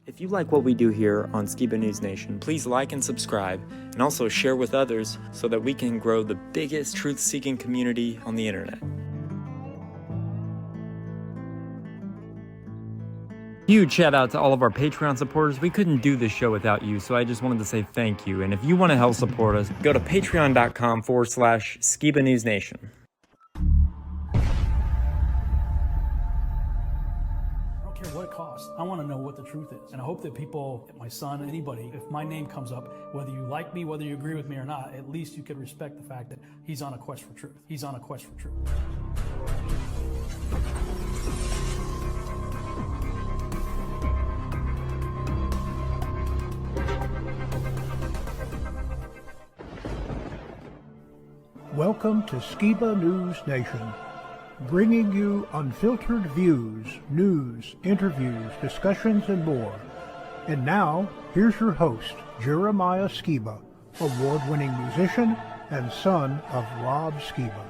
If you like what we do here on Skiba News Nation, please like and subscribe, and also share with others so that we can grow the biggest truth-seeking community on the internet. Huge shout out to all of our Patreon supporters. We couldn't do this show without you, so I just wanted to say thank you. And if you want to help support us, go to patreon.com/Skiba News Nation. What it costs. I want to know what the truth is. And I hope that people, my son, anybody, if my name comes up, whether you like me, whether you agree with me or not, at least you could respect the fact that he's on a quest for truth. He's on a quest for truth. Welcome to Skiba News Nation, bringing you unfiltered views, news, interviews, discussions, and more. And now, here's your host, Jeremiah Skiba, award-winning musician and son of Rob Skiba.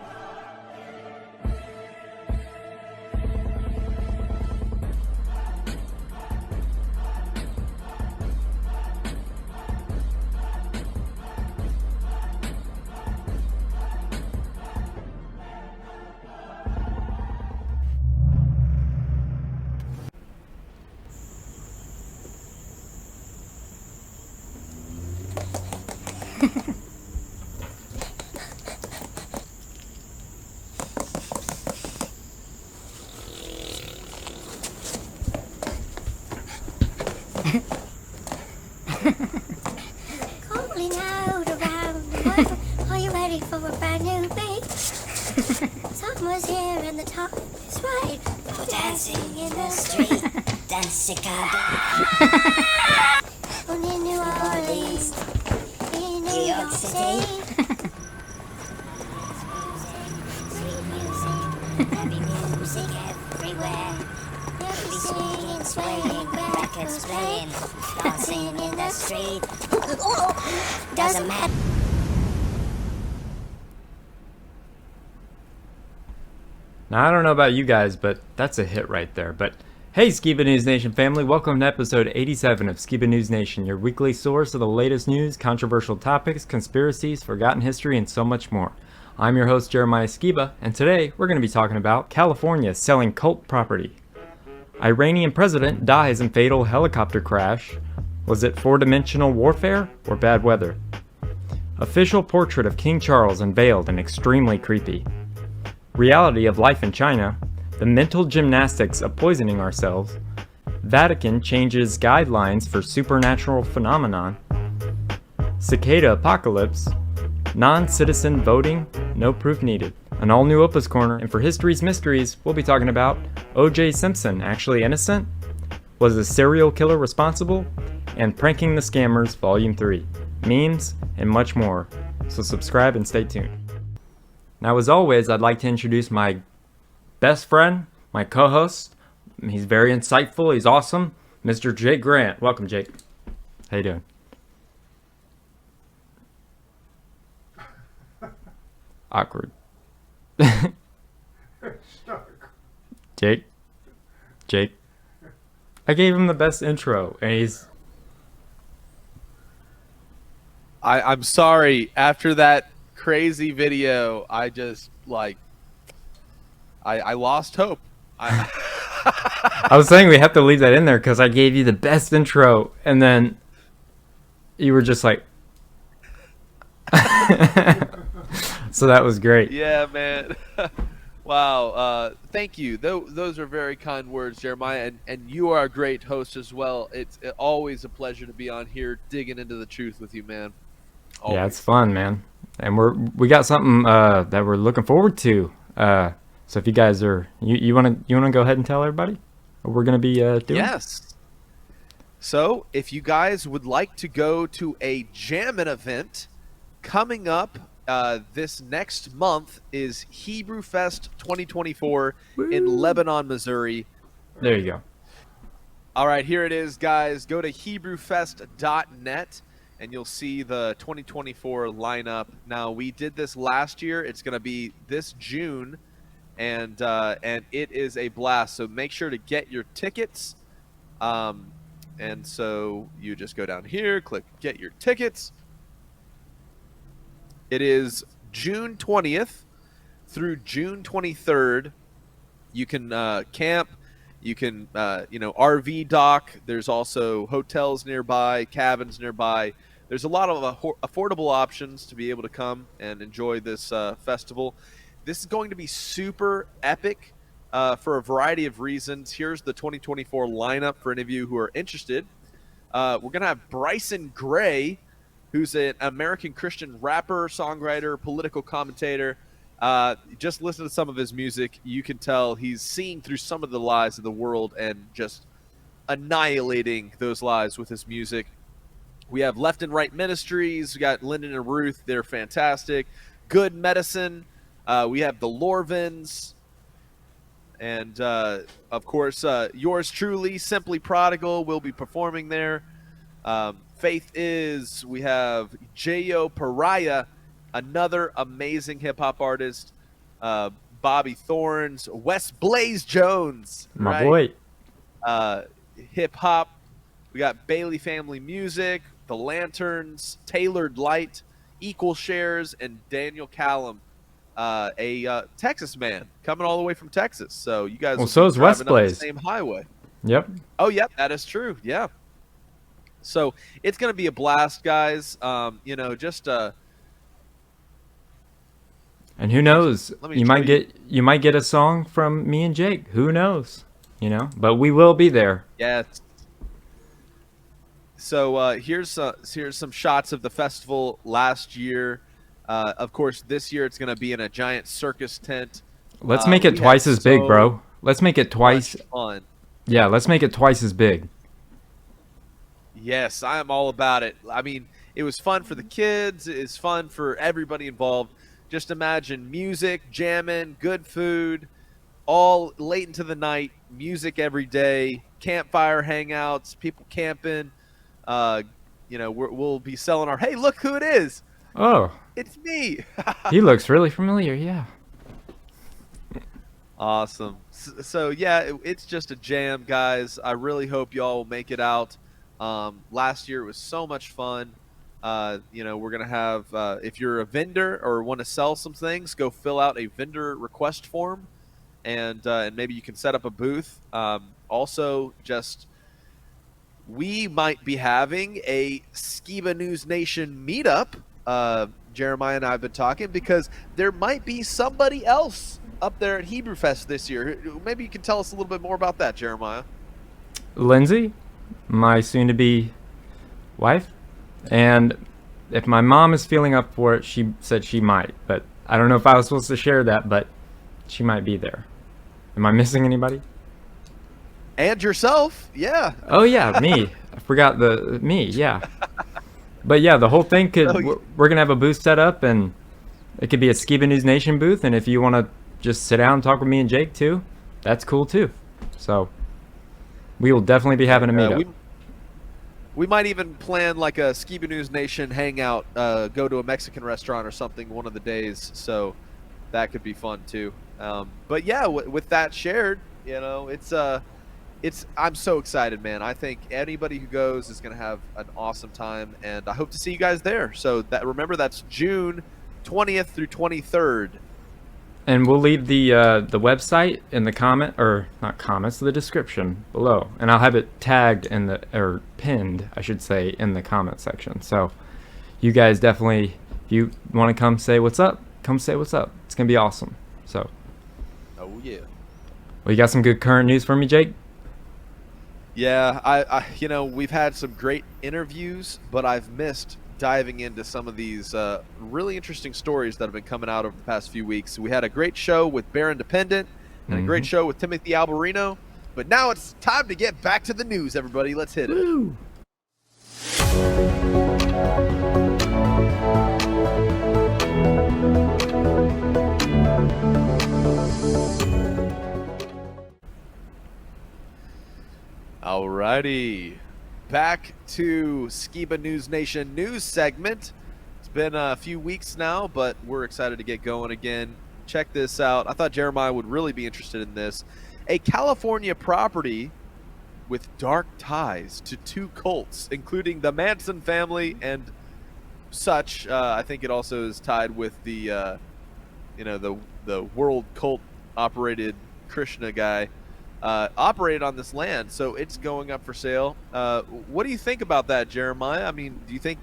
Calling out around the world, are you ready for a brand new beat? Summer's here and the time is right for dancing in the street. Dance Cicada. On in New Orleans, in New York City. Sweet music, happy music everywhere. They'll be singing, swaying, records playing, dancing in the street. Doesn't matter. Now, I don't know about you guys, but that's a hit right there. But hey, Skiba News Nation family, welcome to episode 87 of Skiba News Nation, your weekly source of the latest news, controversial topics, conspiracies, forgotten history, and so much more. I'm your host, Jeremiah Skiba, and today we're going to be talking about California selling cult property. Iranian president dies in fatal helicopter crash. Was it four-dimensional warfare or bad weather? Official portrait of King Charles unveiled and extremely creepy. Reality of life in China. The mental gymnastics of poisoning ourselves. Vatican changes guidelines for supernatural phenomenon. Cicada Apocalypse. Non-citizen voting, no proof needed. An all-new OPA'S corner, and for history's mysteries, we'll be talking about O.J. Simpson actually innocent? Was a serial killer responsible? And Pranking the Scammers Volume 3. Memes, and much more. So subscribe and stay tuned. Now, as always, I'd like to introduce my best friend, my co-host. He's very insightful, he's awesome, Mr. Jake Grant. Welcome, Jake. How you doing? Awkward. Jake. I gave him the best intro, and he's... I'm sorry. After that crazy video, I just I lost hope. I was saying we have to leave that in there because I gave you the best intro, and then you were just like... So that was great. Yeah, man. Wow. Thank you. Those are very kind words, Jeremiah, and you are a great host as well. It's always a pleasure to be on here digging into the truth with you, man. Always. Yeah, it's fun, man. And we got something that we're looking forward to. So if you guys are you want to go ahead and tell everybody what we're going to be doing? Yes. So if you guys would like to go to a jamming event coming up this next month is Hebrew Fest 2024 in Lebanon, Missouri. There you go. All right, here it is, guys. Go to HebrewFest.net and you'll see the 2024 lineup. Now, we did this last year. It's going to be this June, and it is a blast. So make sure to get your tickets. And so you just go down here, click get your tickets. It is June 20th through June 23rd. You can camp, you can RV dock. There's also hotels nearby, cabins nearby. There's a lot of affordable options to be able to come and enjoy this festival. This is going to be super epic for a variety of reasons. Here's the 2024 lineup for any of you who are interested. We're going to have Bryson Gray, who's an American Christian rapper, songwriter, political commentator. Just listen to some of his music. You can tell he's seeing through some of the lies of the world and just annihilating those lies with his music. We have Left and Right Ministries. We got Lyndon and Ruth. They're fantastic. Good Medicine. We have the Lorvins. And, of course, yours truly, Simply Prodigal, will be performing there. Faith Is. We have J.O. Pariah, another amazing hip-hop artist. Bobby Thorns. Wes Blaze Jones. My boy. Hip-hop. We got Bailey Family Music, The Lanterns, Tailored Light, Equal Shares, and Daniel Callum, a Texas man coming all the way from Texas. So you guys. Well, so is Wes Blaze. The same highway. Yep. Oh, yep, that is true. Yeah. So it's going to be a blast, guys. And who knows? You might get a song from me and Jake. Who knows? But we will be there. Yes. So here's some shots of the festival last year. Of course, this year it's going to be in a giant circus tent. Let's make it twice as big, bro. Let's make it twice. Fun. Yeah, let's make it twice as big. Yes, I am all about it. I mean, it was fun for the kids. It's fun for everybody involved. Just imagine music, jamming, good food, all late into the night, music every day, campfire hangouts, people camping. We'll be selling our, hey, look who it is. Oh. It's me. He looks really familiar, yeah. Awesome. So yeah, it's just a jam, guys. I really hope y'all will make it out. Last year it was so much fun. We're going to have, if you're a vendor or want to sell some things, go fill out a vendor request form and maybe you can set up a booth. Also, we might be having a Skiba News Nation meetup. Jeremiah and I have been talking because there might be somebody else up there at Hebrew Fest this year. Maybe you can tell us a little bit more about that, Jeremiah. Lindsay, my soon-to-be wife, and if my mom is feeling up for it, she said she might, but I don't know if I was supposed to share that, but she might be there. Am I missing anybody? And yourself, yeah. Oh yeah, me. I forgot me, yeah. But yeah, the whole thing we're gonna have a booth set up, and it could be a Skiba News Nation booth, and if you want to just sit down and talk with me and Jake too, that's cool too. So we will definitely be having a meetup. We might even plan like a Skiba News Nation hangout, go to a Mexican restaurant or something one of the days, so that could be fun too. But yeah, with that shared, I'm so excited, man. I think anybody who goes is going to have an awesome time, and I hope to see you guys there. So remember, that's June 20th through 23rd. And we'll leave the website in the the description below, and I'll have it tagged or pinned, I should say, in the comment section. So you guys definitely, if you want to come say what's up, come say what's up. It's gonna be awesome. So. Oh yeah. Well, you got some good current news for me, Jake? Yeah, I we've had some great interviews, but I've missed diving into some of these really interesting stories that have been coming out over the past few weeks. We had a great show with Bear Independent and a great show with Timothy Alberino, but now it's time to get back to the news, everybody. Let's hit it. Woo. Alrighty, back to Skiba News Nation news segment. It's been a few weeks now, but we're excited to get going again. Check this out. I thought Jeremiah would really be interested in this. A California property with dark ties to two cults, including the Manson family and such. I think it also is tied with the, the world cult operated Krishna guy, operated on this land. So it's going up for sale. What do you think about that, Jeremiah? I mean, do you think,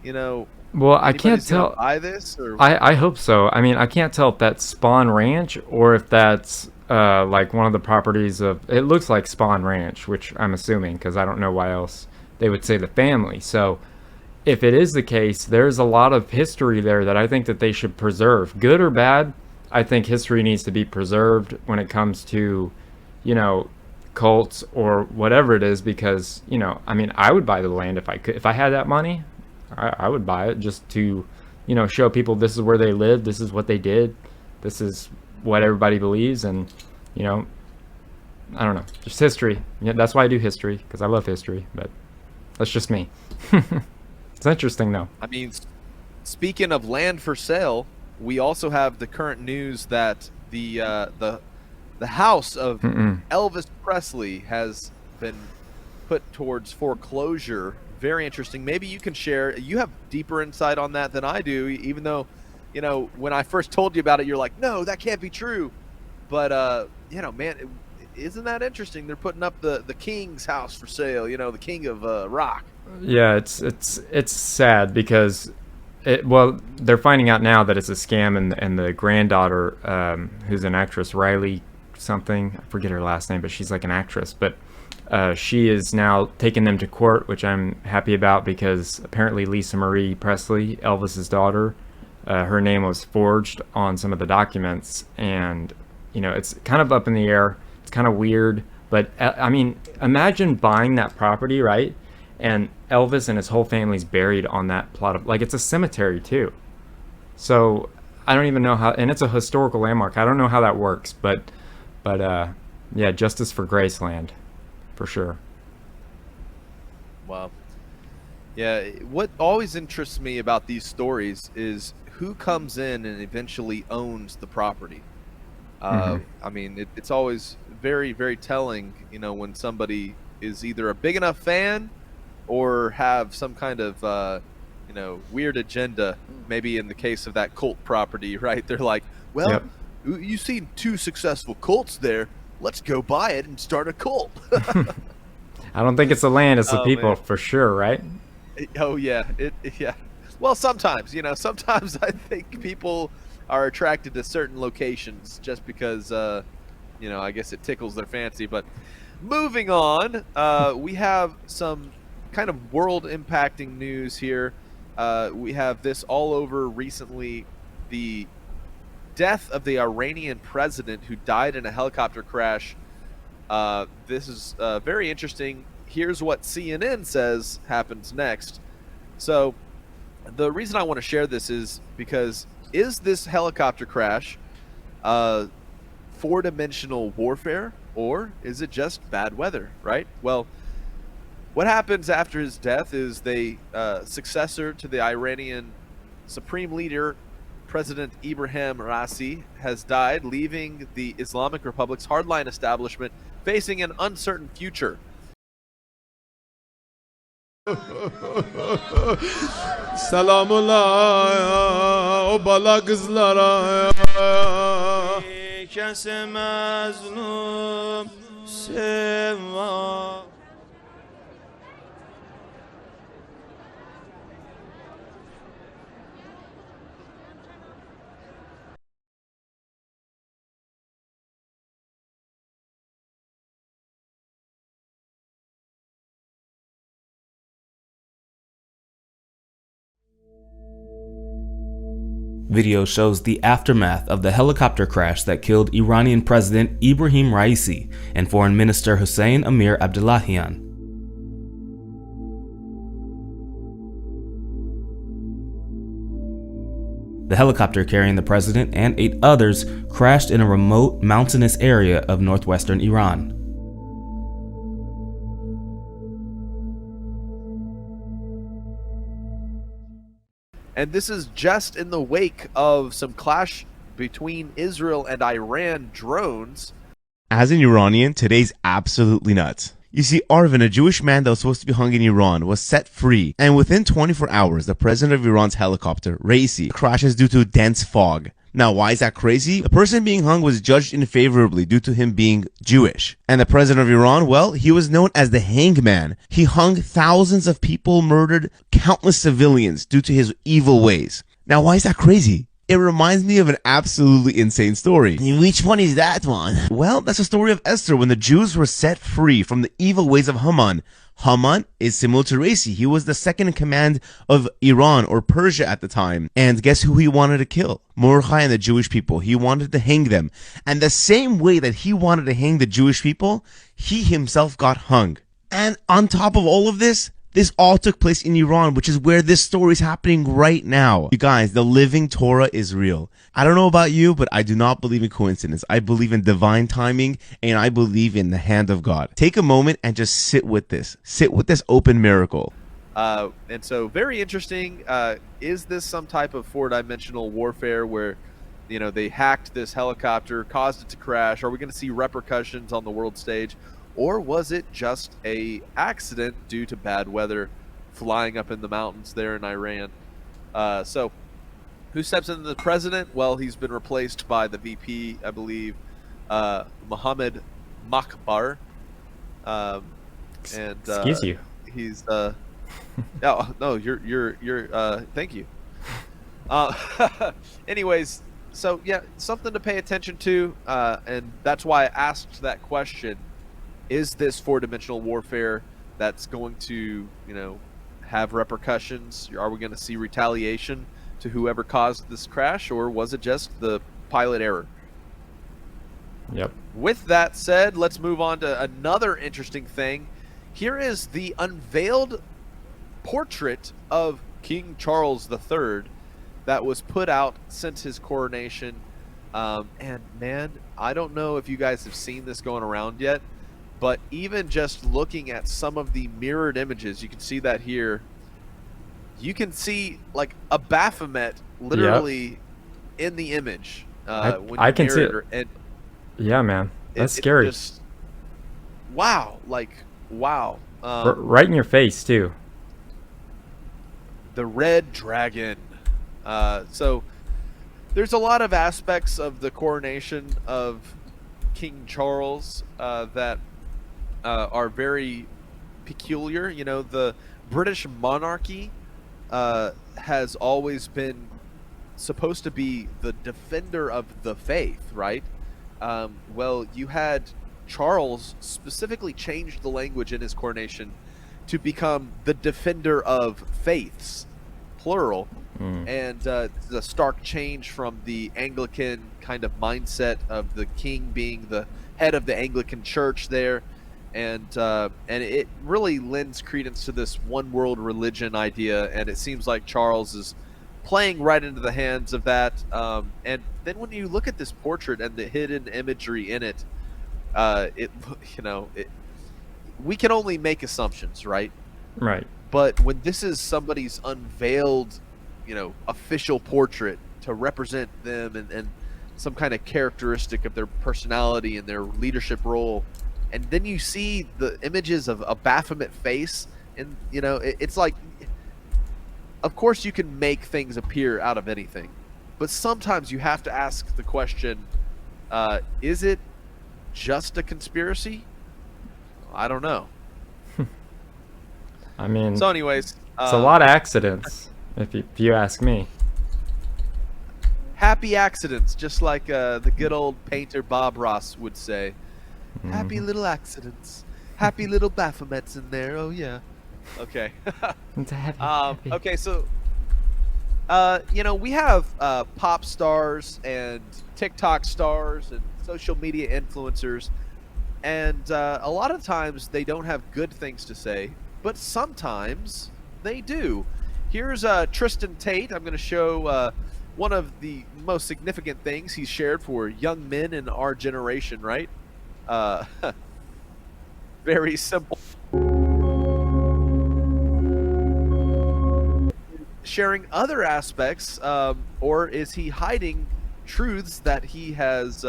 Well, I can't anybody's gonna tell. buy this? Or I hope so. I mean, I can't tell if that's Spawn Ranch or if that's like one of the properties of. It looks like Spawn Ranch, which I'm assuming because I don't know why else they would say the family. So if it is the case, there's a lot of history there that I think that they should preserve, good or bad. I think history needs to be preserved when it comes to, cults or whatever it is, because I mean, I would buy the land if I could, if I had that money. I would buy it just to, show people this is where they lived, this is what they did, this is what everybody believes, and, I don't know, just history. Yeah, that's why I do history, because I love history, but that's just me. It's interesting, though. I mean, speaking of land for sale, we also have the current news that the house of Elvis Presley has been put towards foreclosure. Very interesting. Maybe you can share. You have deeper insight on that than I do, even though, when I first told you about it, you're like, no, that can't be true. But, man, isn't that interesting? They're putting up the king's house for sale, the king of rock. Yeah, it's sad because they're finding out now that it's a scam, and the granddaughter, who's an actress, Riley something, I forget her last name, but she's like an actress, but she is now taking them to court, which I'm happy about, because apparently Lisa Marie Presley, Elvis's daughter, her name was forged on some of the documents, and it's kind of up in the air. It's kind of weird, but I mean, imagine buying that property, right? And Elvis and his whole family's buried on that plot of, like, it's a cemetery too. So I don't even know how, and it's a historical landmark. I don't know how that works, but yeah, justice for Graceland, for sure. Wow. Yeah, what always interests me about these stories is who comes in and eventually owns the property. I mean, it's always very, very telling, when somebody is either a big enough fan or have some kind of, weird agenda. Maybe in the case of that cult property, right? They're like, well, Yep. You've seen two successful cults there. Let's go buy it and start a cult. I don't think it's the land, it's the Oh, people, man. for sure, right? Oh yeah, yeah. Well, sometimes, sometimes I think people are attracted to certain locations just because, I guess it tickles their fancy. But moving on, we have some kind of world-impacting news here. We have this all over recently: the death of the Iranian president who died in a helicopter crash. This is very interesting. Here's what CNN says happens next. So the reason I want to share this is because, is this helicopter crash four-dimensional warfare, or is it just bad weather, right? Well, what happens after his death is the successor to the Iranian supreme leader, President Ibrahim Raisi, has died, leaving the Islamic Republic's hardline establishment facing an uncertain future. سلام الله و بالا قızlara کس مظلوم سوا. Video shows the aftermath of the helicopter crash that killed Iranian President Ibrahim Raisi and Foreign Minister Hossein Amir Abdullahian. The helicopter carrying the president and 8 others crashed in a remote mountainous area of northwestern Iran. And this is just in the wake of some clash between Israel and Iran drones. As an Iranian, today's absolutely nuts. You see, Arvin, a Jewish man that was supposed to be hung in Iran, was set free, and within 24 hours, the president of Iran's helicopter, Raisi, crashes due to dense fog. Now, why is that crazy? The person being hung was judged unfavorably due to him being Jewish. And the president of Iran, well, he was known as the hangman. He hung thousands of people, murdered countless civilians due to his evil ways. Now, why is that crazy? It reminds me of an absolutely insane story. Which one is that one? Well, that's the story of Esther when the Jews were set free from the evil ways of Haman. Haman is similar to Raisi. He was the second in command of Iran or Persia at the time. And guess who he wanted to kill? Mordechai and the Jewish people. He wanted to hang them. And the same way that he wanted to hang the Jewish people, he himself got hung. And on top of all of this all took place in Iran, which is where this story is happening right now. You guys, the living Torah is real. I don't know about you, but I do not believe in coincidence. I believe in divine timing, and I believe in the hand of God. Take a moment and just sit with this. Sit with this open miracle. And so, very interesting. Is this some type of four-dimensional warfare where, you know, they hacked this helicopter, caused it to crash? Are we going to see repercussions on the world stage? Or was it just a accident due to bad weather flying up in the mountains there in Iran? So who steps in the president? Well, he's been replaced by the VP, I believe, Mohammed Makbar. Excuse you. He's no, you're thank you. Anyways, so yeah, something to pay attention to, and that's why I asked that question. Is this four-dimensional warfare that's going to, you know, have repercussions? Are we going to see retaliation to whoever caused this crash, or was it just the pilot error? Yep. With that said, let's move on to another interesting thing. Here is the unveiled portrait of King Charles III that was put out since his coronation. And man, I don't know if you guys have seen this going around yet, but even just looking at some of the mirrored images, you can see that here. You can see like a Baphomet literally in the image. I can see it. And yeah, man, that's scary. Just, wow, like wow. Right in your face too. The red dragon. So there's a lot of aspects of the coronation of King Charles that are very peculiar. You know, the British monarchy has always been supposed to be the defender of the faith, right? Well, you had Charles specifically change the language in his coronation to become the defender of faiths, plural. And the stark change from the Anglican kind of mindset of the king being the head of the Anglican church there. And it really lends credence to this one world religion idea, and it seems like Charles is playing right into the hands of that. And then when you look at this portrait and the hidden imagery in it, we can only make assumptions, right? Right. But when this is somebody's unveiled, official portrait to represent them and some kind of characteristic of their personality and their leadership role, and then you see the images of a Baphomet face, and it's like, of course you can make things appear out of anything, but sometimes you have to ask the question, is it just a conspiracy? I don't know. I mean, so anyways, it's a lot of accidents, if you ask me. Happy accidents, just like the good old painter Bob Ross would say. Happy little accidents. Happy little Baphomets in there. Oh yeah. Okay. It's a happy. Okay, so we have pop stars and TikTok stars and social media influencers, and a lot of times they don't have good things to say, but sometimes they do. Here's Tristan Tate. I'm going to show one of the most significant things he's shared for young men in our generation, right? Very simple. Sharing other aspects, or is he hiding truths that he has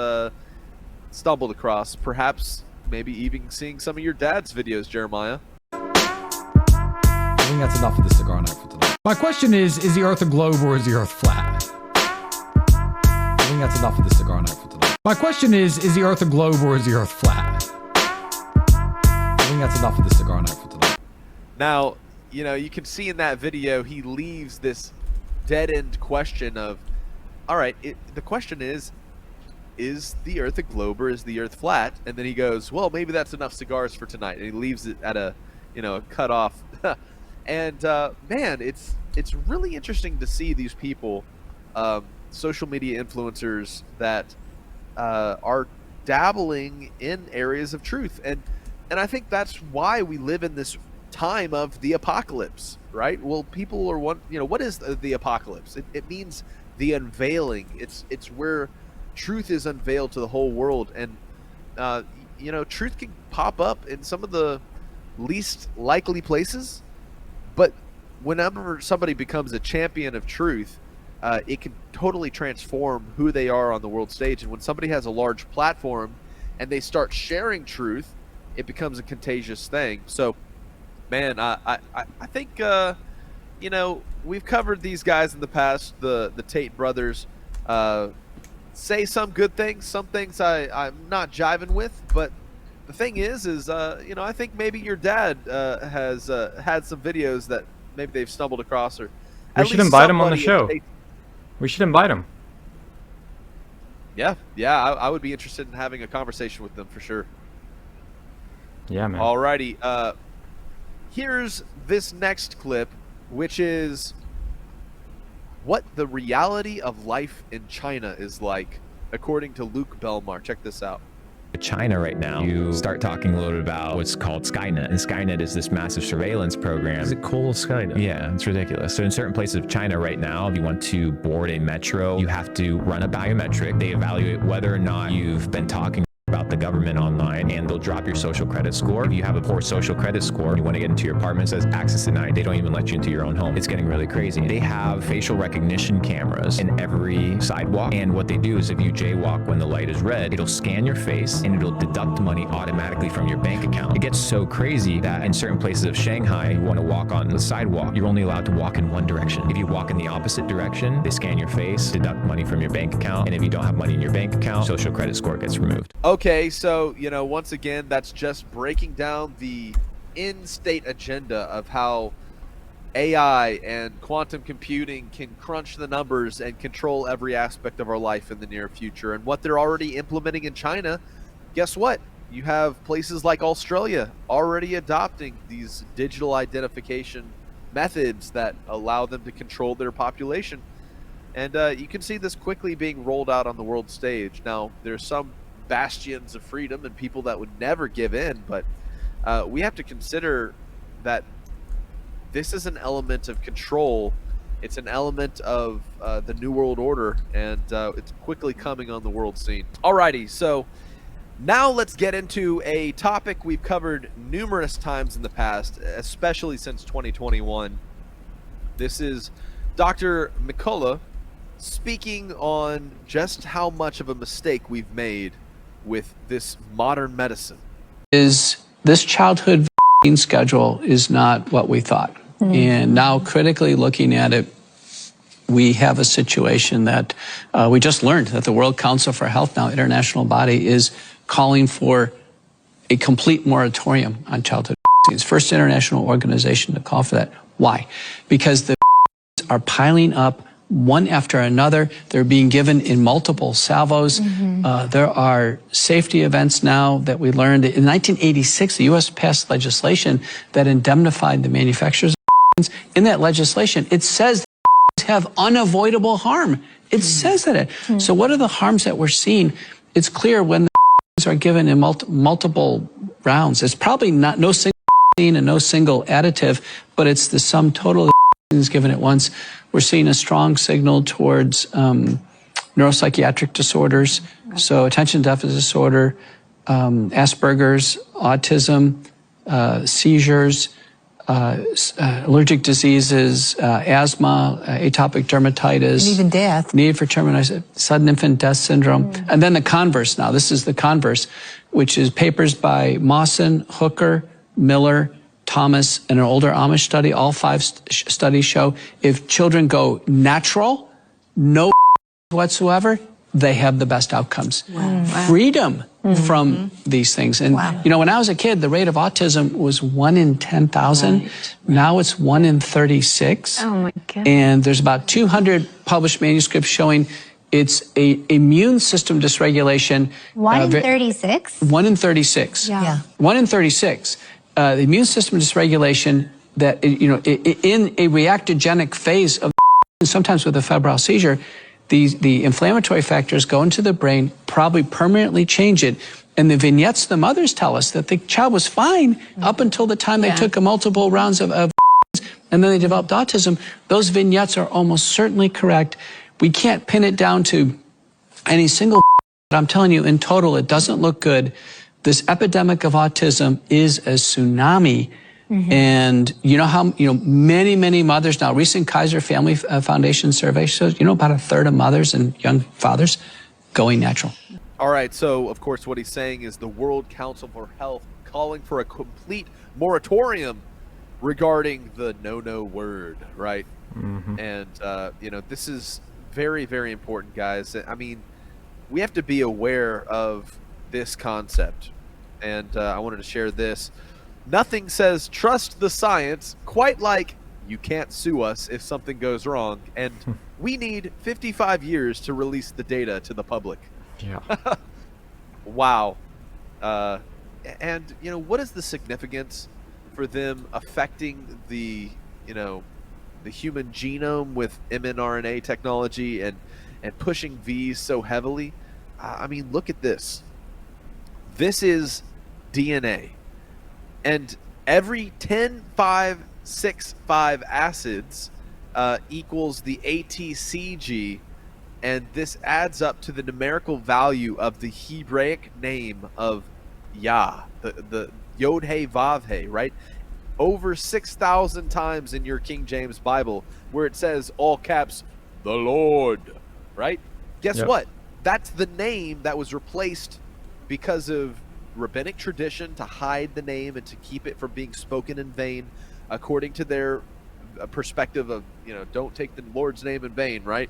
stumbled across? Perhaps maybe even seeing some of your dad's videos, Jeremiah. I think that's enough of the cigar night for tonight. My question is the Earth a globe or is the Earth flat? I think that's enough of the cigar night for tonight. My question is the Earth a globe or is the Earth flat? I think that's enough of the cigar night for tonight. Now, you know, you can see in that video, he leaves this dead-end question of, all right, the question is the Earth a globe or is the Earth flat? And then he goes, well, maybe that's enough cigars for tonight. And he leaves it at a, you know, a cutoff. And man, it's really interesting to see these people, social media influencers that are dabbling in areas of truth, and I think that's why we live in this time of the apocalypse, right? Well, people are what is the apocalypse? It means the unveiling. It's where truth is unveiled to the whole world, and you know, truth can pop up in some of the least likely places. But whenever somebody becomes a champion of truth, it can totally transform who they are on the world stage. And when somebody has a large platform and they start sharing truth, it becomes a contagious thing. So, man, I think, you know, we've covered these guys in the past, the Tate brothers. Say some good things, some things I'm not jiving with, but the thing is you know, I think maybe your dad has had some videos that maybe they've stumbled across, or we should invite him on the show. We should invite him. Yeah, I would be interested in having a conversation with them for sure. Yeah, man. Alrighty, here's this next clip, which is what the reality of life in China is like, according to Luke Belmar. Check this out. China right now, you start talking a little bit about what's called Skynet, and Skynet is this massive surveillance program. Is it cool, Skynet? Yeah, it's ridiculous. So in certain places of China right now, if you want to board a metro, you have to run a biometric. They evaluate whether or not you've been talking about the government online, and they'll drop your social credit score. If you have a poor social credit score, you want to get into your apartment, it says access denied. They don't even let you into your own home. It's getting really crazy. They have facial recognition cameras in every sidewalk, and what they do is if you jaywalk when the light is red, it'll scan your face and it'll deduct money automatically from your bank account. It gets so crazy that in certain places of Shanghai, you want to walk on the sidewalk, you're only allowed to walk in one direction. If you walk in the opposite direction, they scan your face, deduct money from your bank account, and if you don't have money in your bank account, social credit score gets removed. Okay, so, you know, once again, that's just breaking down the in-state agenda of how AI and quantum computing can crunch the numbers and control every aspect of our life in the near future. And what they're already implementing in China, guess what? You have places like Australia already adopting these digital identification methods that allow them to control their population. And you can see this quickly being rolled out on the world stage. Now, there's some bastions of freedom and people that would never give in, but we have to consider that this is an element of control. It's an element of the New World Order, and it's quickly coming on the world scene. Alrighty, so now let's get into a topic we've covered numerous times in the past, especially since 2021. This is Dr. McCullough speaking on just how much of a mistake we've made with this modern medicine. Is this childhood vaccine schedule is not what we thought. And now critically looking at it, we have a situation that we just learned that the World Council for Health, now international body, is calling for a complete moratorium on childhood vaccines. First international organization to call for that. Why? Because the vaccines are piling up one after another. They're being given in multiple salvos. There are safety events now that we learned. In 1986, the U.S. passed legislation that indemnified the manufacturers of vaccines. In that legislation, it says that have unavoidable harm. It says that. So what are the harms that we're seeing? It's clear when the vaccines are given in multiple rounds. It's probably not no single vaccine and no single additive, but it's the sum total of vaccines given at once. We're seeing a strong signal towards neuropsychiatric disorders, so attention deficit disorder, Asperger's, autism, seizures, allergic diseases, asthma, atopic dermatitis. And even death. Need for terminal sudden infant death syndrome. And then the converse now. This is the converse, which is papers by Mawson, Hooker, Miller, Thomas, and an older Amish study. All 5 studies show if children go natural, no whatsoever, they have the best outcomes. Wow. Freedom from these things. And, you know, when I was a kid, the rate of autism was 1 in 10,000. Right. Now it's 1 in 36. Oh, my God. And there's about 200 published manuscripts showing it's a immune system dysregulation. 1 in 36? 1 in 36. Yeah. 1 in 36. The immune system dysregulation that, you know, in a reactogenic phase of sometimes with a febrile seizure, the inflammatory factors go into the brain, probably permanently change it. And the vignettes the mothers tell us that the child was fine up until the time they took multiple rounds of and then they developed autism. Those vignettes are almost certainly correct. We can't pin it down to any single, but I'm telling you, in total, it doesn't look good. This epidemic of autism is a tsunami. And you know how, you know, many mothers now, recent Kaiser Family Foundation survey shows, you know, about 1/3 of mothers and young fathers going natural. All right, so of course what he's saying is the World Council for Health calling for a complete moratorium regarding the no word, right? And, you know, this is very, very important, guys. I mean, we have to be aware of this concept. And I wanted to share this. Nothing says trust the science quite like you can't sue us if something goes wrong, and we need 55 years to release the data to the public. Yeah. Wow. And, you know, what is the significance for them affecting the, you know, the human genome with mRNA technology and pushing V's so heavily? I mean, look at this. This is DNA. And every 10,5,6,5 acids equals the ATCG, and this adds up to the numerical value of the Hebraic name of Yah, the Yod He Vav He, right? Over 6,000 times in your King James Bible, where it says all caps, the Lord, right? Guess what? That's the name that was replaced because of rabbinic tradition to hide the name and to keep it from being spoken in vain, according to their perspective of, you know, don't take the Lord's name in vain, right?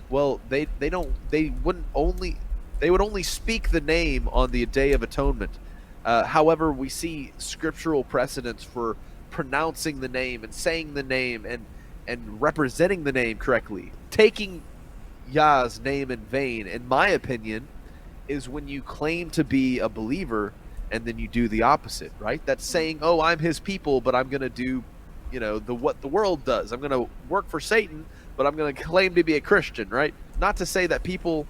Well, they would only speak the name on the Day of Atonement. However, we see scriptural precedents for pronouncing the name and saying the name and representing the name correctly. Taking Yah's name in vain, in my opinion, is when you claim to be a believer and then you do the opposite, right? That's saying, oh, I'm his people, but I'm going to do, you know, what the world does. I'm going to work for Satan, but I'm going to claim to be a Christian, right? Not to say that people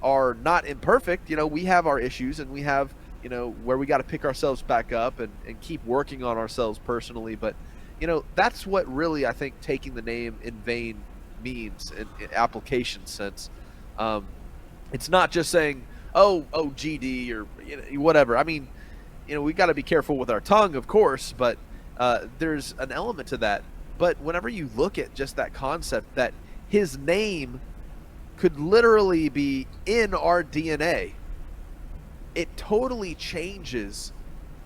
are not imperfect. You know, we have our issues, and we have, you know, where we got to pick ourselves back up and keep working on ourselves personally. But, you know, that's what really I think taking the name in vain means in application sense. It's not just saying, oh, GD or, you know, whatever. I mean, you know, we got to be careful with our tongue, of course, but there's an element to that. But whenever you look at just that concept that his name could literally be in our DNA, it totally changes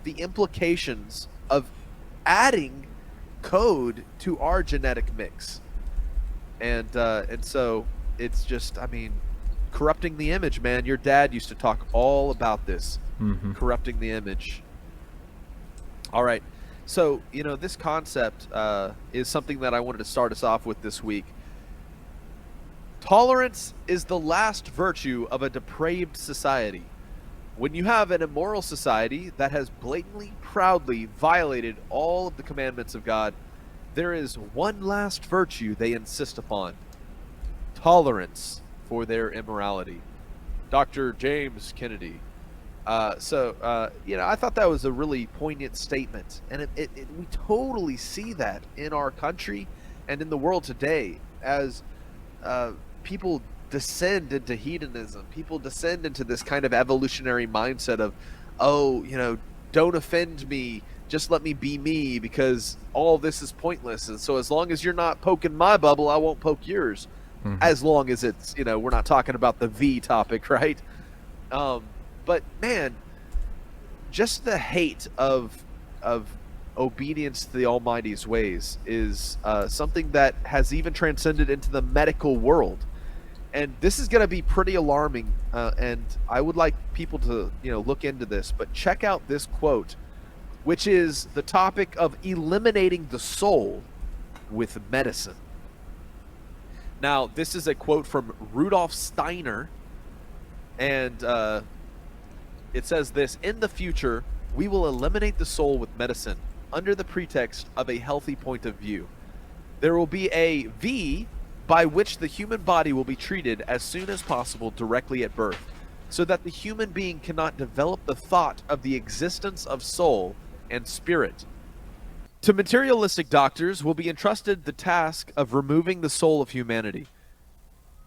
the implications of adding code to our genetic mix. And so it's just, I mean, corrupting the image, man. Your dad used to talk all about this, corrupting the image. All right. So, you know, this concept is something that I wanted to start us off with this week. Tolerance is the last virtue of a depraved society. When you have an immoral society that has blatantly, proudly violated all of the commandments of God, there is one last virtue they insist upon: tolerance for their immorality. Dr. James Kennedy. You know, I thought that was a really poignant statement, and we totally see that in our country and in the world today as people descend into hedonism. People descend into this kind of evolutionary mindset of, oh, you know, don't offend me, just let me be me because all this is pointless. And so as long as you're not poking my bubble, I won't poke yours. As long as it's, we're not talking about the V topic, right? But man, just the hate of obedience to the Almighty's ways is something that has even transcended into the medical world. And this is going to be pretty alarming, and I would like people to look into this. But check out this quote, which is the topic of eliminating the soul with medicine. Now, this is a quote from Rudolf Steiner, and it says this: in the future, we will eliminate the soul with medicine under the pretext of a healthy point of view. There will be a V by which the human body will be treated as soon as possible directly at birth, so that the human being cannot develop the thought of the existence of soul and spirit. To materialistic doctors will be entrusted the task of removing the soul of humanity.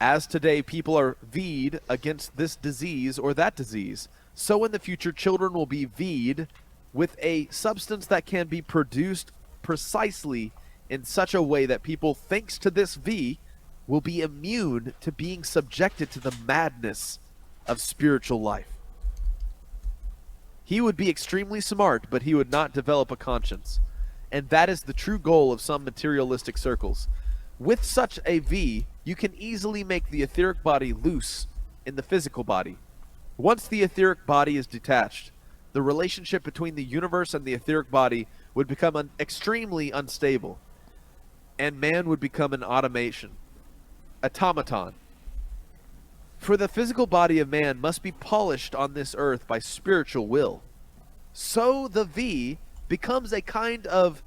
As today people are V'd against this disease or that disease, so in the future children will be V'd with a substance that can be produced precisely in such a way that people, thanks to this V, will be immune to being subjected to the madness of spiritual life. He would be extremely smart, but he would not develop a conscience. And that is the true goal of some materialistic circles. With such a V, you can easily make the etheric body loose in the physical body. Once the etheric body is detached, the relationship between the universe and the etheric body would become extremely unstable, and man would become an automaton. For the physical body of man must be polished on this earth by spiritual will. So the V becomes a kind of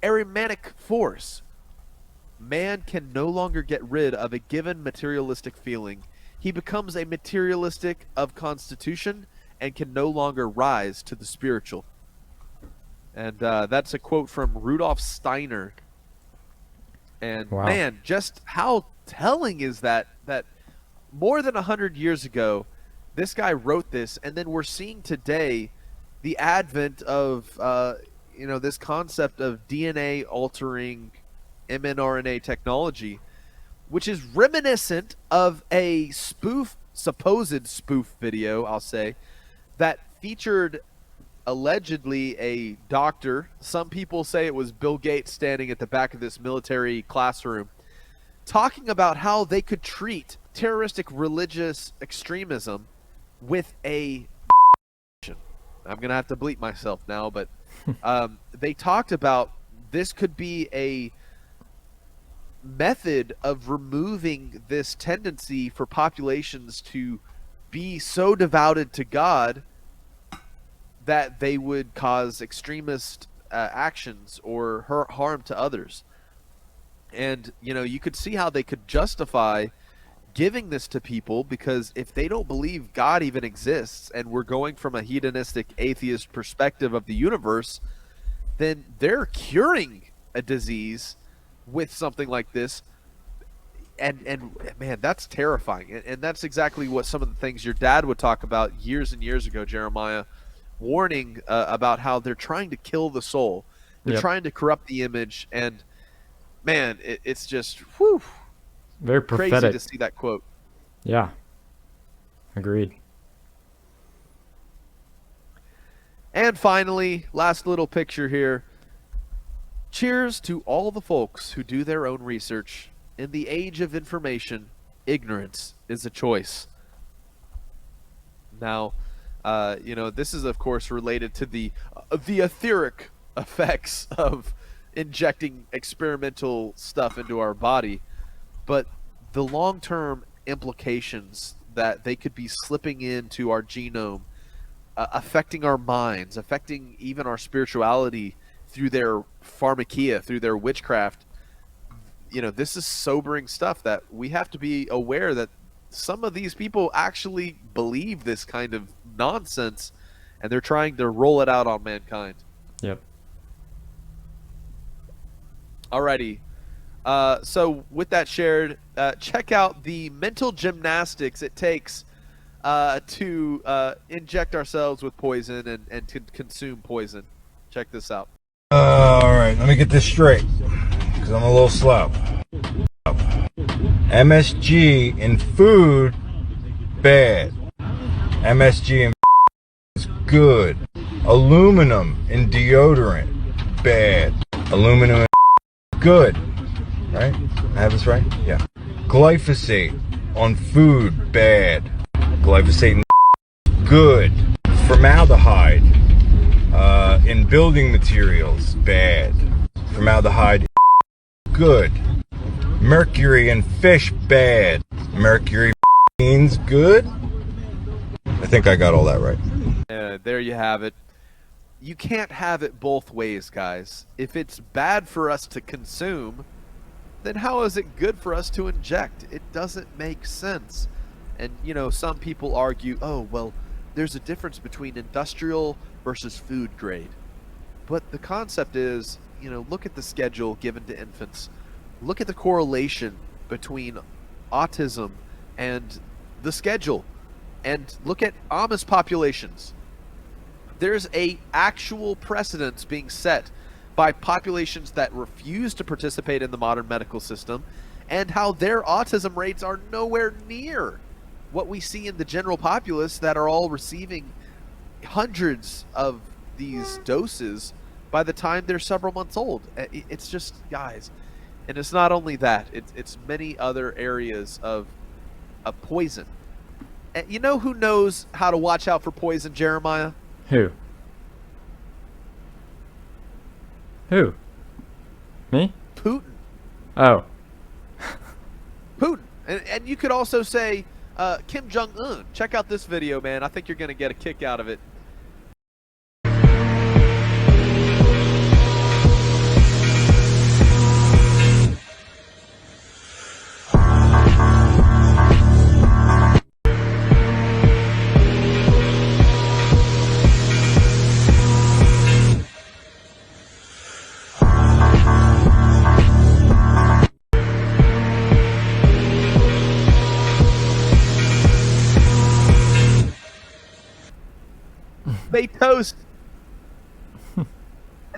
aromatic force. Man can no longer get rid of a given materialistic feeling. He becomes a materialistic of constitution and can no longer rise to the spiritual. And that's a quote from Rudolf Steiner. And wow. Man, just how telling is that more than 100 years ago, this guy wrote this, and then we're seeing today the advent of this concept of DNA altering mRNA technology, which is reminiscent of a supposed spoof video, I'll say, that featured allegedly a doctor. Some people say it was Bill Gates standing at the back of this military classroom, talking about how they could treat terroristic religious extremism with a I'm going to have to bleep myself now, but they talked about this could be a method of removing this tendency for populations to be so devoted to God that they would cause extremist actions or harm to others. And, you could see how they could justify giving this to people, because if they don't believe God even exists, and we're going from a hedonistic atheist perspective of the universe, then they're curing a disease with something like this. And man, that's terrifying. And that's exactly what some of the things your dad would talk about years and years ago, Jeremiah, warning about how they're trying to kill the soul. They're trying to corrupt the image. And man, it's just very prophetic. Crazy to see that quote. Yeah, agreed. And finally, last little picture here. Cheers to all the folks who do their own research. In the age of information, ignorance is a choice. Now, this is of course related to the etheric effects of injecting experimental stuff into our body, but the long-term implications that they could be slipping into our genome, affecting our minds, affecting even our spirituality through their pharmakia, through their witchcraft. This is sobering stuff that we have to be aware that some of these people actually believe this kind of nonsense, and they're trying to roll it out on mankind. Yep. Alrighty. So with that shared, check out the mental gymnastics it takes to inject ourselves with poison and to consume poison. Check this out. All right, let me get this straight, because I'm a little slow. MSG in food, bad. MSG in is good. Aluminum in deodorant, bad. Aluminum in good. Right? I have this right? Yeah. Glyphosate on food, bad. Glyphosate in good. Formaldehyde in building materials, bad. Formaldehyde, good. Mercury in fish, bad. Mercury means good. I think I got all that right. There you have it. You can't have it both ways, guys. If it's bad for us to consume, then how is it good for us to inject? It doesn't make sense. And, you know, some people argue, oh, well, there's a difference between industrial versus food grade. But the concept is, you know, look at the schedule given to infants. Look at the correlation between autism and the schedule. And look at Amish populations. There's a actual precedence being set by populations that refuse to participate in the modern medical system, and how their autism rates are nowhere near what we see in the general populace that are all receiving hundreds of these doses by the time they're several months old. It's just, guys, and it's not only that, it's many other areas of poison. And you know who knows how to watch out for poison, Jeremiah? Who? Who? Me? Putin. Oh. Putin. And you could also say Kim Jong-un. Check out this video, man. I think you're going to get a kick out of it. They toast. And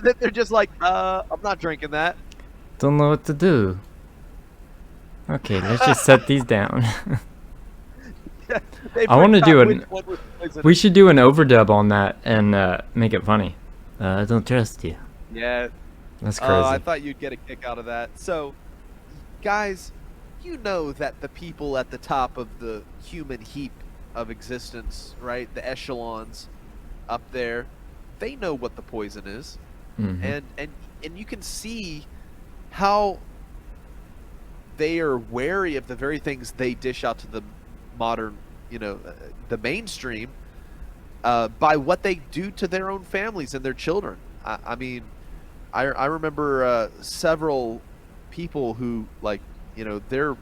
then they're just like, I'm not drinking that. Don't know what to do. Okay, let's just set these down. I want to do an. We should do an overdub on that and make it funny. I don't trust you. Yeah. That's crazy. I thought you'd get a kick out of that. So, guys, you know that the people at the top of the human heap of existence, right? The echelons up there, they know what the poison is. Mm-hmm. And you can see how they are wary of the very things they dish out to the modern, you know, the mainstream, by what they do to their own families and their children. I mean, I remember several people who, like, you know, they're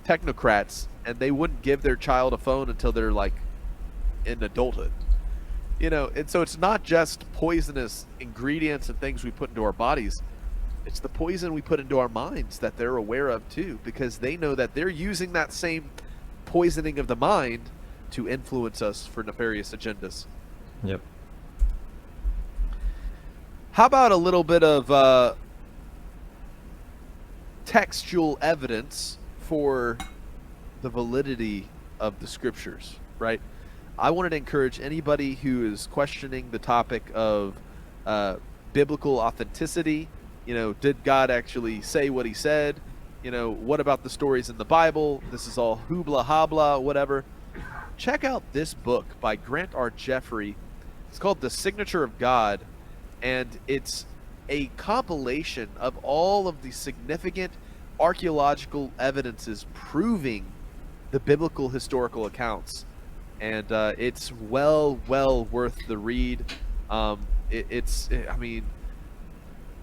technocrats and they wouldn't give their child a phone until they're like in adulthood. You know, and so it's not just poisonous ingredients and things we put into our bodies. It's the poison we put into our minds that they're aware of too, because they know that they're using that same poisoning of the mind to influence us for nefarious agendas. Yep. How about a little bit of textual evidence for the validity of the scriptures, right? I wanted to encourage anybody who is questioning the topic of biblical authenticity. You know, did God actually say what he said? You know, what about the stories in the Bible? This is all hoobla habla, whatever. Check out this book by Grant R. Jeffrey. It's called The Signature of God, and it's a compilation of all of the significant archaeological evidences proving the biblical historical accounts. And it's well worth the read. I mean,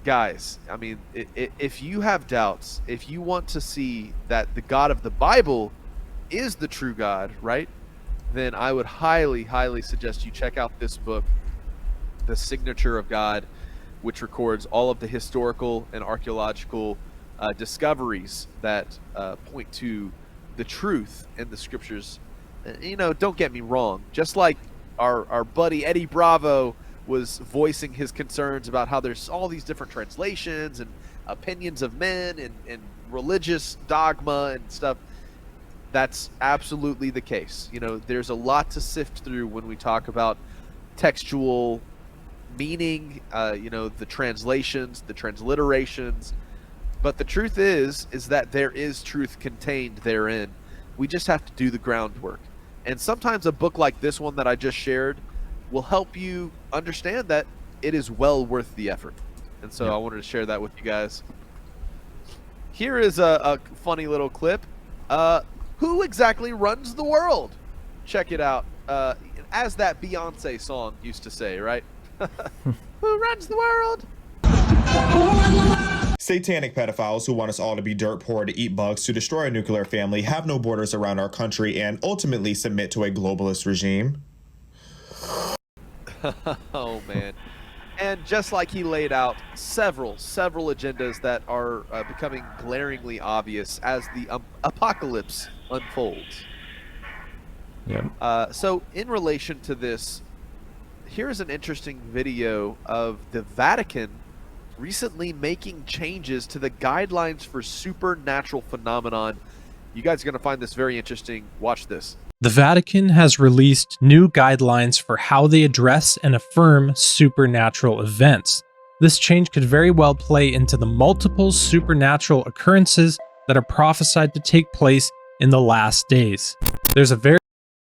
guys, I mean, if you have doubts, if you want to see that the God of the Bible is the true God, right, then I would highly suggest you check out this book, The Signature of God, which records all of the historical and archaeological discoveries that point to the truth in the scriptures. You know, don't get me wrong. Just like our buddy Eddie Bravo was voicing his concerns about how there's all these different translations and opinions of men and religious dogma and stuff. That's absolutely the case. You know, there's a lot to sift through when we talk about textual meaning, you know, the translations, the transliterations. But the truth is that there is truth contained therein. We just have to do the groundwork. And sometimes a book like this one that I just shared will help you understand that it is well worth the effort. And so I wanted to share that with you guys. Here is a funny little clip. Who exactly runs the world? Check it out. As that Beyonce song used to say, right? Who runs the world? Satanic pedophiles who want us all to be dirt poor, to eat bugs, to destroy a nuclear family, have no borders around our country, and ultimately submit to a globalist regime. Oh, man. And just like he laid out several agendas that are becoming glaringly obvious as the apocalypse unfolds. Yep. So in relation to this, here's an interesting video of the Vatican recently making changes to the guidelines for supernatural phenomenon. You guys are going to find this very interesting. Watch this. The Vatican has released new guidelines for how they address and affirm supernatural events. This change could very well play into the multiple supernatural occurrences that are prophesied to take place in the last days. There's a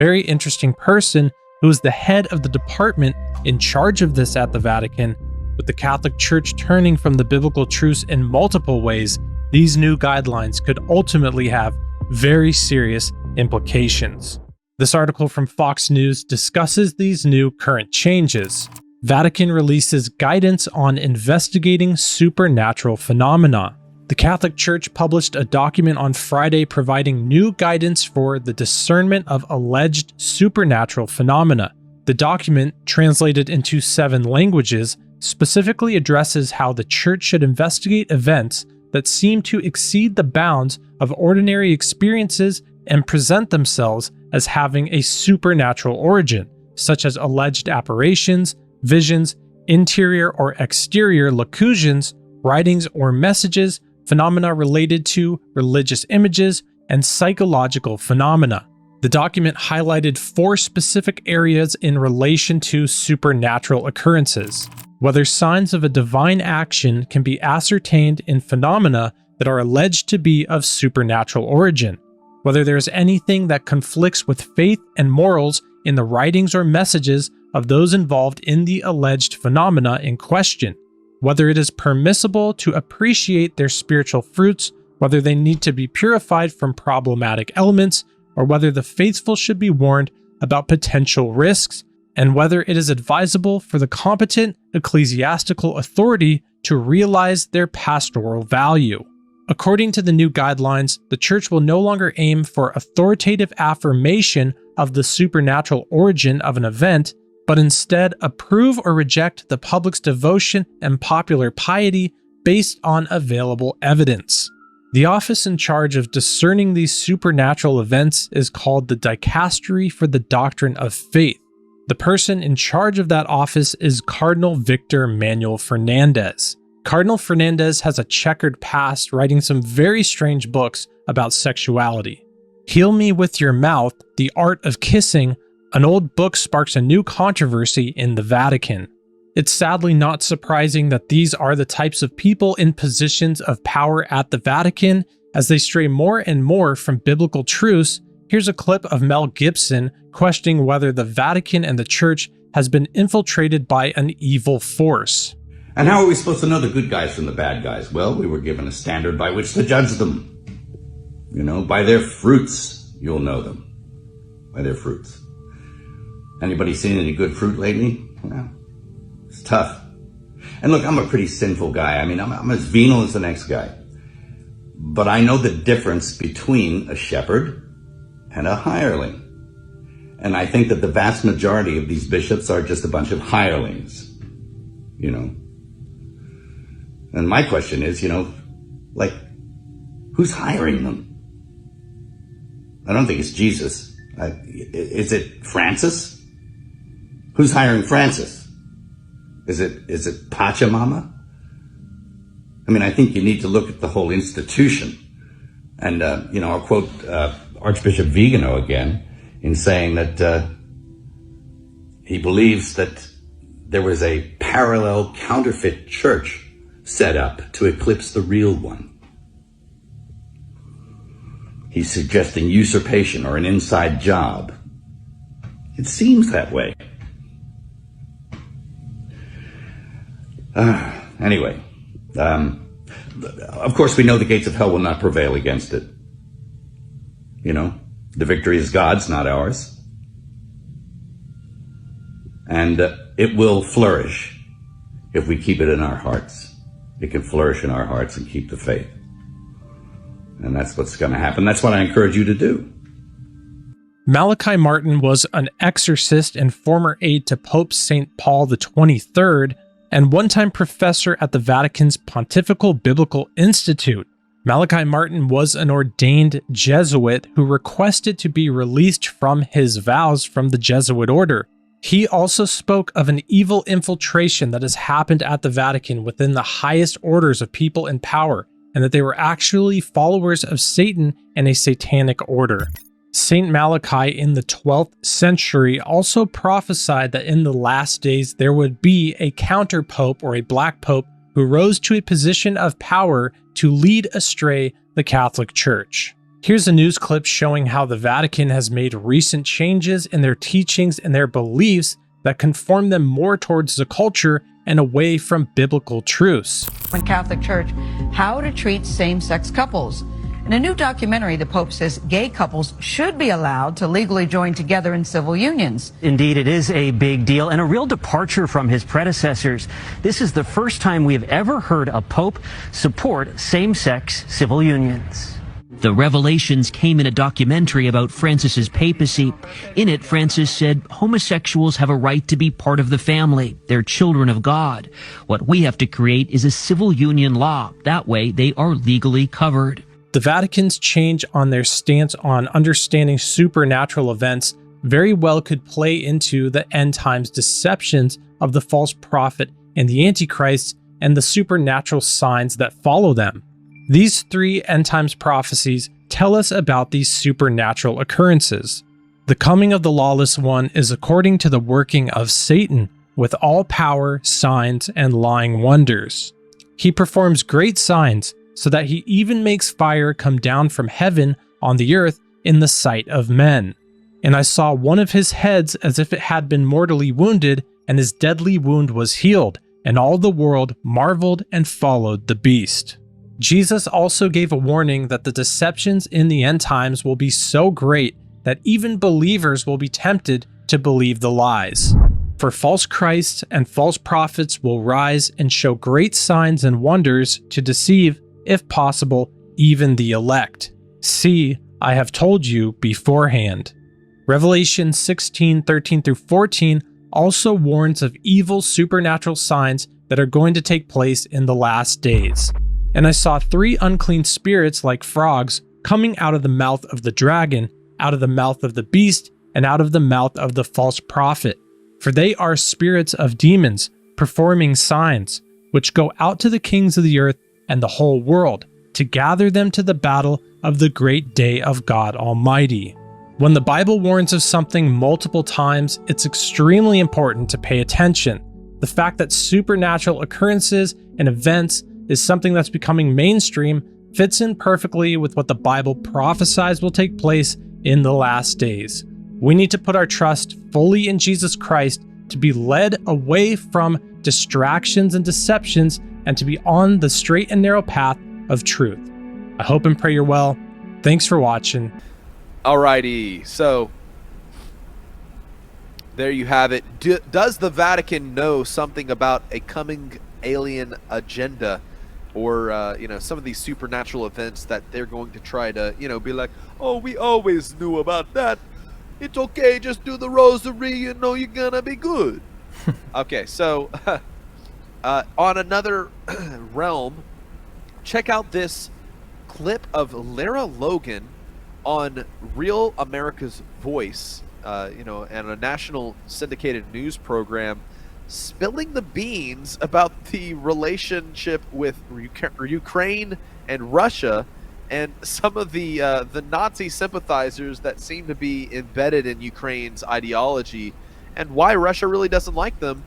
very interesting person who is the head of the department in charge of this at the Vatican. With the Catholic Church turning from the biblical truths in multiple ways, these new guidelines could ultimately have very serious implications. This article from Fox News discusses these new current changes. Vatican releases guidance on investigating supernatural phenomena. The Catholic Church published a document on Friday providing new guidance for the discernment of alleged supernatural phenomena. The document, translated into 7 languages, specifically addresses how the Church should investigate events that seem to exceed the bounds of ordinary experiences and present themselves as having a supernatural origin, such as alleged apparitions, visions, interior or exterior locutions, writings or messages, phenomena related to religious images, and psychological phenomena. The document highlighted 4 specific areas in relation to supernatural occurrences. Whether signs of a divine action can be ascertained in phenomena that are alleged to be of supernatural origin, whether there is anything that conflicts with faith and morals in the writings or messages of those involved in the alleged phenomena in question, whether it is permissible to appreciate their spiritual fruits, whether they need to be purified from problematic elements, or whether the faithful should be warned about potential risks, and whether it is advisable for the competent ecclesiastical authority to realize their pastoral value. According to the new guidelines, the Church will no longer aim for authoritative affirmation of the supernatural origin of an event, but instead approve or reject the public's devotion and popular piety based on available evidence. The office in charge of discerning these supernatural events is called the Dicastery for the Doctrine of Faith. The person in charge of that office is Cardinal Victor Manuel Fernandez. Cardinal Fernandez has a checkered past, writing some very strange books about sexuality. Heal Me With Your Mouth, The Art of Kissing, an old book, sparks a new controversy in the Vatican. It's sadly not surprising that these are the types of people in positions of power at the Vatican. As they stray more and more from biblical truths, here's a clip of Mel Gibson questioning whether the Vatican and the Church has been infiltrated by an evil force. And how are we supposed to know the good guys from the bad guys? Well, we were given a standard by which to judge them. You know, by their fruits, you'll know them. By their fruits. Anybody seen any good fruit lately? Well, it's tough. And look, I'm a pretty sinful guy. I mean, I'm as venal as the next guy. But I know the difference between a shepherd and a hireling. And I think that the vast majority of these bishops are just a bunch of hirelings. You know? And my question is, you know, like, who's hiring them? I don't think it's Jesus. Is it Francis? Who's hiring Francis? Is it Pachamama? I mean, I think you need to look at the whole institution. And, I'll quote Archbishop Vigano again in saying that he believes that there was a parallel counterfeit church set up to eclipse the real one. He's suggesting usurpation or an inside job. It seems that way. Anyway, of course we know the gates of hell will not prevail against it. The victory is God's, not ours. And it will flourish if we keep it in our hearts. It can flourish in our hearts and keep the faith. And that's what's going to happen. That's what I encourage you to do. Malachi Martin was an exorcist and former aide to Pope St. Paul XXIII and one-time professor at the Vatican's Pontifical Biblical Institute. Malachi Martin was an ordained Jesuit who requested to be released from his vows from the Jesuit order. He also spoke of an evil infiltration that has happened at the Vatican within the highest orders of people in power, and that they were actually followers of Satan and a satanic order. Saint Malachi in the 12th century also prophesied that in the last days there would be a counter-pope or a black pope who rose to a position of power to lead astray the Catholic Church. Here's a news clip showing how the Vatican has made recent changes in their teachings and their beliefs that conform them more towards the culture and away from biblical truths. In Catholic Church, how to treat same-sex couples. In a new documentary, the Pope says gay couples should be allowed to legally join together in civil unions. Indeed, it is a big deal and a real departure from his predecessors. This is the first time we have ever heard a Pope support same-sex civil unions. The revelations came in a documentary about Francis's papacy. In it, Francis said homosexuals have a right to be part of the family. They're children of God. What we have to create is a civil union law. That way, they are legally covered. The Vatican's change on their stance on understanding supernatural events very well could play into the end times deceptions of the false prophet and the Antichrist and the supernatural signs that follow them. These three end times prophecies tell us about these supernatural occurrences. The coming of the lawless one is according to the working of Satan, with all power, signs, and lying wonders. He performs great signs, so that he even makes fire come down from heaven on the earth in the sight of men. And I saw one of his heads as if it had been mortally wounded, and his deadly wound was healed, and all the world marveled and followed the beast. Jesus also gave a warning that the deceptions in the end times will be so great that even believers will be tempted to believe the lies. For false Christs and false prophets will rise and show great signs and wonders to deceive, if possible, even the elect. See, I have told you beforehand. Revelation 16:13-14 also warns of evil supernatural signs that are going to take place in the last days. And I saw 3 unclean spirits like frogs coming out of the mouth of the dragon, out of the mouth of the beast, and out of the mouth of the false prophet. For they are spirits of demons, performing signs, which go out to the kings of the earth and the whole world, to gather them to the battle of the great day of God Almighty. When the Bible warns of something multiple times, it's extremely important to pay attention. The fact that supernatural occurrences and events is something that's becoming mainstream fits in perfectly with what the Bible prophesies will take place in the last days. We need to put our trust fully in Jesus Christ to be led away from distractions and deceptions and to be on the straight and narrow path of truth. I hope and pray you're well. Thanks for watching. Alrighty, so there you have it. Does the Vatican know something about a coming alien agenda? Or, some of these supernatural events that they're going to try to, be like, oh, we always knew about that. It's okay, just do the rosary, you're gonna be good. Okay, so, on another realm, check out this clip of Lara Logan on Real America's Voice, and a national syndicated news program. spilling the beans about the relationship with Ukraine and Russia, and some of the Nazi sympathizers that seem to be embedded in Ukraine's ideology, and why Russia really doesn't like them,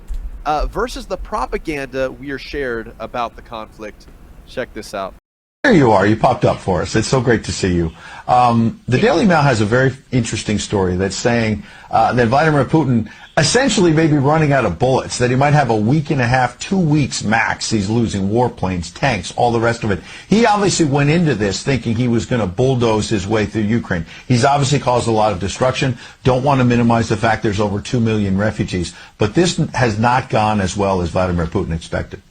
versus the propaganda we are shared about the conflict. Check this out. There you are. You popped up for us. It's so great to see you. The Daily Mail has a very interesting story that's saying that Vladimir Putin essentially may be running out of bullets, that he might have a week and a half, 2 weeks max. He's losing warplanes, tanks, all the rest of it. He obviously went into this thinking he was going to bulldoze his way through Ukraine. He's obviously caused a lot of destruction. Don't want to minimize the fact there's over 2 million refugees. But this has not gone as well as Vladimir Putin expected.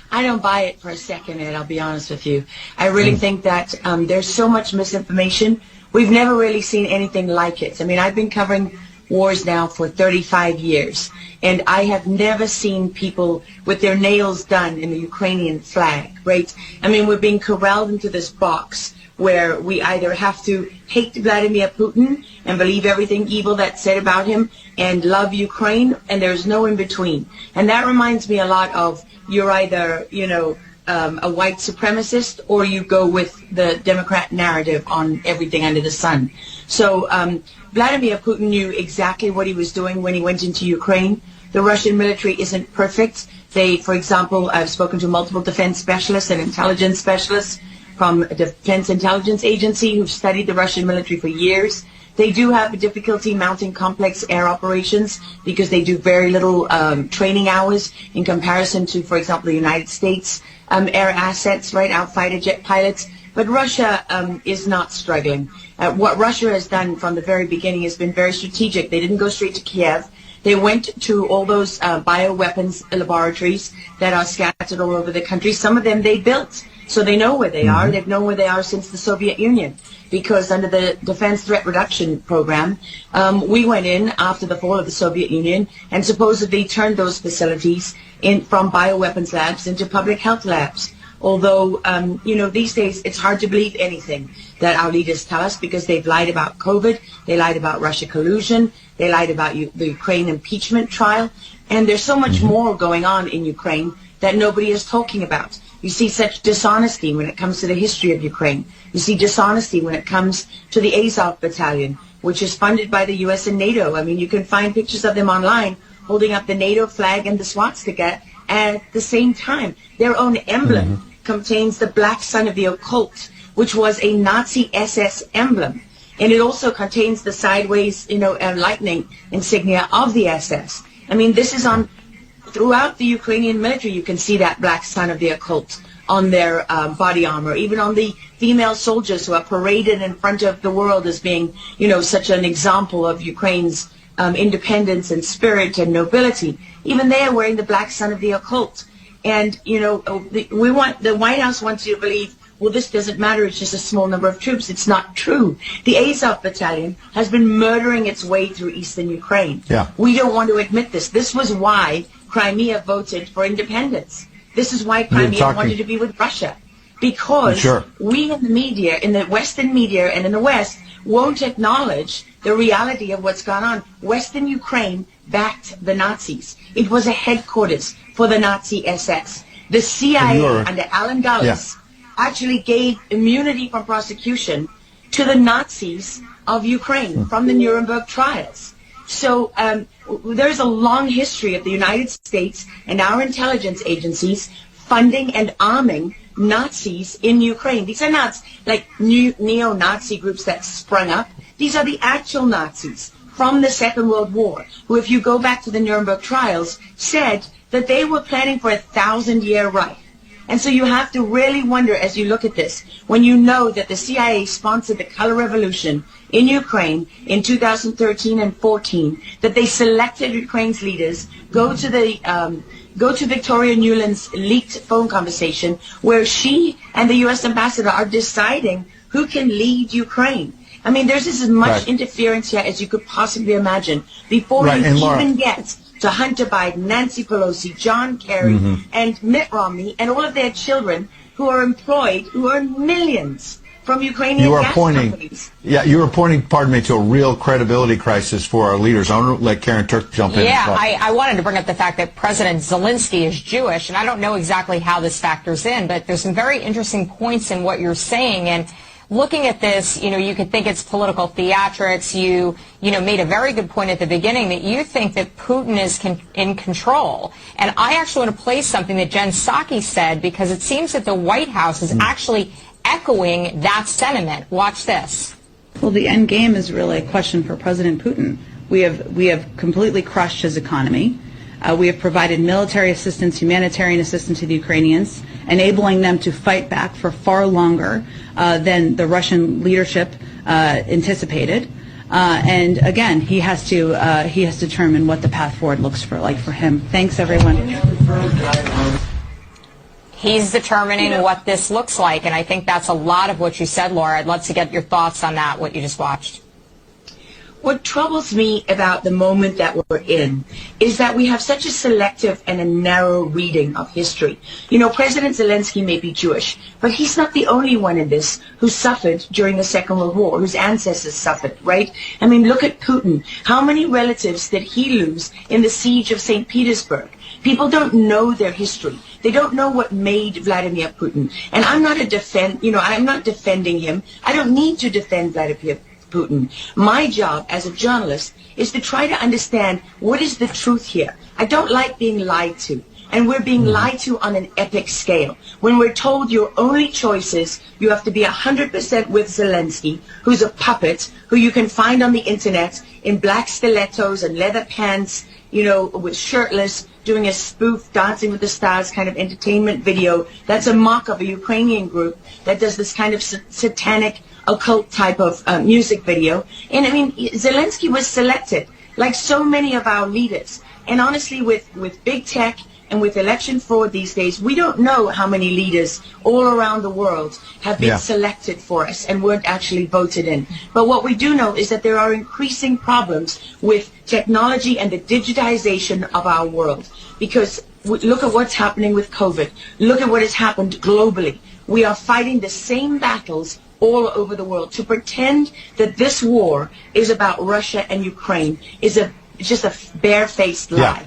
I don't buy it for a second, Ed, I'll be honest with you. I really think that there's so much misinformation. We've never really seen anything like it. I mean, I've been covering wars now for 35 years, and I have never seen people with their nails done in the Ukrainian flag, right? I mean, we're being corralled into this box where we either have to hate Vladimir Putin and believe everything evil that's said about him and love Ukraine, and there's no in between. And that reminds me a lot of, you're either, a white supremacist, or you go with the Democrat narrative on everything under the sun. So Vladimir Putin knew exactly what he was doing when he went into Ukraine. The Russian military isn't perfect. They, for example, I've spoken to multiple defense specialists and intelligence specialists from a Defense Intelligence Agency who've studied the Russian military for years. They do have a difficulty mounting complex air operations because they do very little training hours in comparison to, for example, the United States air assets, right, our fighter jet pilots. But Russia is not struggling. What Russia has done from the very beginning has been very strategic. They didn't go straight to Kiev. They went to all those bioweapons laboratories that are scattered all over the country. Some of them they built, so they know where they are. They've known where they are since the Soviet Union, because under the Defense Threat Reduction Program, we went in after the fall of the Soviet Union and supposedly turned those facilities from bioweapons labs into public health labs. Although, these days it's hard to believe anything that our leaders tell us, because they've lied about COVID, they lied about Russia collusion, they lied about the Ukraine impeachment trial, and there's so much more going on in Ukraine that nobody is talking about. You see such dishonesty when it comes to the history of Ukraine. You see dishonesty when it comes to the Azov Battalion, which is funded by the U.S. and NATO. I mean, you can find pictures of them online holding up the NATO flag and the swastika at the same time. Their own emblem contains the black sun of the occult, which was a Nazi SS emblem. And it also contains the sideways, lightning insignia of the SS. I mean, this is on throughout the Ukrainian military. You can see that black sun of the occult on their body armor, even on the female soldiers who are paraded in front of the world as being, such an example of Ukraine's independence and spirit and nobility. Even they are wearing the black sun of the occult. And, the White House wants you to believe, well, this doesn't matter, it's just a small number of troops. It's not true. The Azov Battalion has been murdering its way through eastern Ukraine. Yeah. We don't want to admit this. This was why Crimea voted for independence. This is why Crimea wanted to be with Russia. Because we in the media, in the Western media and in the West, won't acknowledge the reality of what's gone on. Western Ukraine backed the Nazis. It was a headquarters for the Nazi SS. The CIA under Alan Dulles actually gave immunity from prosecution to the Nazis of Ukraine from the Nuremberg trials. So there's a long history of the United States and our intelligence agencies funding and arming Nazis in Ukraine. These are not like new neo-Nazi groups that sprung up. These are the actual Nazis from the Second World War, who, if you go back to the Nuremberg trials, said that they were planning for a 1,000-year Reich. And so you have to really wonder, as you look at this, when you know that the CIA sponsored the color revolution in Ukraine in 2013 and 14, that they selected Ukraine's leaders, go to Victoria Nuland's leaked phone conversation where she and the U.S. ambassador are deciding who can lead Ukraine. I mean, there's as much interference here as you could possibly imagine before you even get to Hunter Biden, Nancy Pelosi, John Kerry, and Mitt Romney, and all of their children who are employed, who earn millions from Ukrainian gas companies. Yeah, you were pointing, pardon me, to a real credibility crisis for our leaders. I want to let Karen Turk jump in. Yeah, I wanted to bring up the fact that President Zelensky is Jewish, and I don't know exactly how this factors in, but there's some very interesting points in what you're saying. And looking at this, you could think it's political theatrics. You made a very good point at the beginning that you think that Putin is in control. And I actually want to play something that Jen Psaki said, because it seems that the White House is actually echoing that sentiment. Watch this. Well, the end game is really a question for President Putin. We have completely crushed his economy. We have provided military assistance, humanitarian assistance to the Ukrainians, enabling them to fight back for far longer than the Russian leadership anticipated. And again, he has to determine what the path forward looks like for him. Thanks, everyone. He's determining what this looks like, and I think that's a lot of what you said, Laura. I'd love to get your thoughts on that, what you just watched. What troubles me about the moment that we're in is that we have such a selective and a narrow reading of history. President Zelensky may be Jewish, but he's not the only one in this who suffered during the Second World War, whose ancestors suffered, right? I mean, look at Putin. How many relatives did he lose in the siege of St. Petersburg? People don't know their history. They don't know what made Vladimir Putin. And I'm not I'm not defending him. I don't need to defend Vladimir Putin. My job as a journalist is to try to understand what is the truth here. I don't like being lied to. And we're being lied to on an epic scale. When we're told your only choice is you have to be 100% with Zelensky, who's a puppet, who you can find on the internet in black stilettos and leather pants, with shirtless, doing a spoof Dancing with the Stars kind of entertainment video. That's a mock of a Ukrainian group that does this kind of satanic, occult type of music video. And I mean, Zelensky was selected, like so many of our leaders. And honestly, with big tech and with election fraud these days, we don't know how many leaders all around the world have been selected for us and weren't actually voted in. But what we do know is that there are increasing problems with technology and the digitization of our world. Because look at what's happening with COVID. Look at what has happened globally. We are fighting the same battles all over the world. To pretend that this war is about Russia and Ukraine is just a barefaced lie.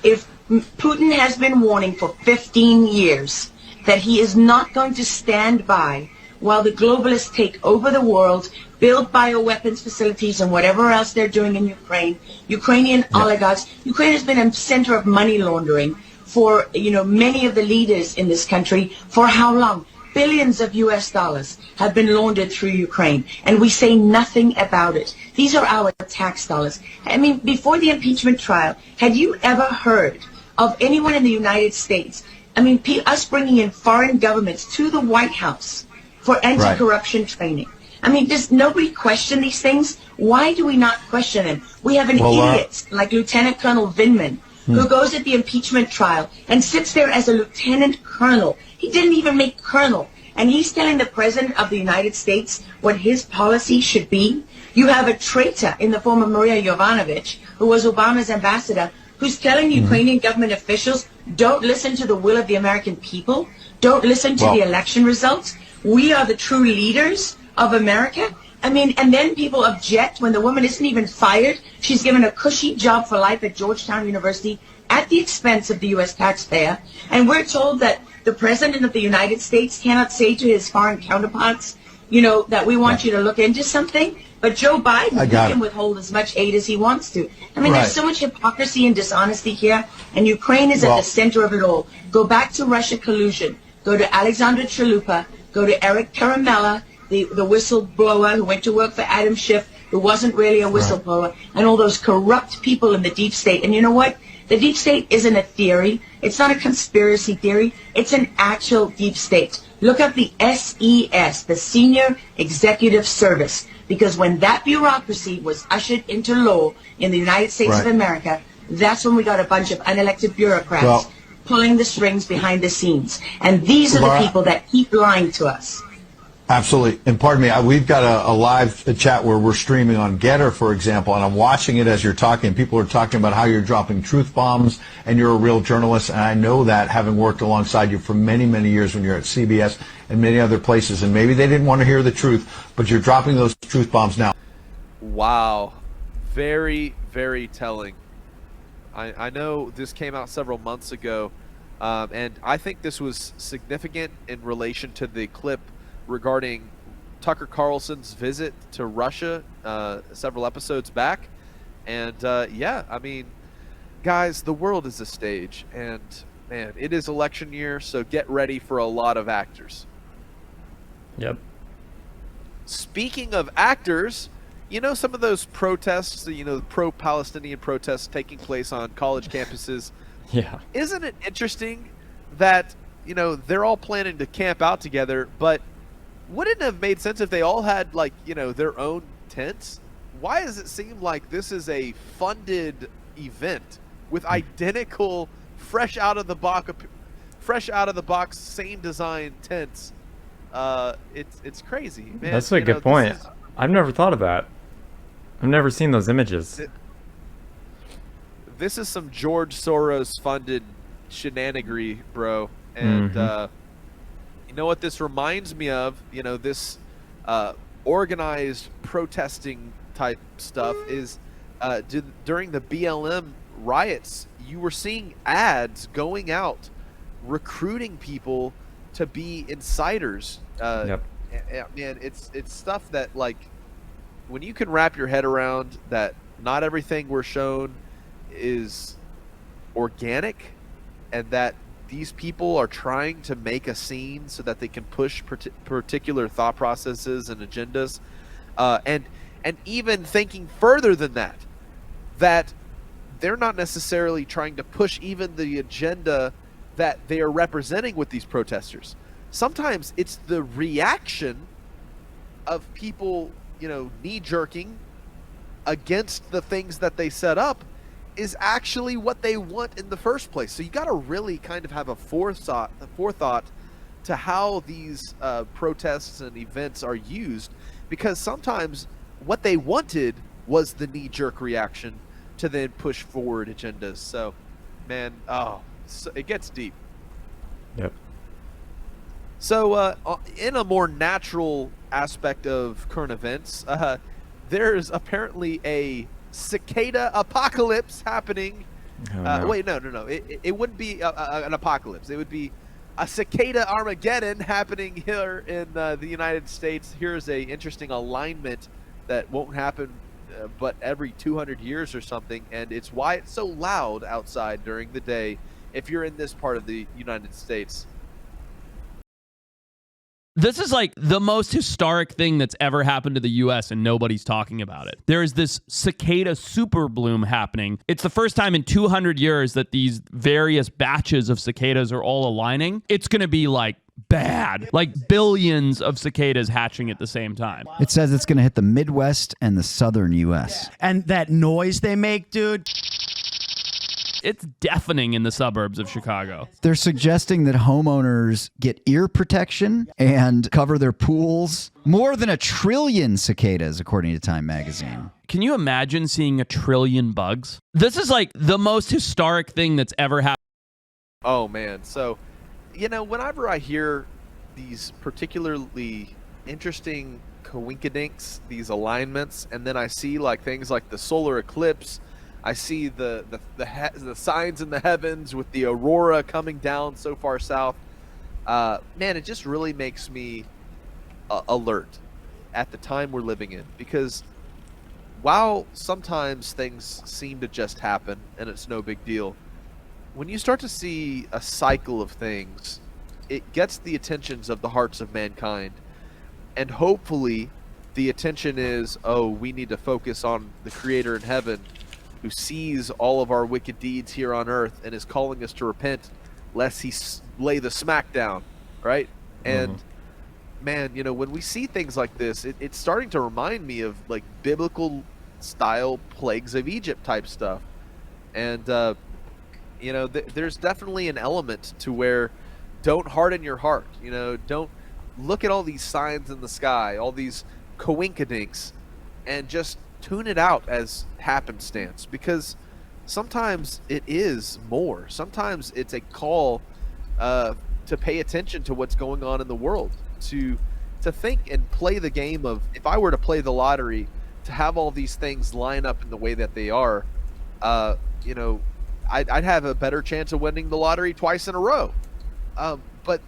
If Putin has been warning for 15 years that he is not going to stand by while the globalists take over the world, build bioweapons facilities and whatever else they're doing in Ukraine, Ukrainian oligarchs. Ukraine has been a center of money laundering for, many of the leaders in this country. For how long? Billions of US dollars have been laundered through Ukraine, and we say nothing about it. These are our tax dollars. I mean, before the impeachment trial, had you ever heard of anyone in the United States, us bringing in foreign governments to the White House for anti-corruption training? I mean, does nobody question these things? Why do we not question them? We have an idiot like Lieutenant Colonel Vindman, who goes at the impeachment trial and sits there as a lieutenant colonel. He didn't even make colonel. And he's telling the President of the United States what his policy should be. You have a traitor in the form of Maria Yovanovitch, who was Obama's ambassador, who's telling Ukrainian government officials, don't listen to the will of the American people. Don't listen to the election results. We are the true leaders of America. I mean, and then people object when the woman isn't even fired. She's given a cushy job for life at Georgetown University at the expense of the U.S. taxpayer. And we're told that the President of the United States cannot say to his foreign counterparts, that we want you to look into something. But Joe Biden can withhold as much aid as he wants to. I mean, there's so much hypocrisy and dishonesty here, and Ukraine is at the center of it all. Go back to Russia collusion. Go to Alexander Chalupa. Go to Eric Karamella, the whistleblower who went to work for Adam Schiff, who wasn't really a whistleblower, and all those corrupt people in the deep state. And you know what? The deep state isn't a theory. It's not a conspiracy theory. It's an actual deep state. Look up the SES, the Senior Executive Service, because when that bureaucracy was ushered into law in the United States of America, that's when we got a bunch of unelected bureaucrats pulling the strings behind the scenes. And these are the people that keep lying to us. Absolutely. And pardon me, we've got a live chat where we're streaming on Getter, for example, and I'm watching it as you're talking. People are talking about how you're dropping truth bombs and you're a real journalist. And I know that, having worked alongside you for many, many years when you're at CBS and many other places. And maybe they didn't want to hear the truth, but you're dropping those truth bombs now. Wow. Very, very telling. I know this came out several months ago, and I think this was significant in relation to the clip regarding Tucker Carlson's visit to Russia several episodes back. And yeah, I mean, guys, the world is a stage, and man, it is election year, so get ready for a lot of actors. Yep. Speaking of actors, you know, some of those protests, you know, pro-Palestinian protests taking place on college campuses. Yeah. Isn't it interesting that, you know, they're all planning to camp out together, but wouldn't it have made sense if they all had, like, you know, their own tents? Why does it seem like this is a funded event with identical, fresh out of the box, same design tents? It's crazy, man. That's a good point. I've never thought of that. I've never seen those images. This is some George Soros funded shenanigery, bro. And you know what this reminds me of? You know, this organized protesting type stuff is during the BLM riots, you were seeing ads going out recruiting people to be insiders. Yep. Man, it's stuff that, like, when you can wrap your head around that not everything we're shown is organic, and that these people are trying to make a scene so that they can push particular thought processes and agendas, and even thinking further than that, that they're not necessarily trying to push even the agenda that they are representing with these protesters. Sometimes it's the reaction of people, you know, knee-jerking against the things that they set up is actually what they want in the first place. So you got to really kind of have a forethought to how these protests and events are used, because sometimes what they wanted was the knee-jerk reaction to then push forward agendas. So, man, it gets deep. Yep. So, in a more natural aspect of current events, there's apparently a cicada apocalypse happening. No. Wait, no. It wouldn't be an apocalypse. It would be a cicada Armageddon happening here in the United States. Here's a interesting alignment that won't happen but every 200 years or something, and it's why it's so loud outside during the day if you're in this part of the United States. This is like the most historic thing that's ever happened to the U.S. and nobody's talking about it. There is this cicada super bloom happening. It's the first time in 200 years that these various batches of cicadas are all aligning. It's going to be like bad, like billions of cicadas hatching at the same time. It says it's going to hit the Midwest and the southern U.S. And that noise they make, dude. It's deafening in the suburbs of Chicago. They're suggesting that homeowners get ear protection and cover their pools. More than 1 trillion cicadas, according to Time magazine. Can you imagine seeing 1 trillion bugs? This is like the most historic thing that's ever happened. Oh, man. So, you know, whenever I hear these particularly interesting coinkydinks, these alignments, and then I see like things like the solar eclipse, I see the signs in the heavens with the aurora coming down so far south. Man, it just really makes me alert at the time we're living in, because while sometimes things seem to just happen and it's no big deal, when you start to see a cycle of things, it gets the attentions of the hearts of mankind. And hopefully the attention is, oh, we need to focus on the Creator in heaven, who sees all of our wicked deeds here on earth and is calling us to repent, lest he lay the smack down, right? And man, you know, when we see things like this, it's starting to remind me of like biblical style plagues of Egypt type stuff. And you know, there's definitely an element to where don't harden your heart, you know, don't look at all these signs in the sky, all these coinkydinks, and just tune it out as happenstance, because sometimes it is more. Sometimes it's a call to pay attention to what's going on in the world, to think and play the game of, if I were to play the lottery, to have all these things line up in the way that they are, you know, I'd have a better chance of winning the lottery twice in a row. But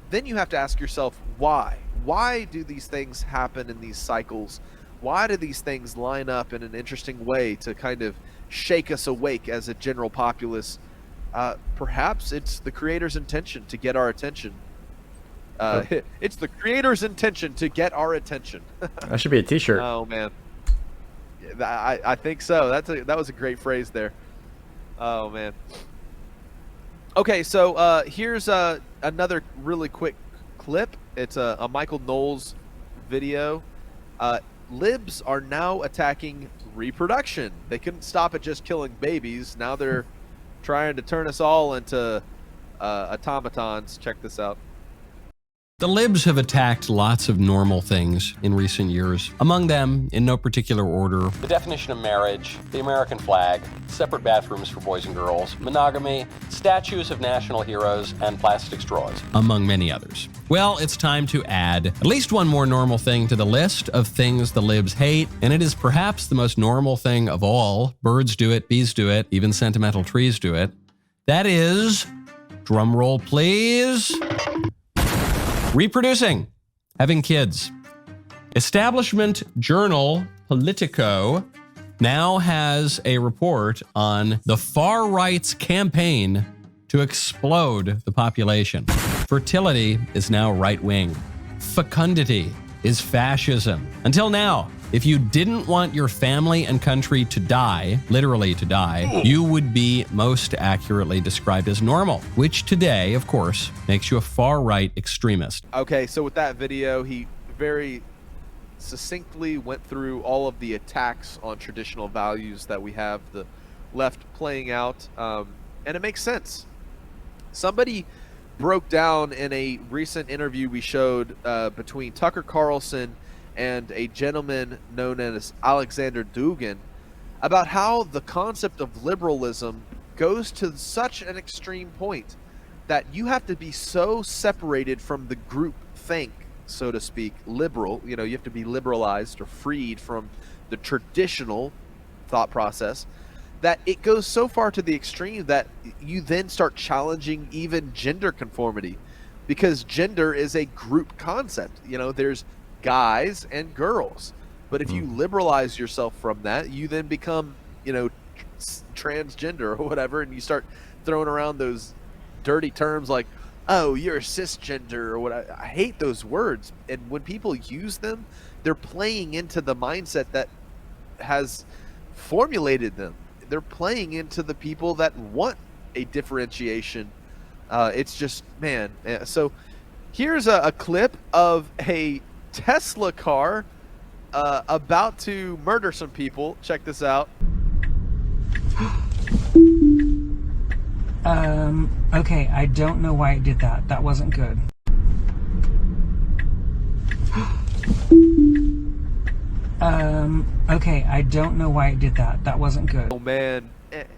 then you have to ask yourself, why? Why do these things happen in these cycles? Why do these things line up in an interesting way to kind of shake us awake as a general populace? Perhaps it's the creator's intention to get our attention. It's the creator's intention to get our attention. That should be a t-shirt. Oh man, I think so. That was a great phrase there. Oh man. Okay, so here's another really quick clip. It's a Michael Knowles video. Libs are now attacking reproduction. They couldn't stop at just killing babies. Now they're trying to turn us all into automatons. Check this out. The Libs have attacked lots of normal things in recent years. Among them, in no particular order, the definition of marriage, the American flag, separate bathrooms for boys and girls, monogamy, statues of national heroes, and plastic straws, among many others. Well, it's time to add at least one more normal thing to the list of things the Libs hate, and it is perhaps the most normal thing of all. Birds do it, bees do it, even sentimental trees do it. That is, drum roll please, reproducing, having kids. Establishment journal Politico now has a report on the far right's campaign to explode the population. Fertility is now right-wing. Fecundity is fascism. Until now, if you didn't want your family and country to die, literally to die, you would be most accurately described as normal, which today, of course, makes you a far-right extremist. Okay, so with that video, he very succinctly went through all of the attacks on traditional values that we have the left playing out, and it makes sense. Somebody broke down in a recent interview we showed between Tucker Carlson and a gentleman known as Alexander Dugin about how the concept of liberalism goes to such an extreme point that you have to be so separated from the group think, so to speak, liberal, you know, you have to be liberalized or freed from the traditional thought process, that it goes so far to the extreme that you then start challenging even gender conformity, because gender is a group concept. You know, there's guys and girls, but if you liberalize yourself from that, you then become, you know, transgender or whatever, and you start throwing around those dirty terms like, oh, you're cisgender or what. I hate those words, and when people use them, they're playing into the mindset that has formulated them. They're playing into the people that want a differentiation. It's just, man. So here's a clip of a Tesla car about to murder some people. Check this out. Okay, I don't know why it did that. That wasn't good. Okay, I don't know why it did that. That wasn't good. Oh man,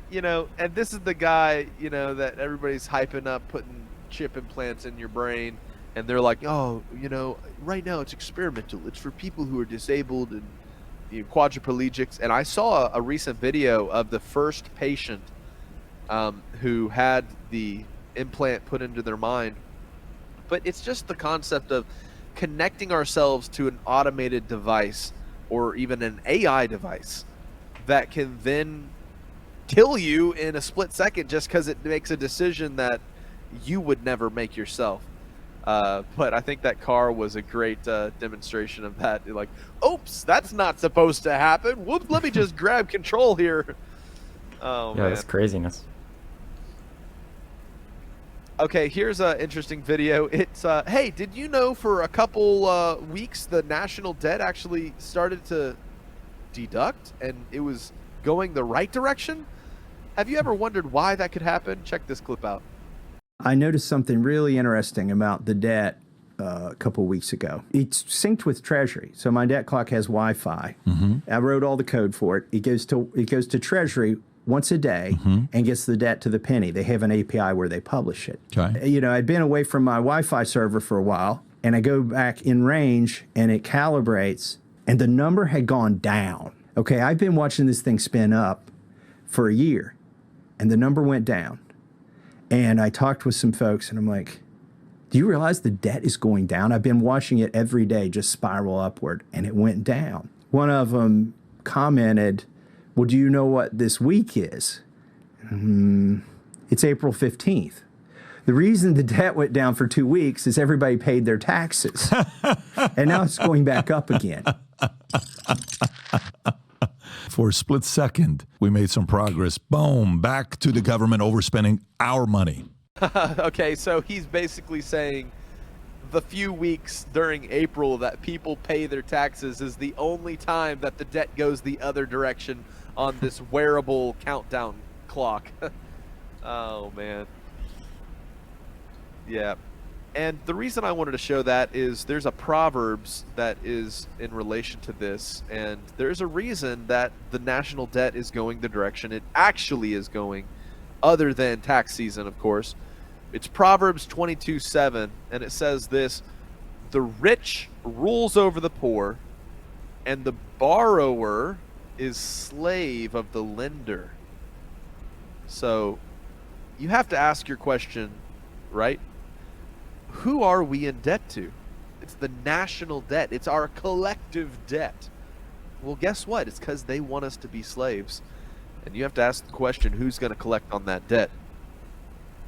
you know, and this is the guy, you know, that everybody's hyping up, putting chip implants in your brain, and they're like, oh, you know, right now it's experimental. It's for people who are disabled and, you know, quadriplegics. And I saw a recent video of the first patient who had the implant put into their mind. But it's just the concept of connecting ourselves to an automated device or even an AI device that can then kill you in a split second just because it makes a decision that you would never make yourself. But I think that car was a great demonstration of that. Like, oops, that's not supposed to happen. Whoops, let me just grab control here. Oh, yeah, man. that's craziness. Okay, here's an interesting video. It's, hey, did you know for a couple weeks the national debt actually started to deduct and it was going the right direction? Have you ever wondered why that could happen? Check this clip out. I noticed something really interesting about the debt a couple of weeks ago. It's synced with Treasury, so my debt clock has Wi-Fi. I wrote all the code for it. It goes to Treasury once a day and gets the debt to the penny. They have an API where they publish it. Okay. You know, I'd been away from my Wi-Fi server for a while, and I go back in range, and it calibrates, and the number had gone down. Okay, I've been watching this thing spin up for a year, and the number went down. And I talked with some folks, and I'm like, do you realize the debt is going down? I've been watching it every day just spiral upward, and it went down. One of them commented, well, do you know what this week is? It's April 15th. The reason the debt went down for 2 weeks is everybody paid their taxes. And now it's going back up again. For a split second, we made some progress. Boom, back to the government overspending our money. Okay, so he's basically saying the few weeks during April that people pay their taxes is the only time that the debt goes the other direction on this wearable countdown clock. Oh, man. Yeah. And the reason I wanted to show that is there's a Proverbs that is in relation to this, and there's a reason that the national debt is going the direction it actually is going, other than tax season, of course. It's Proverbs 22:7, and it says this: the rich rules over the poor, and the borrower is slave of the lender. So you have to ask your question, right? Who are we in debt to? It's the national debt. It's our collective debt. Well, guess what? It's because they want us to be slaves. And you have to ask the question, who's going to collect on that debt?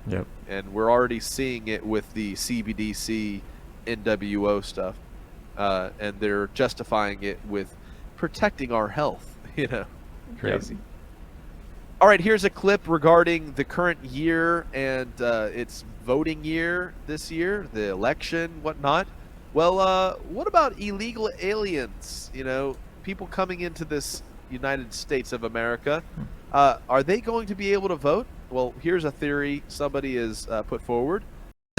Yep. And we're already seeing it with the CBDC NWO stuff. And they're justifying it with protecting our health, you know. Crazy. Yep. All right, here's a clip regarding the current year and its voting year this year, the election, whatnot. Well, what about illegal aliens? You know, people coming into this United States of America. Are they going to be able to vote? Well, here's a theory somebody has put forward.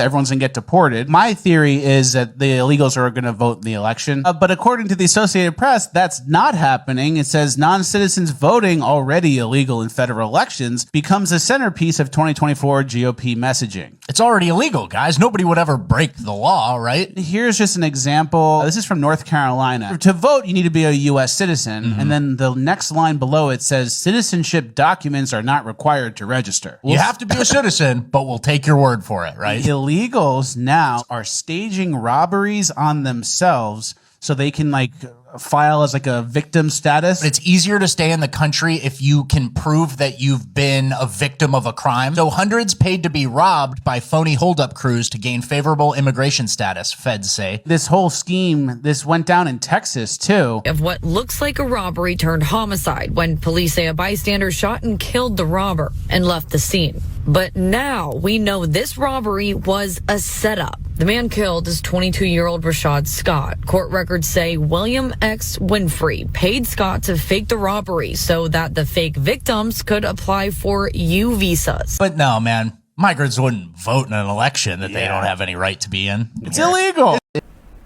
Everyone's going to get deported. My theory is that the illegals are going to vote in the election. But according to the Associated Press, that's not happening. It says non-citizens voting, already illegal in federal elections, becomes a centerpiece of 2024 GOP messaging. It's already illegal, guys. Nobody would ever break the law, right? Here's just an example. This is from North Carolina. To vote, you need to be a U.S. citizen. And then the next line below it says, citizenship documents are not required to register. You have to be a citizen, but we'll take your word for it, right? Illegals now are staging robberies on themselves so they can like file as like a victim status. But it's easier to stay in the country if you can prove that you've been a victim of a crime. So hundreds paid to be robbed by phony holdup crews to gain favorable immigration status, feds say. This whole scheme, this went down in Texas too. Of what looks like a robbery turned homicide when police say a bystander shot and killed the robber and left the scene. But now we know this robbery was a setup. The man killed is 22-year-old Rashad Scott. Court records say William X. Winfrey paid Scott to fake the robbery so that the fake victims could apply for U visas. But no, man, migrants wouldn't vote in an election that they don't have any right to be in. It's illegal.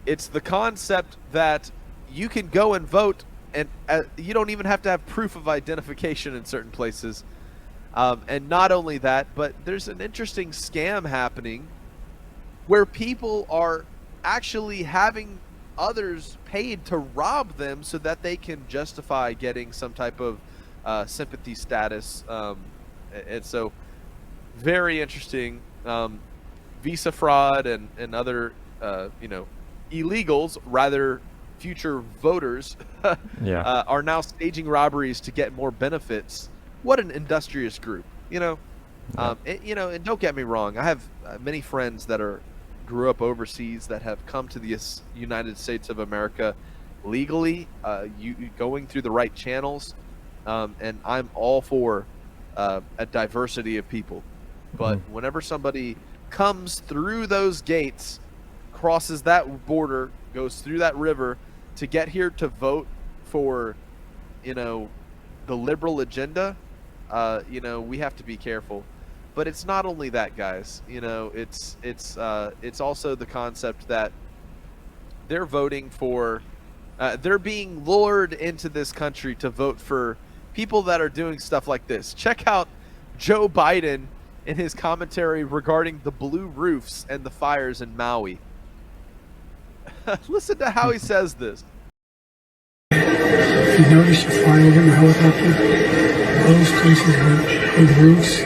It's the concept that you can go and vote, and you don't even have to have proof of identification in certain places. And not only that, but there's an interesting scam happening where people are actually having others paid to rob them so that they can justify getting some type of sympathy status. And so very interesting. Visa fraud and other, illegals, rather future voters, are now staging robberies to get more benefits. What an industrious group, and don't get me wrong. I have many friends that grew up overseas that have come to the United States of America legally, going through the right channels, and I'm all for a diversity of people. But whenever somebody comes through those gates, crosses that border, goes through that river to get here to vote for, the liberal agenda, we have to be careful. But it's not only that, guys. You know, it's also the concept that they're voting for, they're being lured into this country to vote for people that are doing stuff like this. Check out Joe Biden in his commentary regarding the blue roofs and the fires in Maui. Listen to how he says this. If you notice you're flying over in the helicopter, those places with roofs,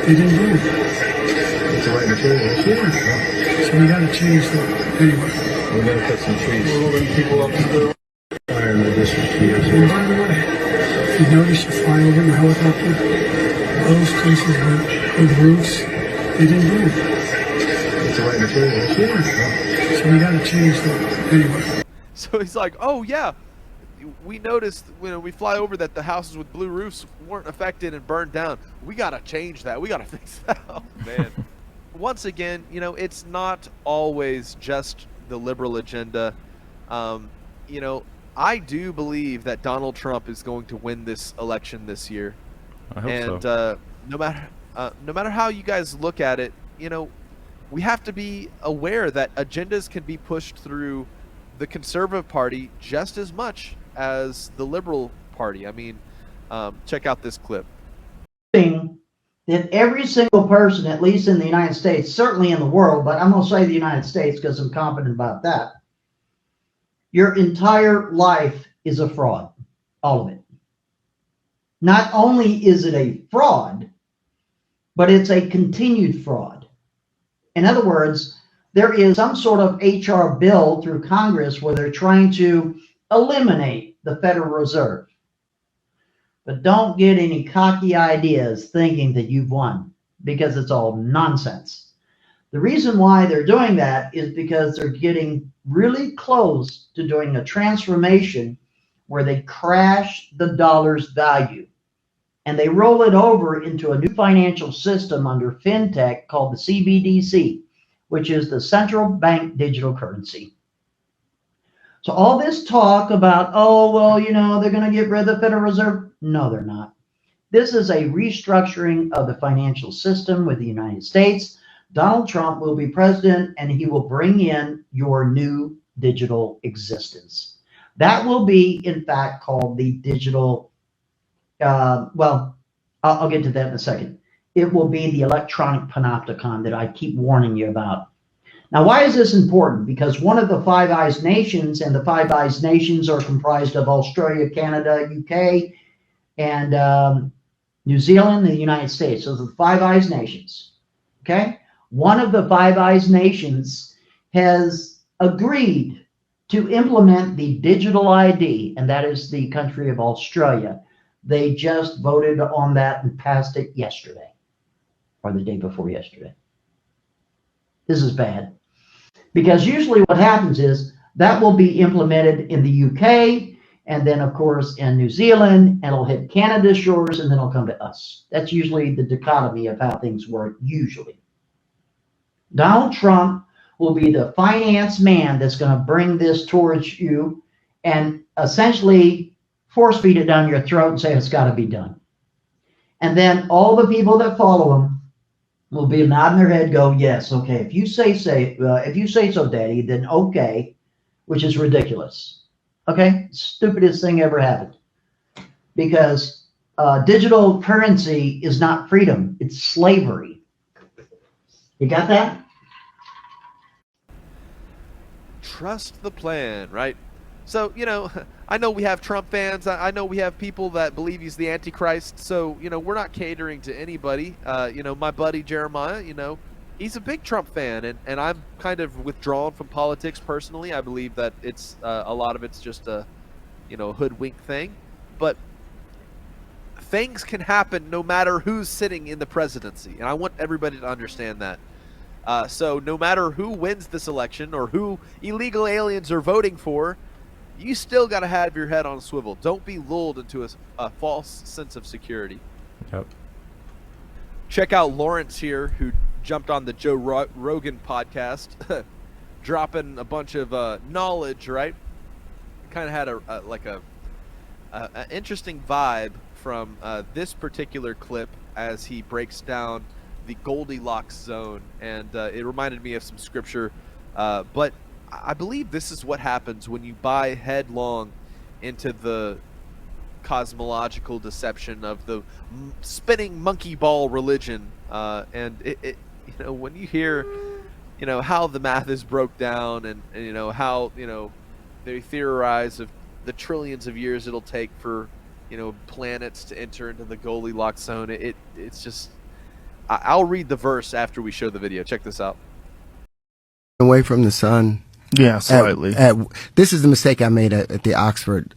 they didn't do it. It's the right material. Yeah. So we got to change that. Anyway. We're going to cut some trees. We're moving people up to the fire in the district here. And by the way, if you notice you're flying over in the helicopter, those places with roofs, they didn't do it. It's the right material. Yeah. So we got to change that. Anyway. So he's like, oh yeah, we noticed when we fly over that the houses with blue roofs weren't affected and burned down. We got to change that. We got to fix that. Oh, man. Once again, you know, it's not always just the liberal agenda. You know, I do believe that Donald Trump is going to win this election this year. I hope and so. No matter how you guys look at it, you know, we have to be aware that agendas can be pushed through the Conservative Party just as much as the Liberal Party. I mean, check out this clip. That every single person, at least in the United States, certainly in the world, but I'm going to say the United States because I'm confident about that, your entire life is a fraud. All of it. Not only is it a fraud, but it's a continued fraud. In other words, there is some sort of HR bill through Congress where they're trying to eliminate the Federal Reserve. But don't get any cocky ideas thinking that you've won, because it's all nonsense. The reason why they're doing that is because they're getting really close to doing a transformation where they crash the dollar's value and they roll it over into a new financial system under fintech called the CBDC, which is the central bank digital currency. So all this talk about, oh, well, you know, they're going to get rid of the Federal Reserve. No, they're not. This is a restructuring of the financial system with the United States. Donald Trump will be president, and he will bring in your new digital existence. That will be, in fact, called the digital, well, I'll get to that in a second. It will be the electronic panopticon that I keep warning you about. Now, why is this important? Because one of the Five Eyes nations, and the Five Eyes nations are comprised of Australia, Canada, UK, and New Zealand, and the United States. So the Five Eyes nations, okay? One of the Five Eyes nations has agreed to implement the digital ID, and that is the country of Australia. They just voted on that and passed it yesterday, or the day before yesterday. This is bad. Because usually what happens is that will be implemented in the UK, and then, of course, in New Zealand, and it'll hit Canada's shores, and then it'll come to us. That's usually the dichotomy of how things work, usually. Donald Trump will be the finance man that's going to bring this towards you and essentially force feed it down your throat and say it's got to be done. And then all the people that follow him will be nodding their head, go, yes, okay, if you say so, Daddy, then okay, which is ridiculous. Okay, stupidest thing ever happened. Because digital currency is not freedom, it's slavery. You got that? Trust the plan, right? So, you know, I know we have Trump fans. I know we have people that believe he's the Antichrist. So, you know, we're not catering to anybody. You know, my buddy Jeremiah, you know, he's a big Trump fan. And I'm kind of withdrawn from politics personally. I believe that it's a lot of it's just a, you know, hoodwink thing. But things can happen no matter who's sitting in the presidency. And I want everybody to understand that. So no matter who wins this election or who illegal aliens are voting for, you still got to have your head on a swivel. Don't be lulled into a false sense of security. Yep. Check out Lawrence here, who jumped on the Joe Rogan podcast, dropping a bunch of knowledge, right? Kind of had an interesting vibe from this particular clip as he breaks down the Goldilocks zone, and it reminded me of some scripture. But I believe this is what happens when you buy headlong into the cosmological deception of the spinning monkey ball religion. And it when you hear, how the math is broke down, and how, they theorize of the trillions of years it'll take for, planets to enter into the Goldilocks zone. It's just, I'll read the verse after we show the video. Check this out. Away from the sun. Yeah, slightly. This is the mistake I made at the Oxford,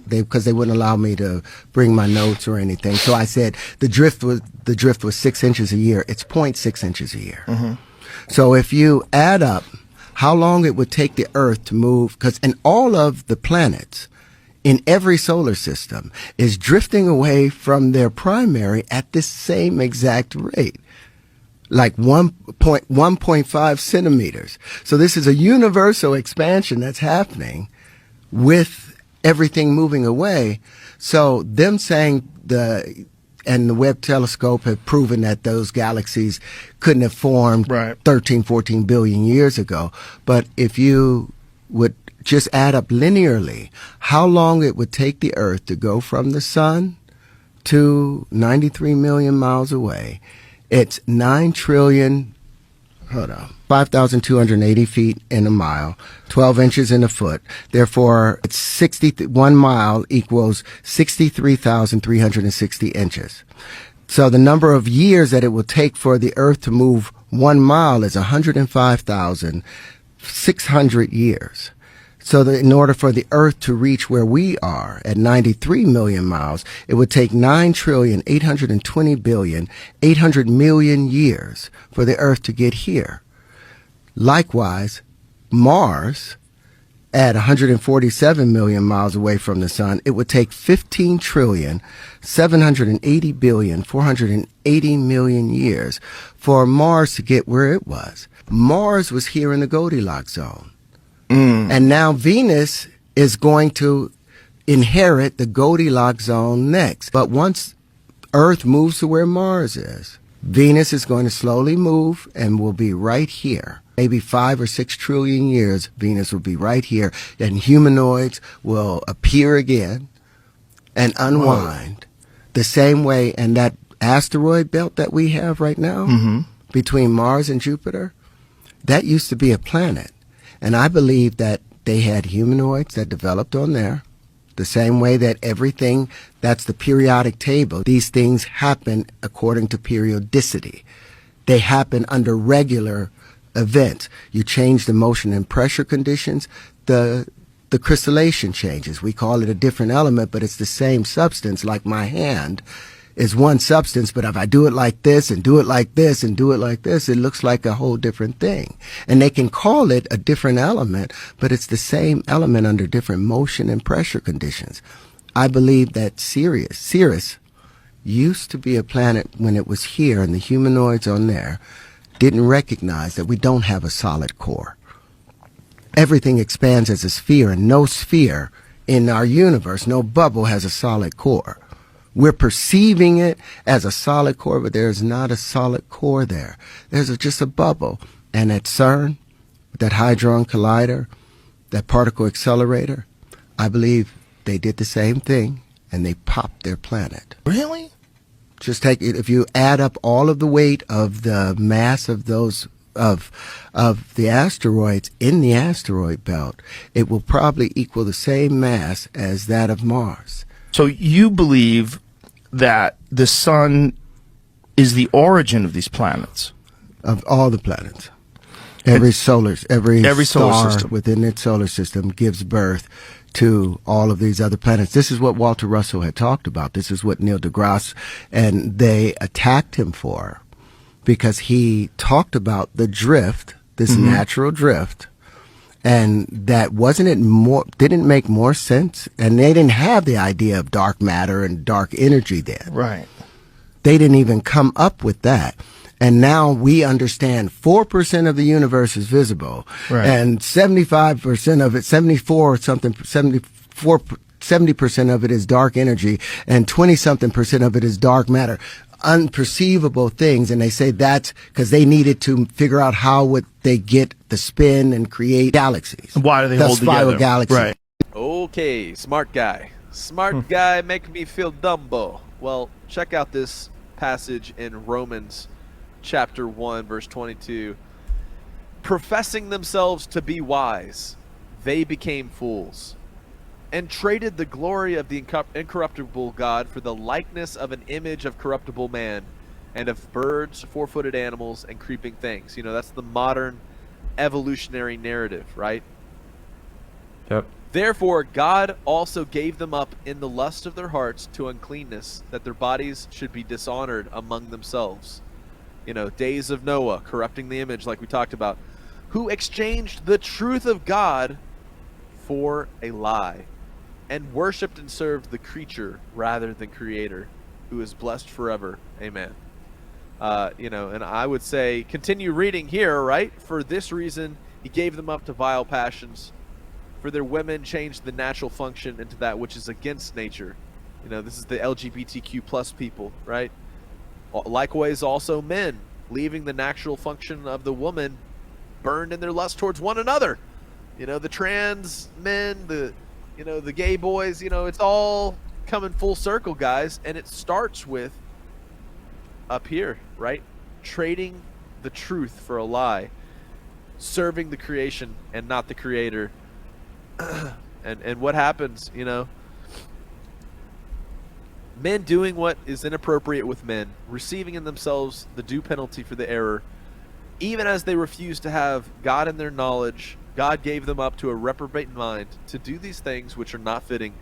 because they wouldn't allow me to bring my notes or anything. So I said the drift was 6 inches a year. It's 0.6 inches a year. Mm-hmm. So if you add up how long it would take the Earth to move, and all of the planets in every solar system is drifting away from their primary at this same exact rate, like 1.5 centimeters. So this is a universal expansion that's happening with everything moving away. So them saying and the Webb telescope have proven that those galaxies couldn't have formed 13, 14 billion years ago. But if you would just add up linearly how long it would take the Earth to go from the sun to 93 million miles away, it's 5,280 feet in a mile, 12 inches in a foot. Therefore, it's 1 mile equals 63,360 inches. So the number of years that it will take for the Earth to move 1 mile is 105,600 years. So that in order for the Earth to reach where we are at 93 million miles, it would take 9,820,800 million years for the Earth to get here. Likewise, Mars, at 147 million miles away from the sun, it would take 15,780,480 million years for Mars to get where it was. Mars was here in the Goldilocks zone. And now Venus is going to inherit the Goldilocks zone next. But once Earth moves to where Mars is, Venus is going to slowly move and will be right here. Maybe 5 or 6 trillion years, Venus will be right here. And humanoids will appear again and unwind the same way. And that asteroid belt that we have right now between Mars and Jupiter, that used to be a planet. And I believe that they had humanoids that developed on there, the same way that everything, that's the periodic table. These things happen according to periodicity. They happen under regular events. You change the motion and pressure conditions, the crystallization changes. We call it a different element, but it's the same substance. Like my hand is one substance, but if I do it like this and do it like this and do it like this, it looks like a whole different thing. And they can call it a different element, but it's the same element under different motion and pressure conditions. I believe that Sirius used to be a planet when it was here, and the humanoids on there didn't recognize that we don't have a solid core. Everything expands as a sphere, and no sphere in our universe, no bubble has a solid core. We're perceiving it as a solid core, but there's not a solid core there. There's just a bubble. And at CERN, that Hadron Collider, that particle accelerator, I believe they did the same thing, and they popped their planet. Really? Just take it, if you add up all of the weight of the mass of those of the asteroids in the asteroid belt, it will probably equal the same mass as that of Mars. So you believe that the sun is the origin of these planets? Of all the planets. Every solar star system within its solar system gives birth to all of these other planets. This is what Walter Russell had talked about. This is what Neil deGrasse, and they attacked him for, because he talked about the drift, this natural drift, and that didn't make more sense. And they didn't have the idea of dark matter and dark energy then. Right. They didn't even come up with that. And now we understand 4% of the universe is visible, and 75% of it, 70% of it is dark energy, and 20-something% of it is dark matter. unperceivable things, and they say that's because they needed to figure out how would they get the spin and create galaxies. Why do they the hold spiral together? galaxy. Right. Okay, smart guy. Smart guy making me feel Dumbo. Well, check out this passage in Romans chapter 1, verse 22. Professing themselves to be wise, they became fools, and traded the glory of the incorruptible God for the likeness of an image of corruptible man, and of birds, four-footed animals, and creeping things. You know, that's the modern evolutionary narrative, right? Yep. Therefore, God also gave them up in the lust of their hearts to uncleanness, that their bodies should be dishonored among themselves. You know, days of Noah, corrupting the image like we talked about, who exchanged the truth of God for a lie, and worshipped and served the creature rather than Creator, who is blessed forever. Amen. You know, and I would say, continue reading here, right? For this reason, he gave them up to vile passions. For their women changed the natural function into that which is against nature. You know, this is the LGBTQ plus people, right? Likewise, also men, leaving the natural function of the woman, burned in their lust towards one another. You know, the trans men, the gay boys, you know, it's all coming full circle, guys. And it starts with up here, right? Trading the truth for a lie, serving the creation and not the Creator. And what happens, you know? Men doing what is inappropriate with men, receiving in themselves the due penalty for the error, even as they refuse to have God in their knowledge. God gave them up to a reprobate mind to do these things which are not fitting,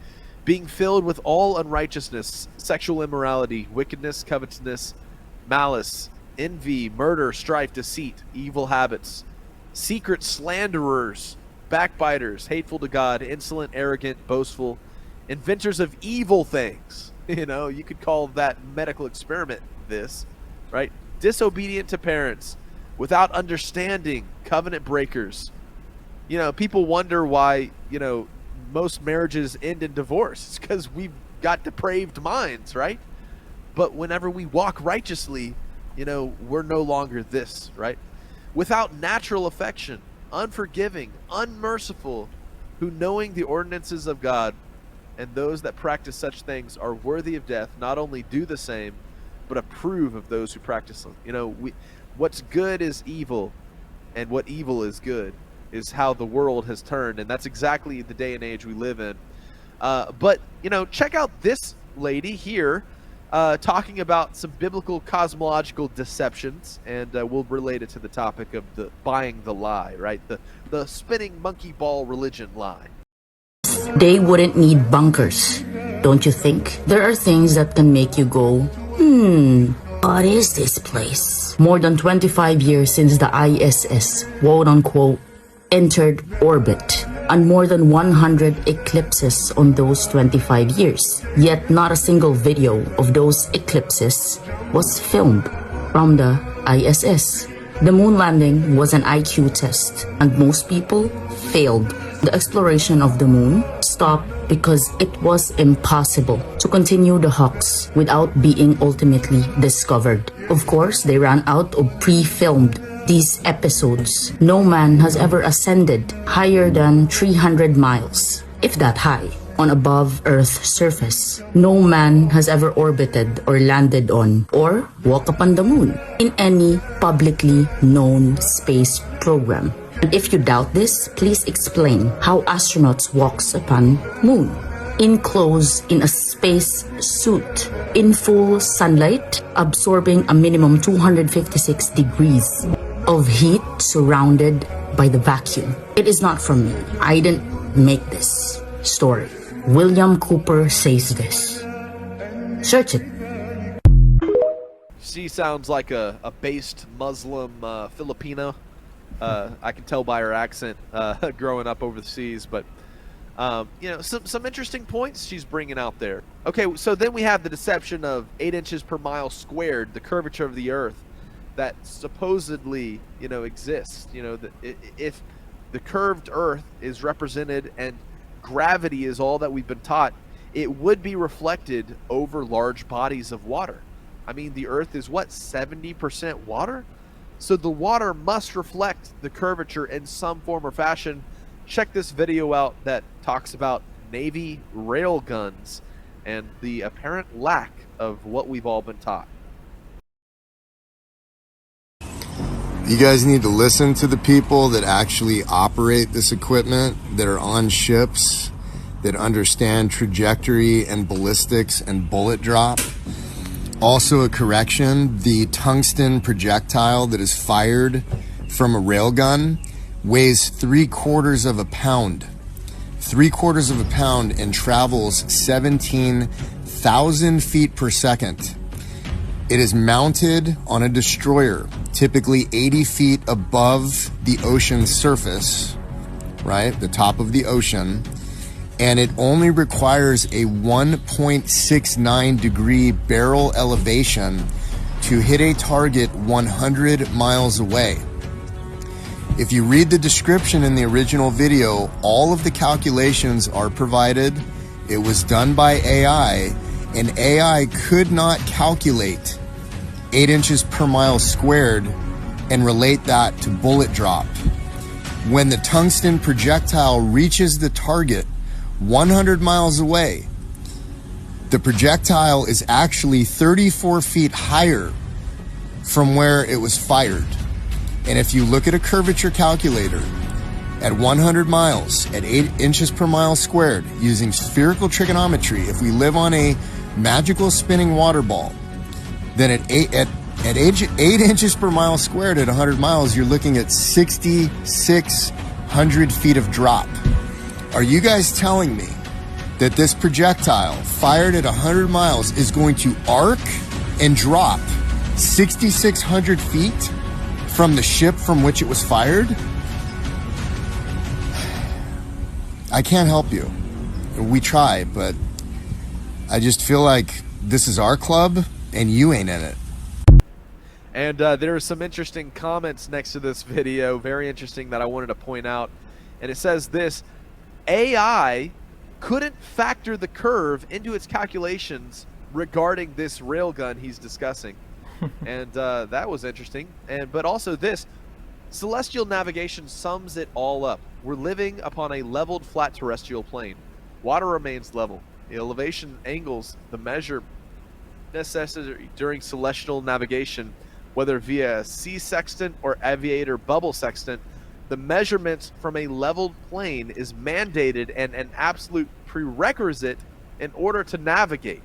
being filled with all unrighteousness, sexual immorality, wickedness, covetousness, malice, envy, murder, strife, deceit, evil habits, secret slanderers, backbiters, hateful to God, insolent, arrogant, boastful, inventors of evil things. You know, you could call that medical experiment this, right? Disobedient to parents, without understanding, covenant breakers. You know, people wonder why, you know, most marriages end in divorce. It's because we've got depraved minds, right? But whenever we walk righteously, you know, we're no longer this, right? Without natural affection, unforgiving, unmerciful, who knowing the ordinances of God, and those that practice such things are worthy of death, not only do the same, but approve of those who practice them. You know, what's good is evil, and what evil is good, is how the world has turned, and that's exactly the day and age we live in. But, you know, check out this lady here, talking about some biblical cosmological deceptions, and we'll relate it to the topic of the buying the lie, right? The spinning monkey ball religion lie. They wouldn't need bunkers, don't you think? There are things that can make you go, what is this place? More than 25 years since the ISS, quote-unquote, entered orbit, and more than 100 eclipses on those 25 years. Yet not a single video of those eclipses was filmed from the ISS. The moon landing was an IQ test, and most people failed. The exploration of the moon stopped because it was impossible to continue the hoax without being ultimately discovered. Of course, they ran out of pre-filmed these episodes. No man has ever ascended higher than 300 miles, if that high, on above Earth's surface. No man has ever orbited or landed on or walked upon the moon in any publicly known space program. And if you doubt this, please explain how astronauts walks upon moon. Enclosed in a space suit, in full sunlight, absorbing a minimum 256 degrees of heat, surrounded by the vacuum. It is not from me. I didn't make this story. William Cooper says this. Search it. She sounds like a based Muslim Filipino. I can tell by her accent growing up overseas, but you know, some interesting points she's bringing out there. Okay, so then we have the deception of 8 inches per mile squared, the curvature of the Earth that supposedly, you know, exists. You know, if the curved Earth is represented and gravity is all that we've been taught, it would be reflected over large bodies of water. I mean, the Earth is what, 70% water? So the water must reflect the curvature in some form or fashion. Check this video out that talks about Navy rail guns and the apparent lack of what we've all been taught. You guys need to listen to the people that actually operate this equipment, that are on ships, that understand trajectory and ballistics and bullet drop. Also a correction, the tungsten projectile that is fired from a railgun weighs 3/4 of a pound. 3/4 of a pound and travels 17,000 feet per second. It is mounted on a destroyer, typically 80 feet above the ocean surface, right? The top of the ocean. And it only requires a 1.69 degree barrel elevation to hit a target 100 miles away. If you read the description in the original video, all of the calculations are provided. It was done by AI, and AI could not calculate 8 inches per mile squared and relate that to bullet drop. When the tungsten projectile reaches the target 100 miles away, the projectile is actually 34 feet higher from where it was fired. And if you look at a curvature calculator at 100 miles at 8 inches per mile squared using spherical trigonometry, if we live on a magical spinning water ball, then at 8 inches per mile squared at 100 miles, you're looking at 6,600 feet of drop. Are you guys telling me that this projectile fired at 100 miles is going to arc and drop 6,600 feet from the ship from which it was fired? I can't help you. We try, but I just feel like this is our club and you ain't in it. And there are some interesting comments next to this video, very interesting, that I wanted to point out. And it says this: AI couldn't factor the curve into its calculations regarding this railgun he's discussing. And that was interesting. But also this: celestial navigation sums it all up. We're living upon a leveled flat terrestrial plane. Water remains level. The elevation angles, the measure necessary during celestial navigation, whether via sea sextant or aviator bubble sextant, the measurements from a leveled plane is mandated and an absolute prerequisite in order to navigate.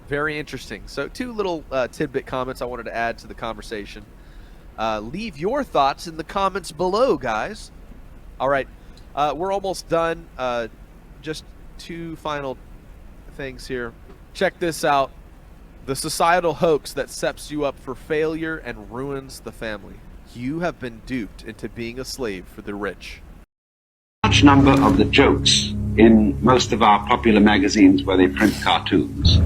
Very interesting. So 2 little tidbit comments I wanted to add to the conversation. Leave your thoughts in the comments below, guys. All right, we're almost done. Just 2 final things here. Check this out. The societal hoax that sets you up for failure and ruins the family. You have been duped into being a slave for the rich. Large number of the jokes in most of our popular magazines where they print cartoons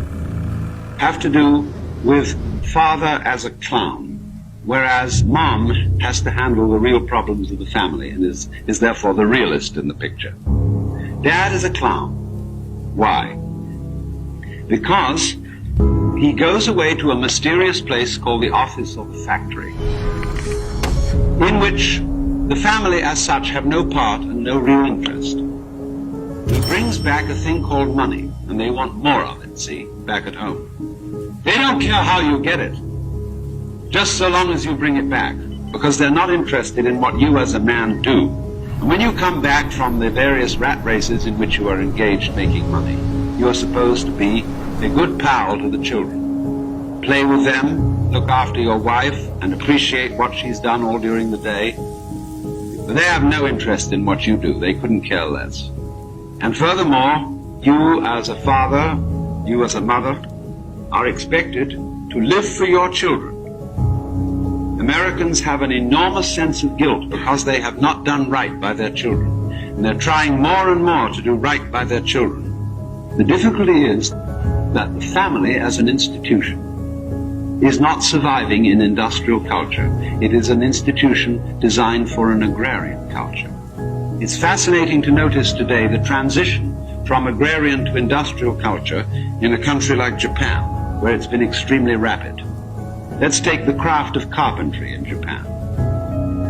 have to do with father as a clown, whereas mom has to handle the real problems of the family and is therefore the realist in the picture. Dad is a clown. Why? Because he goes away to a mysterious place called the office of the factory, in which the family as such have no part and no real interest. He brings back a thing called money, and they want more of it, see, back at home. They don't care how you get it, just so long as you bring it back, because they're not interested in what you as a man do. And when you come back from the various rat races in which you are engaged making money, you are supposed to be a good pal to the children. Play with them, look after your wife, and appreciate what she's done all during the day. But they have no interest in what you do. They couldn't care less. And furthermore, you as a father, you as a mother, are expected to live for your children. Americans have an enormous sense of guilt because they have not done right by their children. And they're trying more and more to do right by their children. The difficulty is that the family as an institution is not surviving in industrial culture. It is an institution designed for an agrarian culture. It's fascinating to notice today the transition from agrarian to industrial culture in a country like Japan. where it's been extremely rapid. Let's take the craft of carpentry in Japan.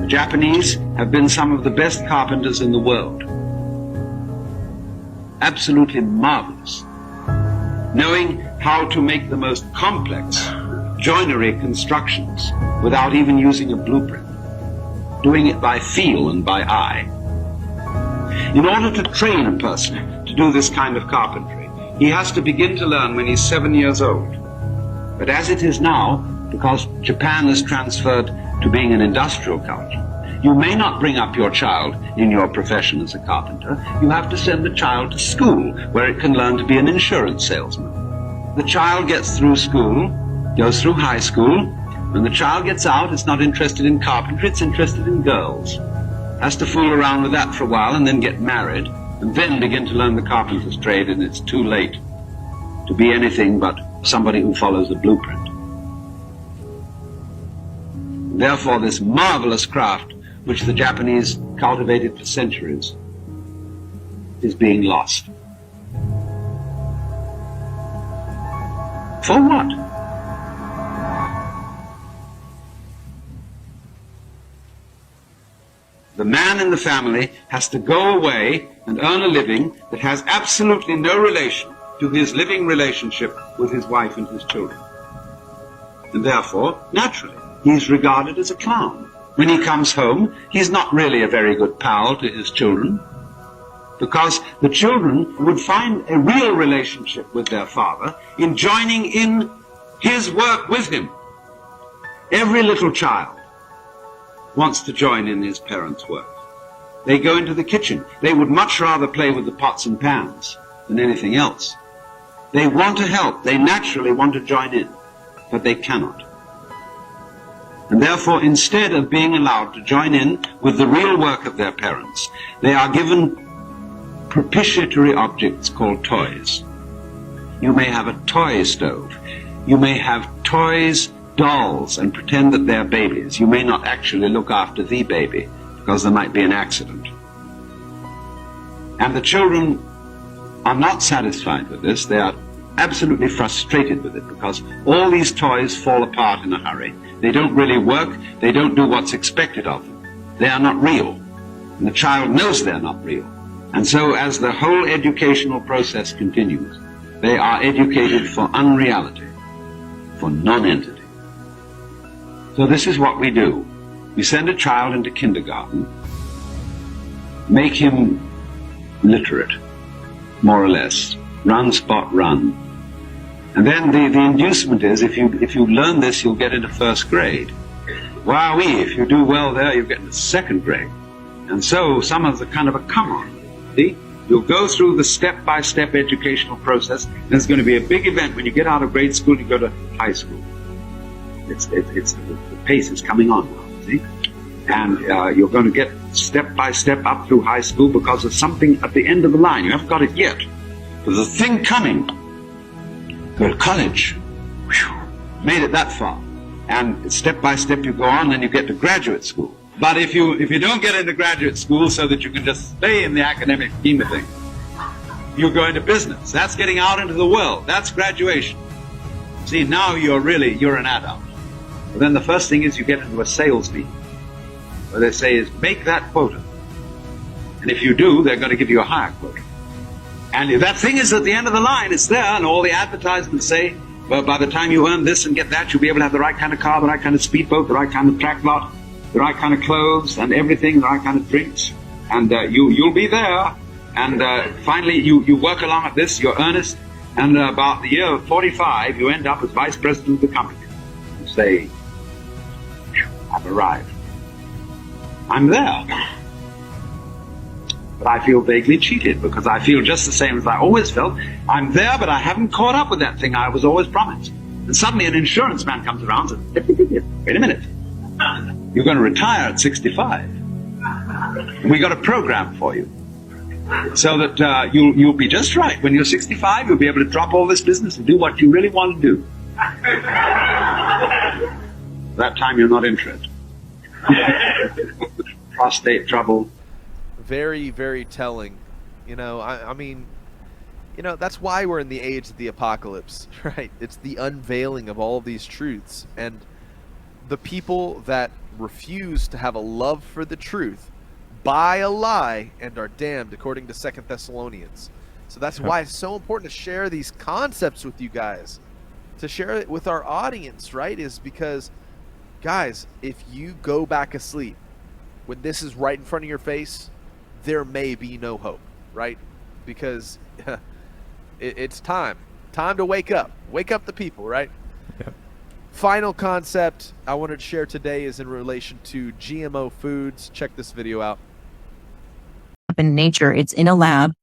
The Japanese have been some of the best carpenters in the world. Absolutely marvelous. Knowing how to make the most complex joinery constructions without even using a blueprint. Doing it by feel and by eye. In order to train a person to do this kind of carpentry, he has to begin to learn when he's 7 years old. But as it is now, because Japan has transferred to being an industrial culture, you may not bring up your child in your profession as a carpenter. You have to send the child to school where it can learn to be an insurance salesman. The child gets through school, goes through high school. When the child gets out, it's not interested in carpentry, it's interested in girls. Has to fool around with that for a while and then get married and then begin to learn the carpenter's trade, and it's too late to be anything but somebody who follows the blueprint. Therefore, this marvelous craft which the Japanese cultivated for centuries is being lost. For what? The man in the family has to go away and earn a living that has absolutely no relation to his living relationship with his wife and his children. And therefore, naturally, he's regarded as a clown. When he comes home, he's not really a very good pal to his children, because the children would find a real relationship with their father in joining in his work with him. Every little child wants to join in his parents' work. They go into the kitchen. They would much rather play with the pots and pans than anything else. They want to help. They naturally want to join in, but they cannot. And therefore, instead of being allowed to join in with the real work of their parents, they are given propitiatory objects called toys. You may have a toy stove. You may have toys, dolls, and pretend that they're babies. You may not actually look after the baby, because there might be an accident. And the children are not satisfied with this. They are absolutely frustrated with it, because all these toys fall apart in a hurry. They don't really work. They don't do what's expected of them. They are not real. And the child knows they're not real. And so as the whole educational process continues, they are educated for unreality, for non-entity. So this is what we do. We send a child into kindergarten, make him literate, more or less, run, spot, run. And then the inducement is, if you learn this, you'll get into first grade. Wowee, if you do well there, you'll get into second grade. And so summer's a kind of a come-on. See? You'll go through the step-by-step educational process. There's going to be a big event when you get out of grade school and you go to high school. The pace is coming on now, see? And you're going to get step-by-step up through high school because of something at the end of the line. You haven't got it yet. There's a thing coming. Go to college. Whew. Made it that far. And step by step you go on, and you get to graduate school. But if you don't get into graduate school so that you can just stay in the academic scheme of things, you go into business. That's getting out into the world. That's graduation. See, now you're an adult. But then the first thing is you get into a sales meeting, where they say is make that quota. And if you do, they're going to give you a higher quota. And if that thing is at the end of the line, it's there, and all the advertisements say, well, by the time you earn this and get that, you'll be able to have the right kind of car, the right kind of speedboat, the right kind of track lot, the right kind of clothes and everything, the right kind of drinks. And you'll be there. And finally, you work along at this, you're earnest, and about the year 45, you end up as vice president of the company. You say, I've arrived. I'm there. But I feel vaguely cheated, because I feel just the same as I always felt. I'm there, but I haven't caught up with that thing I was always promised. And suddenly an insurance man comes around and says, wait a minute. You're going to retire at 65. And we got a program for you. So that you'll be just right. When you're 65, you'll be able to drop all this business and do what you really want to do. That time you're not interested. Prostate trouble. Very, very telling. You know, I mean, You know, that's why we're in the age of the apocalypse, right? It's the unveiling of all of these truths. And the people that refuse to have a love for the truth buy a lie and are damned, according to 2 Thessalonians. So that's why it's so important to share these concepts with you guys, to share it with our audience, right? Is because, guys, if you go back asleep when this is right in front of your face, there may be no hope, right? Because it's time to wake up the people, right? Yep. Final concept I wanted to share today is in relation to GMO foods. Check this video out. In nature, it's in a lab,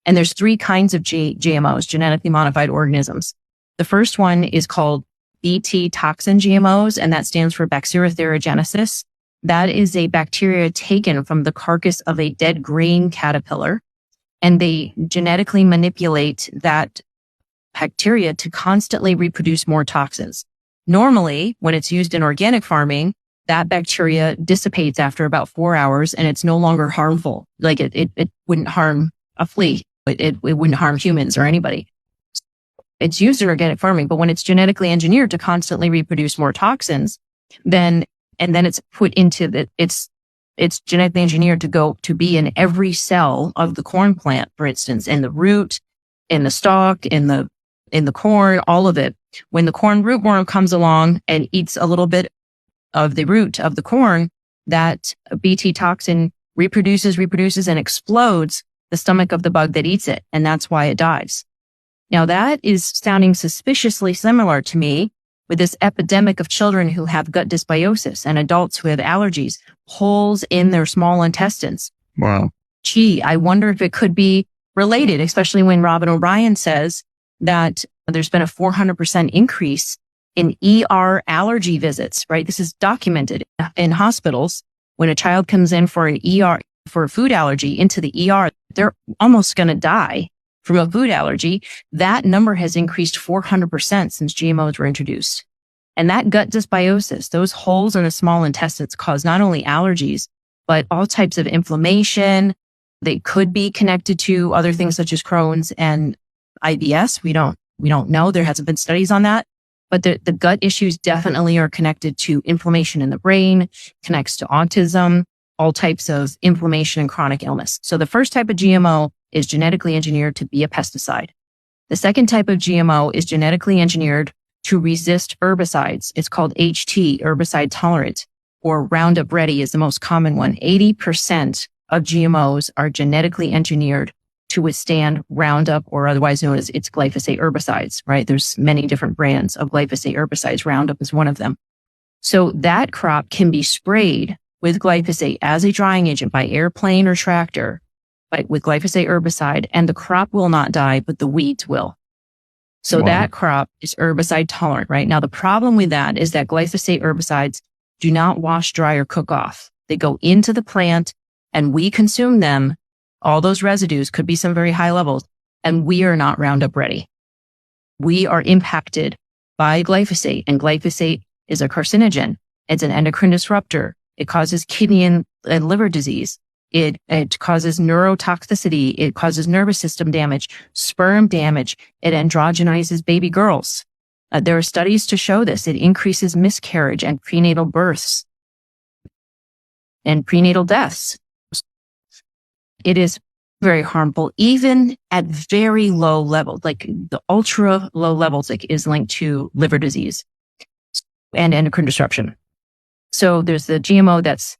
and there's 3 kinds of GMOs, genetically modified organisms. The first one is called Bt toxin GMOs, and that stands for Bacterotherogenesis. That is a bacteria taken from the carcass of a dead grain caterpillar, and they genetically manipulate that bacteria to constantly reproduce more toxins. Normally, when it's used in organic farming, that bacteria dissipates after about 4 hours and it's no longer harmful. Like it wouldn't harm a flea. It wouldn't harm humans or anybody. It's used in organic farming, but when it's genetically engineered to constantly reproduce more toxins, then it's put into it's genetically engineered to be in every cell of the corn plant, for instance, in the root, in the stalk, in the corn, all of it. When the corn rootworm comes along and eats a little bit of the root of the corn, that Bt toxin reproduces and explodes the stomach of the bug that eats it. And that's why it dies. Now that is sounding suspiciously similar to me with this epidemic of children who have gut dysbiosis and adults who have allergies, holes in their small intestines. Wow. Gee, I wonder if it could be related, especially when Robin O'Brien says that there's been a 400% increase in ER allergy visits, right? This is documented in hospitals. When a child comes in for an ER, for a food allergy into the ER, they're almost going to die from a food allergy. That number has increased 400% since GMOs were introduced. And that gut dysbiosis, those holes in the small intestines cause not only allergies, but all types of inflammation. They could be connected to other things such as Crohn's and IBS. We don't know. There hasn't been studies on that. But the gut issues definitely are connected to inflammation in the brain, connects to autism, all types of inflammation and chronic illness. So the first type of GMO is genetically engineered to be a pesticide. The second type of GMO is genetically engineered to resist herbicides. It's called HT, herbicide tolerant, or Roundup Ready is the most common one. 80% of GMOs are genetically engineered to withstand Roundup, or otherwise known as its glyphosate herbicides, right? There's many different brands of glyphosate herbicides. Roundup is one of them. So that crop can be sprayed with glyphosate as a drying agent by airplane or tractor, but with glyphosate herbicide, and the crop will not die, but the weeds will. So that crop is herbicide tolerant, right? Now, the problem with that is that glyphosate herbicides do not wash, dry, or cook off. They go into the plant and we consume them. All those residues could be some very high levels, and we are not Roundup Ready. We are impacted by glyphosate, and glyphosate is a carcinogen. It's an endocrine disruptor. It causes kidney and liver disease. It causes neurotoxicity. It causes nervous system damage, sperm damage. It androgenizes baby girls. There are studies to show this. It increases miscarriage and prenatal births and prenatal deaths. It is very harmful, even at very low levels, like the ultra low levels, like is linked to liver disease and endocrine disruption. So there's the GMO that's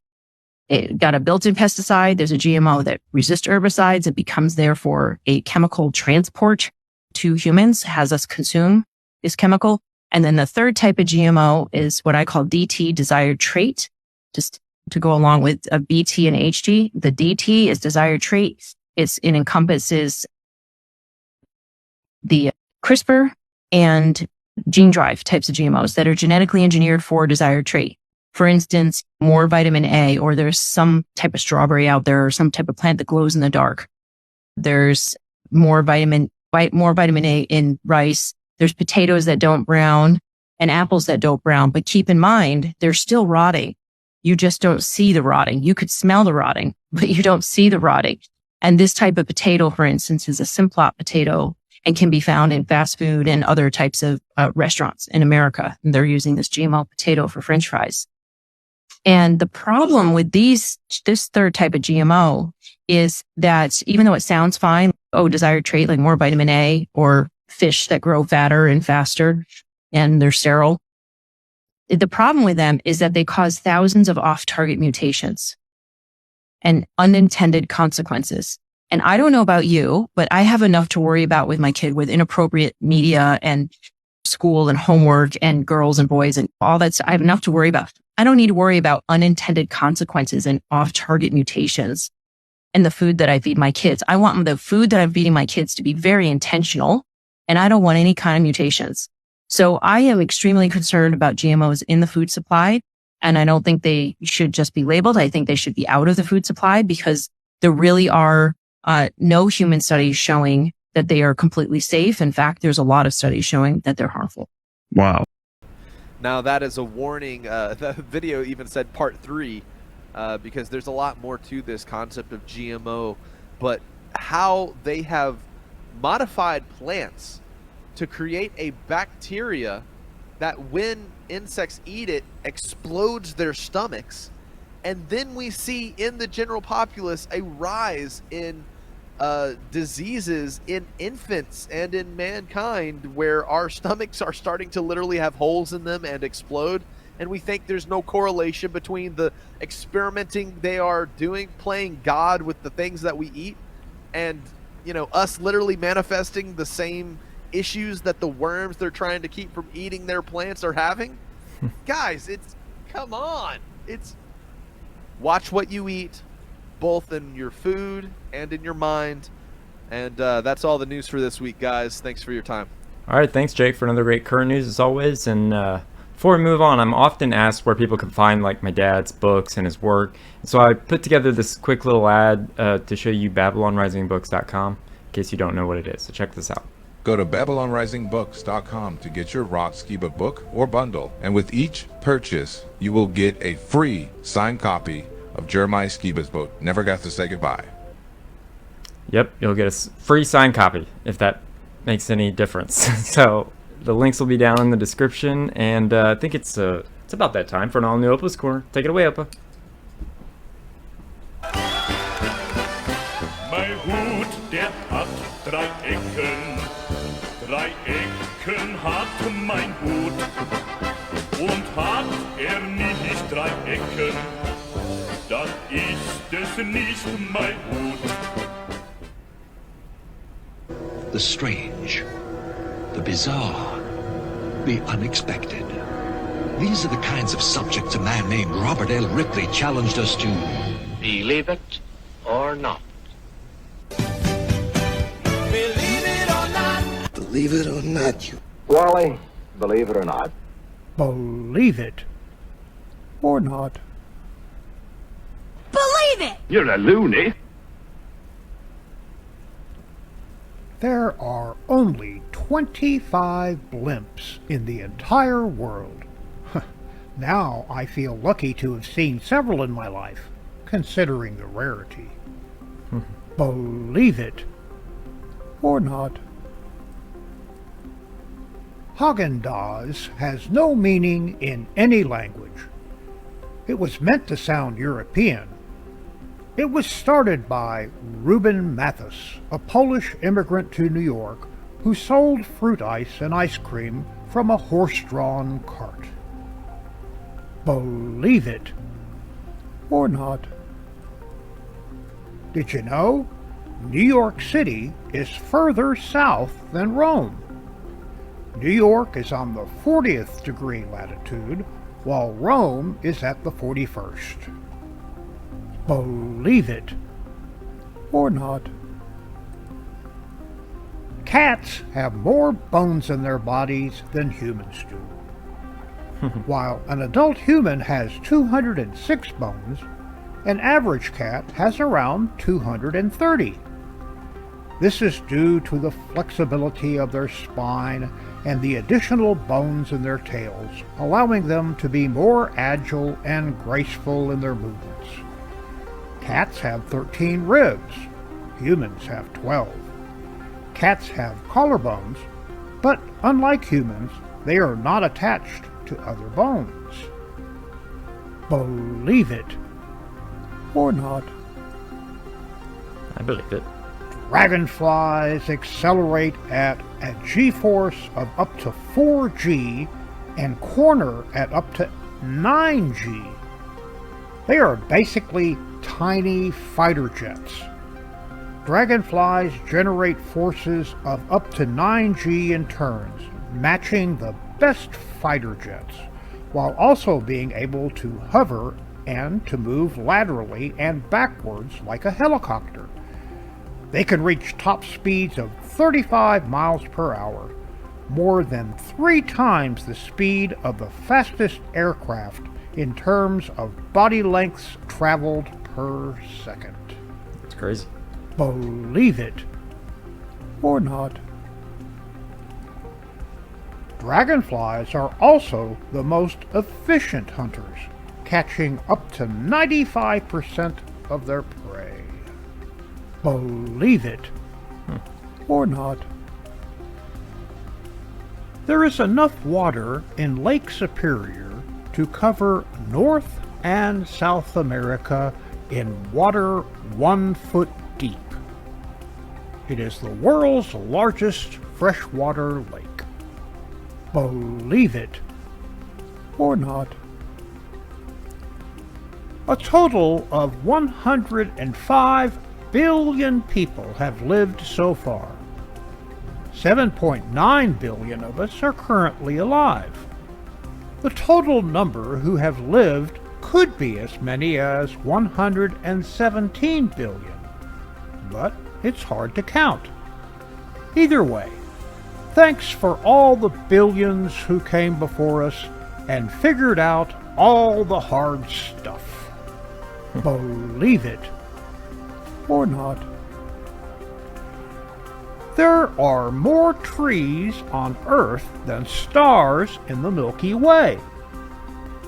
got a built-in pesticide. There's a GMO that resists herbicides. It becomes therefore a chemical transport to humans, has us consume this chemical. And then the third type of GMO is what I call DT, desired trait, just to go along with a BT and HT. The DT is desired trait. It encompasses the CRISPR and gene drive types of GMOs that are genetically engineered for desired trait. For instance, more vitamin A, or there's some type of strawberry out there, or some type of plant that glows in the dark. There's more vitamin A in rice. There's potatoes that don't brown and apples that don't brown. But keep in mind, they're still rotting. You just don't see the rotting. You could smell the rotting, but you don't see the rotting. And this type of potato, for instance, is a simplot potato. and can be found in fast food and other types of restaurants in America. And they're using this GMO potato for French fries. And the problem with this third type of GMO is that even though it sounds fine, desired trait like more vitamin A or fish that grow fatter and faster and they're sterile. The problem with them is that they cause thousands of off-target mutations and unintended consequences. And I don't know about you, but I have enough to worry about with my kid with inappropriate media and school and homework and girls and boys and all that. I have enough to worry about. I don't need to worry about unintended consequences and off-target mutations in the food that I feed my kids. I want the food that I'm feeding my kids to be very intentional, and I don't want any kind of mutations. So I am extremely concerned about GMOs in the food supply, and I don't think they should just be labeled. I think they should be out of the food supply because there really are no human studies showing that they are completely safe. In fact, there's a lot of studies showing that they're harmful. Wow. Now that is a warning. The video even said part 3 because there's a lot more to this concept of GMO, but how they have modified plants to create a bacteria that when insects eat it explodes their stomachs. And then we see in the general populace a rise in diseases in infants and in mankind where our stomachs are starting to literally have holes in them and explode. And we think there's no correlation between the experimenting they are doing, playing God with the things that we eat, and, you know, us literally manifesting the same issues that the worms they're trying to keep from eating their plants are having. Guys, come on. Watch what you eat, both in your food and in your mind. And that's all the news for this week, guys. Thanks for your time. All right, thanks, Jake, for another great current news as always. And before we move on, I'm often asked where people can find like my dad's books and his work. So I put together this quick little ad to show you BabylonRisingBooks.com in case you don't know what it is. So check this out. Go to BabylonRisingBooks.com to get your Rock Skiba book or bundle. And with each purchase, you will get a free signed copy of Jeremiah Skiba's book, Never Got to Say Goodbye. Yep, you'll get a free signed copy if that makes any difference. So the links will be down in the description, and I think it's about that time for an all-new Opa's Corner. Take it away, Opa. Mein Hut, der hat 3 Ecken. 3 Ecken hat mein Hut. Und hat nicht 3 Ecken, dann ist es nicht mein Hut. The strange, the bizarre, the unexpected. These are the kinds of subjects a man named Robert L. Ripley challenged us to believe it or not. Believe it or not, you. Wally, believe it or not. Believe it or not. Believe it! You're a loony. There are only 25 blimps in the entire world. Now I feel lucky to have seen several in my life, considering the rarity. Believe it or not. Haagen-Dazs has no meaning in any language. It was meant to sound European. It was started by Reuben Mathis, a Polish immigrant to New York who sold fruit ice and ice cream from a horse-drawn cart. Believe it or not. Did you know New York City is further south than Rome? New York is on the 40th degree latitude, while Rome is at the 41st. Believe it or not. Cats have more bones in their bodies than humans do. While an adult human has 206 bones, an average cat has around 230. This is due to the flexibility of their spine and the additional bones in their tails, allowing them to be more agile and graceful in their movements. Cats have 13 ribs. Humans have 12. Cats have collarbones, but unlike humans, they are not attached to other bones. Believe it or not. I believe it. Dragonflies accelerate at a g-force of up to 4g and corner at up to 9g. They are basically tiny fighter jets. Dragonflies generate forces of up to 9g in turns, matching the best fighter jets, while also being able to hover and to move laterally and backwards like a helicopter. They can reach top speeds of 35 miles per hour, more than 3 times the speed of the fastest aircraft in terms of body lengths traveled per second. That's crazy. Believe it or not. Dragonflies are also the most efficient hunters, catching up to 95% of their prey. Believe it or not. There is enough water in Lake Superior to cover North and South America in water 1 foot deep. It is the world's largest freshwater lake. Believe it or not. A total of 105 billion people have lived so far. 7.9 billion of us are currently alive. The total number who have lived could be as many as 117 billion, but it's hard to count. Either way, thanks for all the billions who came before us and figured out all the hard stuff. Believe it or not. There are more trees on Earth than stars in the Milky Way,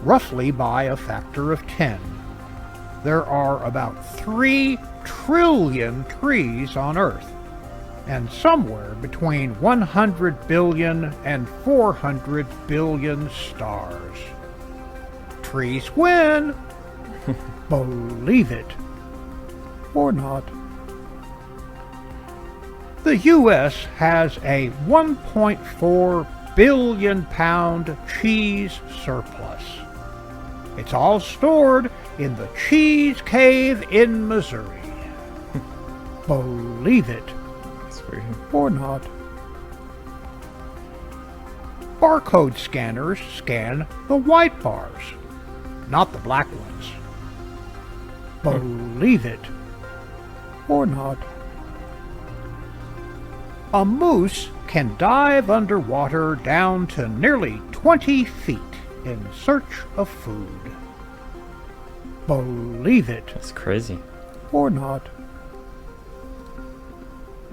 roughly by a factor of 10. There are about 3 trillion trees on Earth, and somewhere between 100 billion and 400 billion stars. Trees win! Believe it or not. The U.S. has a 1.4 billion pound cheese surplus. It's all stored in the Cheese Cave in Missouri. Believe it or not. Barcode scanners scan the white bars, not the black ones. Believe it or not. A moose can dive underwater down to nearly 20 feet in search of food. Believe it. That's crazy. Or not.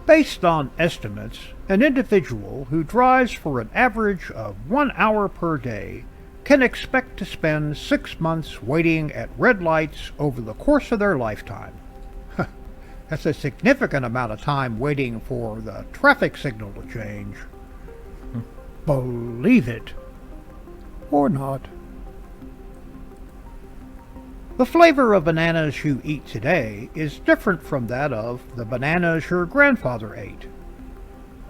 Based on estimates, an individual who drives for an average of 1 hour per day can expect to spend 6 months waiting at red lights over the course of their lifetime. That's a significant amount of time waiting for the traffic signal to change. Believe it or not. The flavor of bananas you eat today is different from that of the bananas your grandfather ate.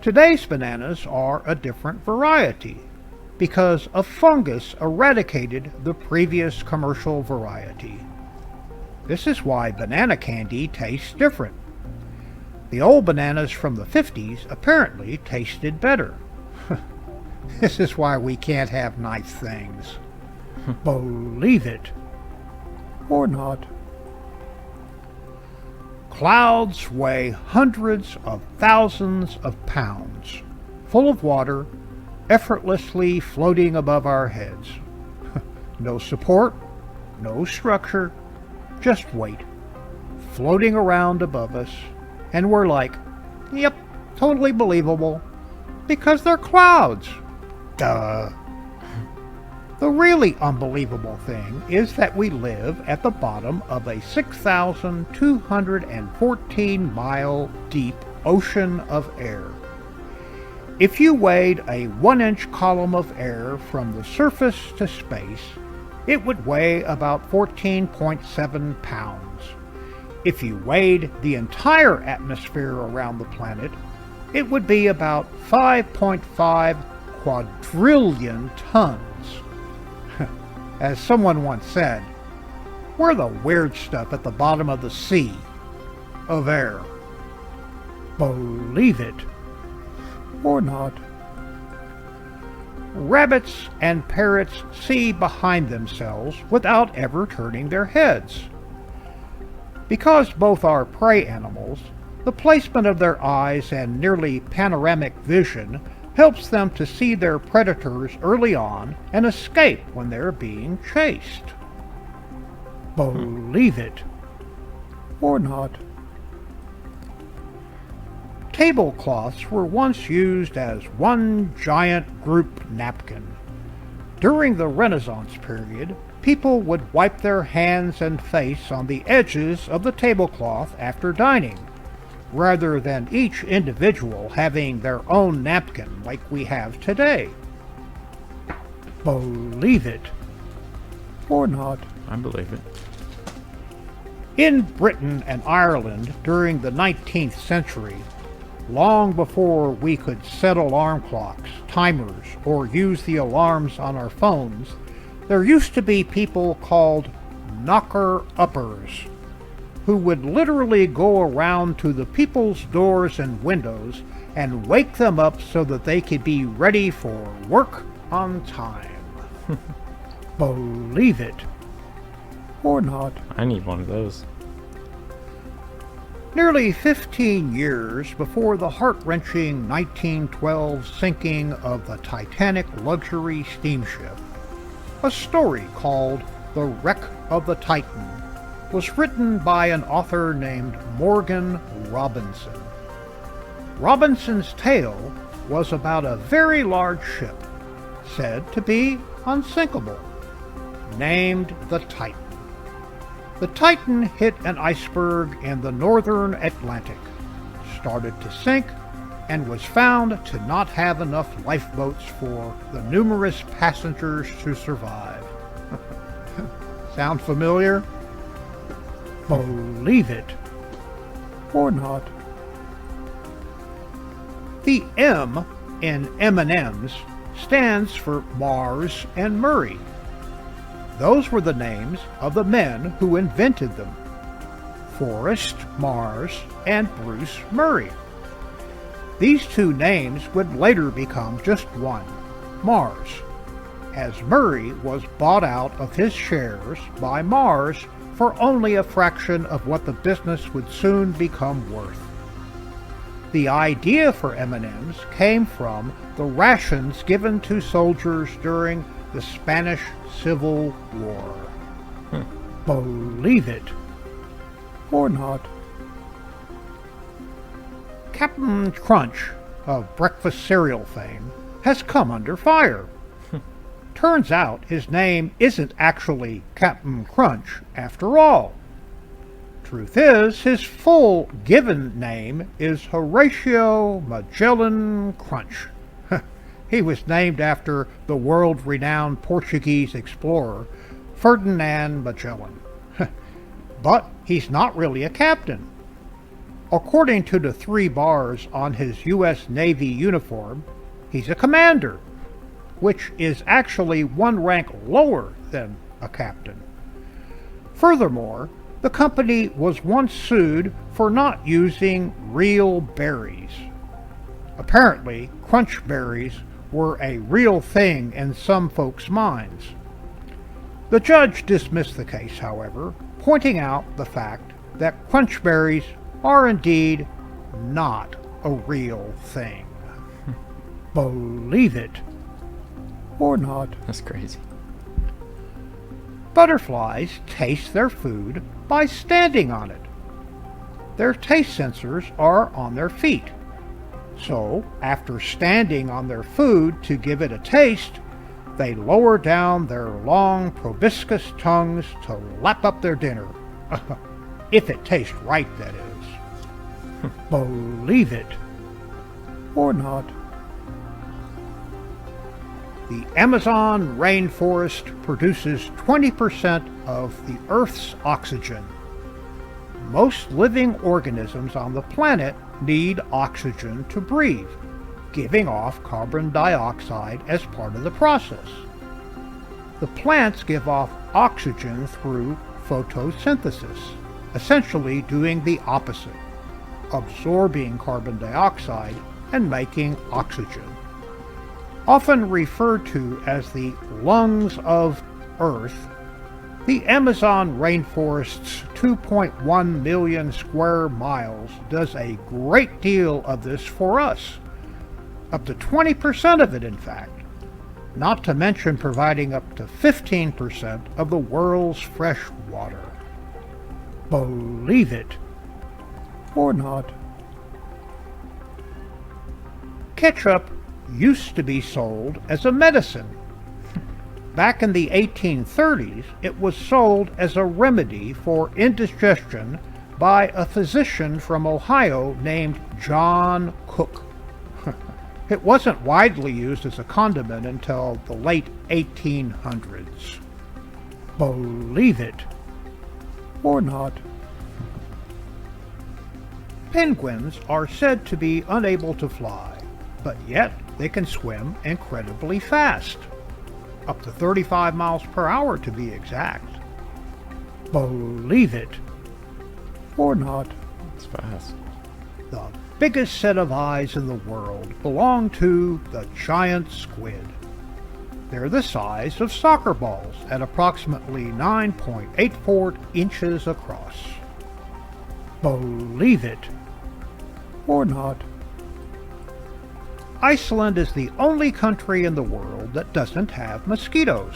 Today's bananas are a different variety because a fungus eradicated the previous commercial variety. This is why banana candy tastes different. The old bananas from the 50s apparently tasted better. This is why we can't have nice things. Believe it or not. Clouds weigh hundreds of thousands of pounds, full of water, effortlessly floating above our heads. No support, no structure, just weight, floating around above us, and we're like, yep, totally believable, because they're clouds. Duh. The really unbelievable thing is that we live at the bottom of a 6,214 mile deep ocean of air. If you weighed a 1-inch column of air from the surface to space, it would weigh about 14.7 pounds. If you weighed the entire atmosphere around the planet, it would be about 5.5 quadrillion tons. As someone once said, we're the weird stuff at the bottom of the sea of air. Believe it or not. Rabbits and parrots see behind themselves without ever turning their heads. Because both are prey animals, the placement of their eyes and nearly panoramic vision helps them to see their predators early on and escape when they're being chased. Believe it or not. Tablecloths were once used as one giant group napkin. During the Renaissance period, people would wipe their hands and face on the edges of the tablecloth after dining, rather than each individual having their own napkin like we have today. Believe it or not. I believe it. In Britain and Ireland during the 19th century, long before we could set alarm clocks, timers, or use the alarms on our phones, there used to be people called knocker-uppers, who would literally go around to the people's doors and windows and wake them up so that they could be ready for work on time. Believe it or not. I need one of those. Nearly 15 years before the heart-wrenching 1912 sinking of the Titanic luxury steamship, a story called The Wreck of the Titan was written by an author named Morgan Robinson. Robinson's tale was about a very large ship, said to be unsinkable, named the Titan. The Titan hit an iceberg in the northern Atlantic, started to sink, and was found to not have enough lifeboats for the numerous passengers to survive. Sound familiar? Believe it or not. The M in M&M's stands for Mars and Murray. Those were the names of the men who invented them: Forrest Mars and Bruce Murray. These two names would later become just one, Mars, as Murray was bought out of his shares by Mars for only a fraction of what the business would soon become worth. The idea for M&Ms came from the rations given to soldiers during the Spanish Civil War. Believe it or not. Captain Crunch of breakfast cereal fame has come under fire. Turns out his name isn't actually Captain Crunch after all. Truth is, his full given name is Horatio Magellan Crunch. He was named after the world-renowned Portuguese explorer Ferdinand Magellan. But he's not really a captain. According to the 3 bars on his U.S. Navy uniform, he's a commander, which is actually 1 rank lower than a captain. Furthermore, the company was once sued for not using real berries. Apparently, crunch berries were a real thing in some folks' minds. The judge dismissed the case, however, pointing out the fact that crunch berries are indeed not a real thing. Believe it or not. That's crazy. Butterflies taste their food by standing on it. Their taste sensors are on their feet. So, after standing on their food to give it a taste, they lower down their long proboscis tongues to lap up their dinner. If it tastes right, that is. Believe it or not. The Amazon rainforest produces 20% of the Earth's oxygen. Most living organisms on the planet need oxygen to breathe, giving off carbon dioxide as part of the process. The plants give off oxygen through photosynthesis, essentially doing the opposite, absorbing carbon dioxide and making oxygen. Often referred to as the lungs of Earth, the Amazon rainforest's 2.1 million square miles does a great deal of this for us. Up to 20% of it, in fact. Not to mention providing up to 15% of the world's fresh water. Believe it or not. Ketchup used to be sold as a medicine. Back in the 1830s, it was sold as a remedy for indigestion by a physician from Ohio named John Cook. It wasn't widely used as a condiment until the late 1800s. Believe it or not. Penguins are said to be unable to fly, but yet they can swim incredibly fast. Up to 35 miles per hour to be exact. Believe it or not. It's fast. The biggest set of eyes in the world belong to the giant squid. They're the size of soccer balls at approximately 9.84 inches across. Believe it or not. Iceland is the only country in the world that doesn't have mosquitoes.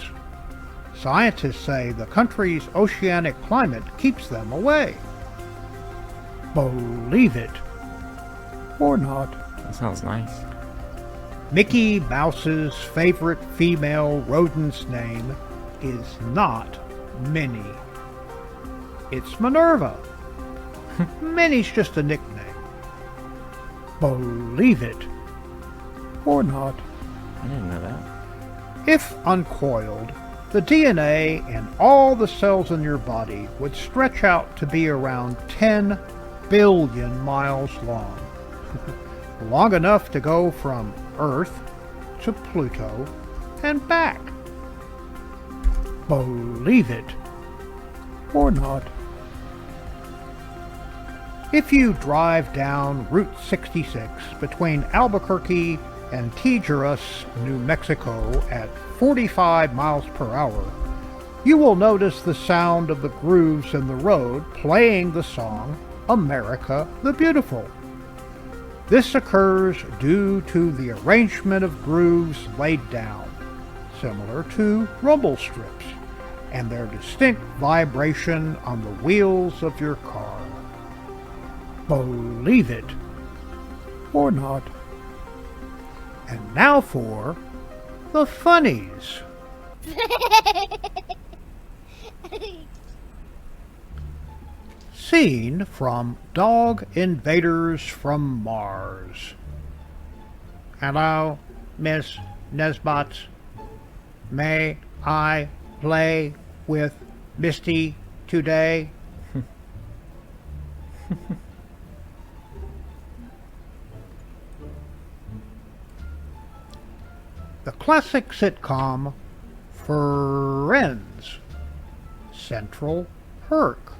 Scientists say the country's oceanic climate keeps them away. Believe it or not. That sounds nice. Mickey Mouse's favorite female rodent's name is not Minnie. It's Minerva. Minnie's just a nickname. Believe it or not. I didn't know that. If uncoiled, the DNA in all the cells in your body would stretch out to be around 10 billion miles long. Long enough to go from Earth to Pluto and back. Believe it or not. If you drive down Route 66 between Albuquerque and Tijeras, New Mexico at 45 miles per hour, you will notice the sound of the grooves in the road playing the song America the Beautiful. This occurs due to the arrangement of grooves laid down, similar to rumble strips, and their distinct vibration on the wheels of your car. Believe it or not. And now for the funnies. Scene from Dog Invaders from Mars. Hello, Miss Nesbot. May I play with Misty today? The classic sitcom Friends. Central Perk.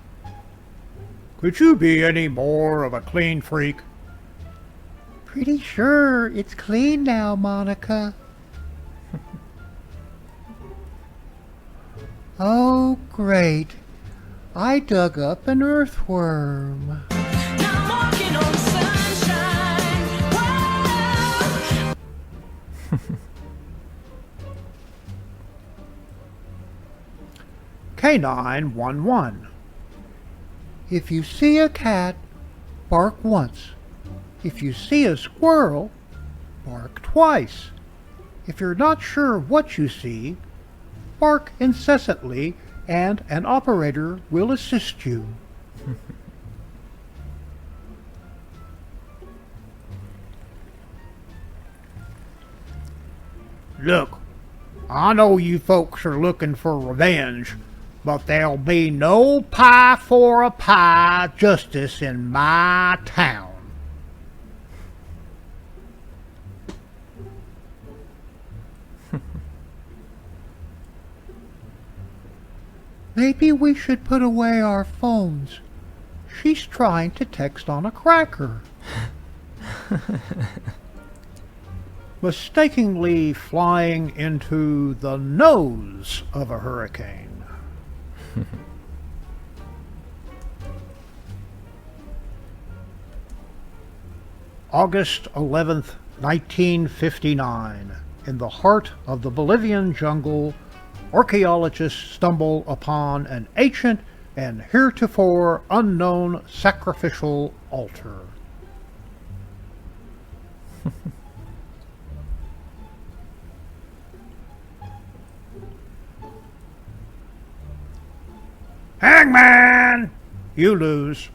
Could you be any more of a clean freak? Pretty sure it's clean now, Monica. Oh, great. I dug up an earthworm. K911. If you see a cat, bark once. If you see a squirrel, bark twice. If you're not sure what you see, bark incessantly and an operator will assist you. Look, I know you folks are looking for revenge, but there'll be no pie for a pie justice in my town. Maybe we should put away our phones. She's trying to text on a cracker. Mistakenly flying into the nose of a hurricane. August 11th, 1959. In the heart of the Bolivian jungle, archaeologists stumble upon an ancient and heretofore unknown sacrificial altar. Hangman! You lose.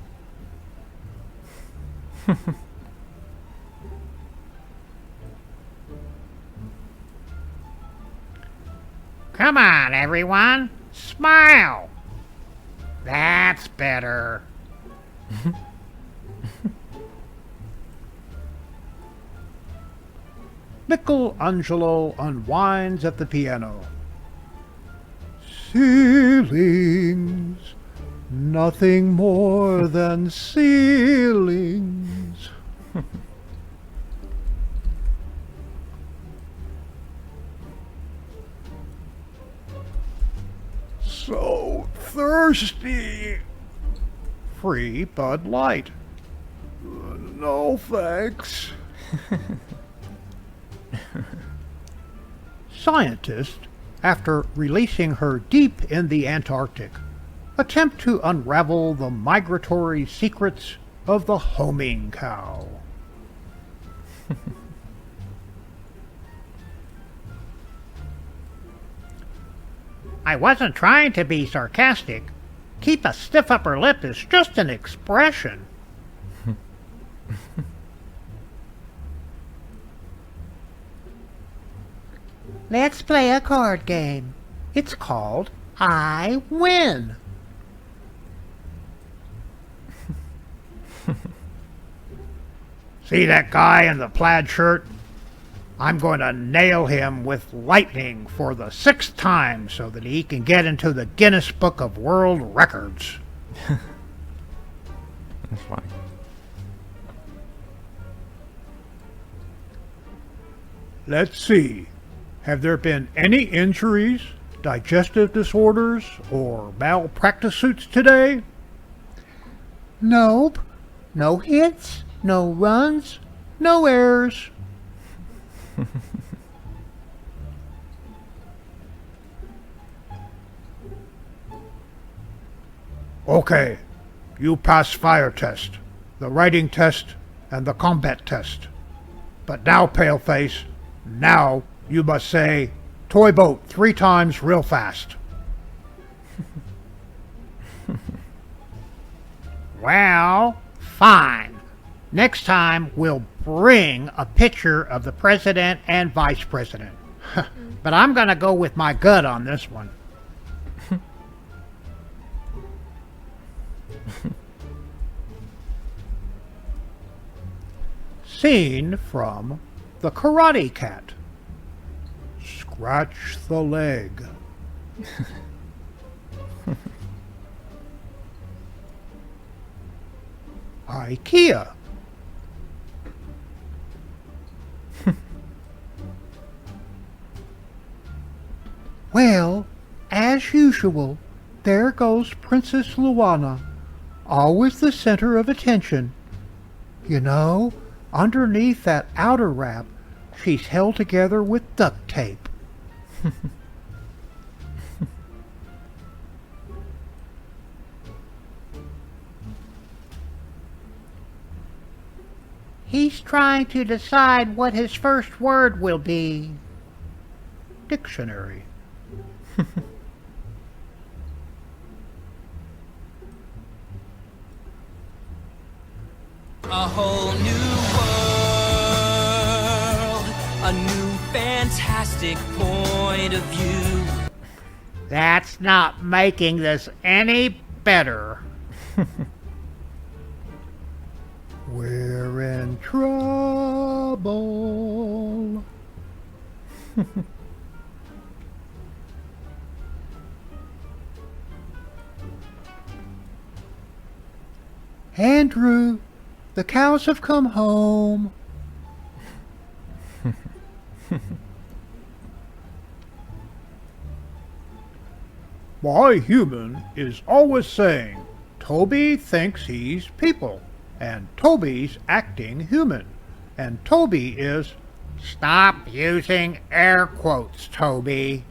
Come on, everyone. Smile. That's better. Michelangelo unwinds at the piano. Ceilings, nothing more than ceilings. So thirsty. Free Bud Light. No thanks. Scientists, after releasing her deep in the Antarctic, attempt to unravel the migratory secrets of the homing cow. I wasn't trying to be sarcastic. Keep a stiff upper lip is just an expression. Let's play a card game. It's called I Win. See that guy in the plaid shirt? I'm going to nail him with lightning for the 6th time so that he can get into the Guinness Book of World Records. That's funny. Let's see. Have there been any injuries, digestive disorders, or malpractice suits today? Nope. No hits, no runs, no errors. Okay, you pass fire test, the writing test, and the combat test. But now, Paleface, now you must say, toy boat 3 times real fast. Well, fine. Next time we'll bring a picture of the president and vice president. But I'm going to go with my gut on this one. Scene from The Karate Cat. Scratch the leg. IKEA. Well, as usual, there goes Princess Luana, always the center of attention. You know, underneath that outer wrap, she's held together with duct tape. He's trying to decide what his first word will be. Dictionary. A whole new world, a new fantasy. fantastic point of view. That's not making this any better. We're in trouble. Andrew, the cows have come home. My human is always saying, Toby thinks he's people, and Toby's acting human. And Toby is, stop using air quotes, Toby.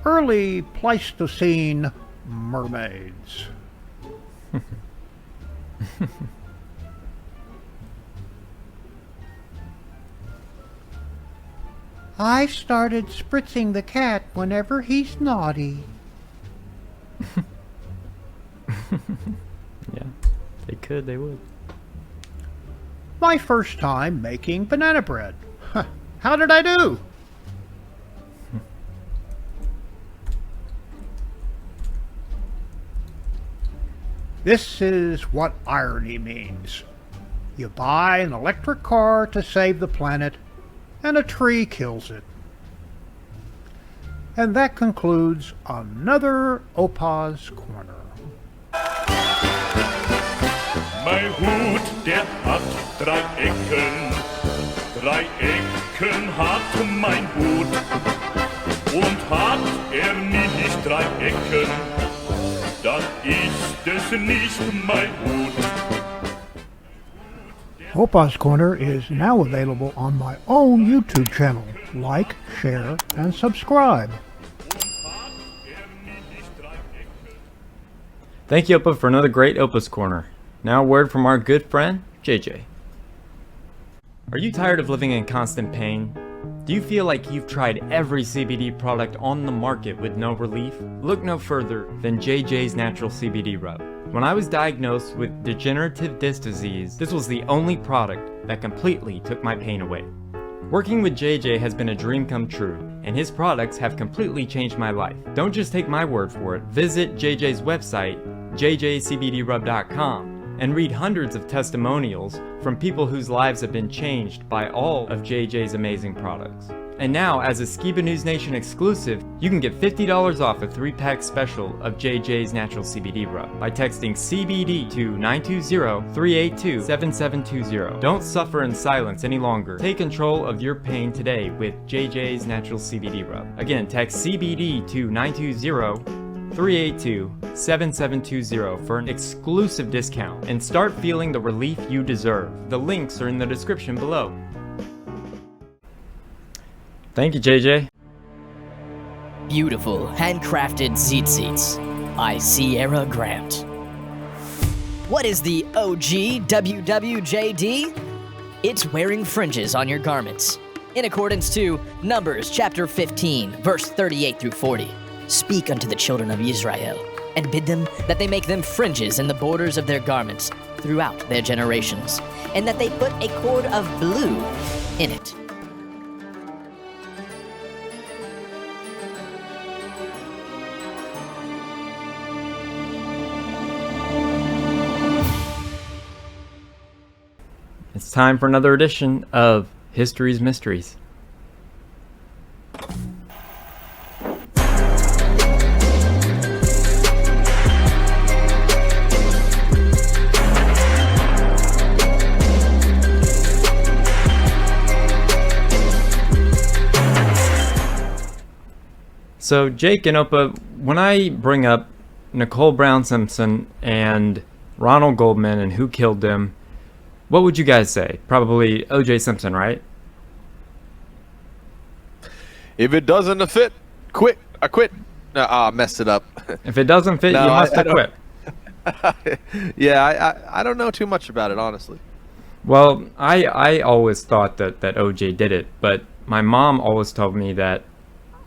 Early Pleistocene mermaids. I started spritzing the cat whenever he's naughty. Yeah, they could, they would. My first time making banana bread. How did I do? This is what irony means. You buy an electric car to save the planet, and a tree kills it. And that concludes another OPA'S Corner. Mein Hut, der hat 3 Ecken. 3 Ecken hat mein Hut. Und hat nicht 3 Ecken, dann ist es nicht mein Hut. OPA'S Corner is now available on my own YouTube channel. Like, share, and subscribe. Thank you, Opa, for another great OPA'S Corner. Now a word from our good friend, JJ. Are you tired of living in constant pain? Do you feel like you've tried every CBD product on the market with no relief? Look no further than JJ's Natural CBD Rub. When I was diagnosed with degenerative disc disease, this was the only product that completely took my pain away. Working with JJ has been a dream come true, and his products have completely changed my life. Don't just take my word for it. Visit JJ's website, jjcbdrub.com, and read hundreds of testimonials from people whose lives have been changed by all of JJ's amazing products. And now, as a Skiba News Nation exclusive, you can get $50 off a 3-pack special of JJ's Natural CBD Rub by texting CBD to 920-382-7720. Don't suffer in silence any longer. Take control of your pain today with JJ's Natural CBD Rub. Again, text CBD to 920-382-7720 for an exclusive discount and start feeling the relief you deserve. The links are in the description below. Thank you, JJ. Beautiful, handcrafted Zeet Seats by Sierra Grant. What is the OG WWJD? It's wearing fringes on your garments. In accordance to Numbers chapter 15, verse 38 through 40. Speak unto the children of Israel, and bid them that they make them fringes in the borders of their garments throughout their generations, and that they put a cord of blue in it. It's time for another edition of History's Mysteries. So Jake and Opa, when I bring up Nicole Brown Simpson and Ronald Goldman and who killed them, what would you guys say? Probably O.J. Simpson, right? If it doesn't fit, quit. I quit. No, I messed it up. If it doesn't fit, No, you must I have quit. Yeah, I don't know too much about it, honestly. Well, I always thought that O.J. did it, but my mom always told me that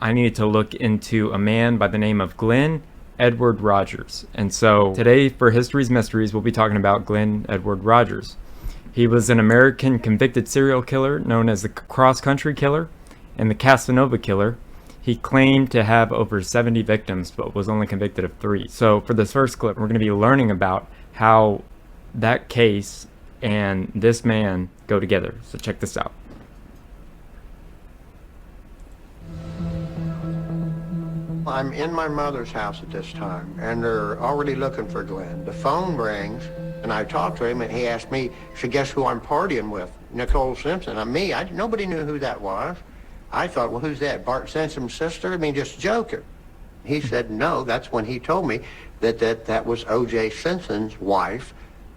I needed to look into a man by the name of Glenn Edward Rogers. And so today for History's Mysteries, we'll be talking about Glenn Edward Rogers. He was an American convicted serial killer known as the Cross-Country Killer and the Casanova Killer. He claimed to have over 70 victims, but was only convicted of 3. So for this first clip, we're going to be learning about how that case and this man go together. So check this out. I'm in my mother's house at this time, and they're already looking for Glenn. The phone rings, and I talked to him, and he asked me, so guess who I'm partying with? Nicole Simpson. Nobody knew who that was. I thought, well, who's that? Bart Simpson's sister? I mean, just joking. He said, no, that's when he told me that was O.J. Simpson's wife.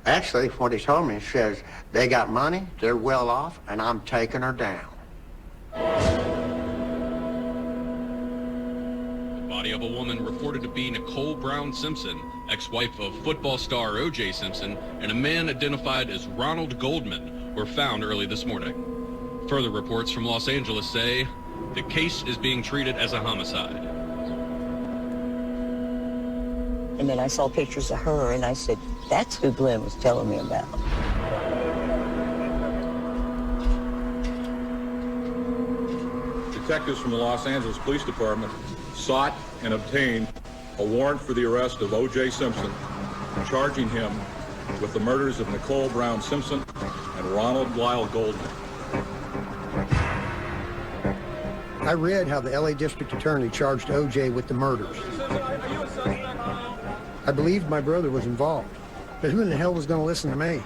Actually, what he told me, he says, they got money, they're well off, and I'm taking her down. Body of a woman reported to be Nicole Brown Simpson, ex-wife of football star O.J. Simpson, and a man identified as Ronald Goldman were found early this morning. Further reports from Los Angeles say the case is being treated as a homicide. And then I saw pictures of her, and I said, that's who Glenn was telling me about. Detectives from the Los Angeles Police Department sought and obtained a warrant for the arrest of O.J. Simpson, charging him with the murders of Nicole Brown Simpson and Ronald Lyle Goldman. I read how the L.A. District Attorney charged O.J. with the murders. I believed my brother was involved, but who in the hell was going to listen to me?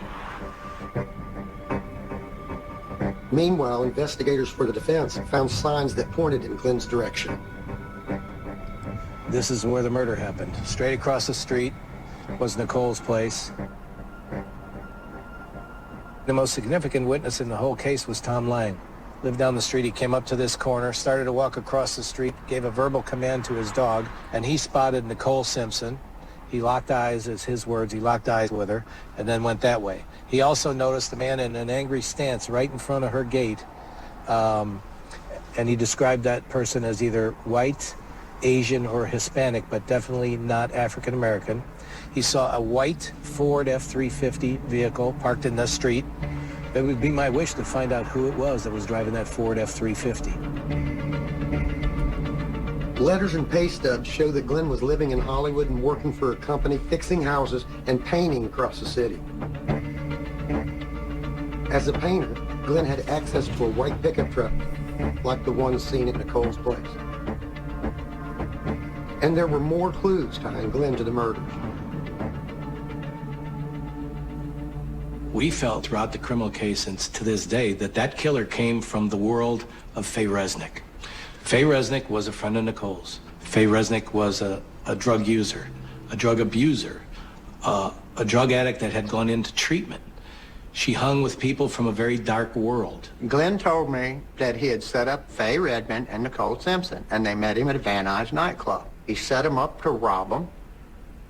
Meanwhile, investigators for the defense found signs that pointed in Glenn's direction. This is where the murder happened. Straight across the street was Nicole's place. The most significant witness in the whole case was Tom Lang. Lived down the street, he came up to this corner, started to walk across the street, gave a verbal command to his dog, and he spotted Nicole Simpson. He locked eyes, as his words, he locked eyes with her, and then went that way. He also noticed a man in an angry stance right in front of her gate, and he described that person as either white, Asian, or Hispanic, but definitely not African American. He saw a white Ford F-350 vehicle parked in the street. It would be my wish to find out who it was that was driving that Ford F-350. Letters and pay stubs show that Glenn was living in Hollywood and working for a company fixing houses and painting across the city. As a painter, Glenn had access to a white pickup truck like the one seen at Nicole's place. And there were more clues tying Glenn to the murders. We felt throughout the criminal case and to this day that killer came from the world of Faye Resnick. Faye Resnick was a friend of Nicole's. Faye Resnick was a drug user, a drug abuser, a drug addict that had gone into treatment. She hung with people from a very dark world. Glenn told me that he had set up Faye Redmond and Nicole Simpson, and they met him at a Van Nuys nightclub. He set them up to rob them.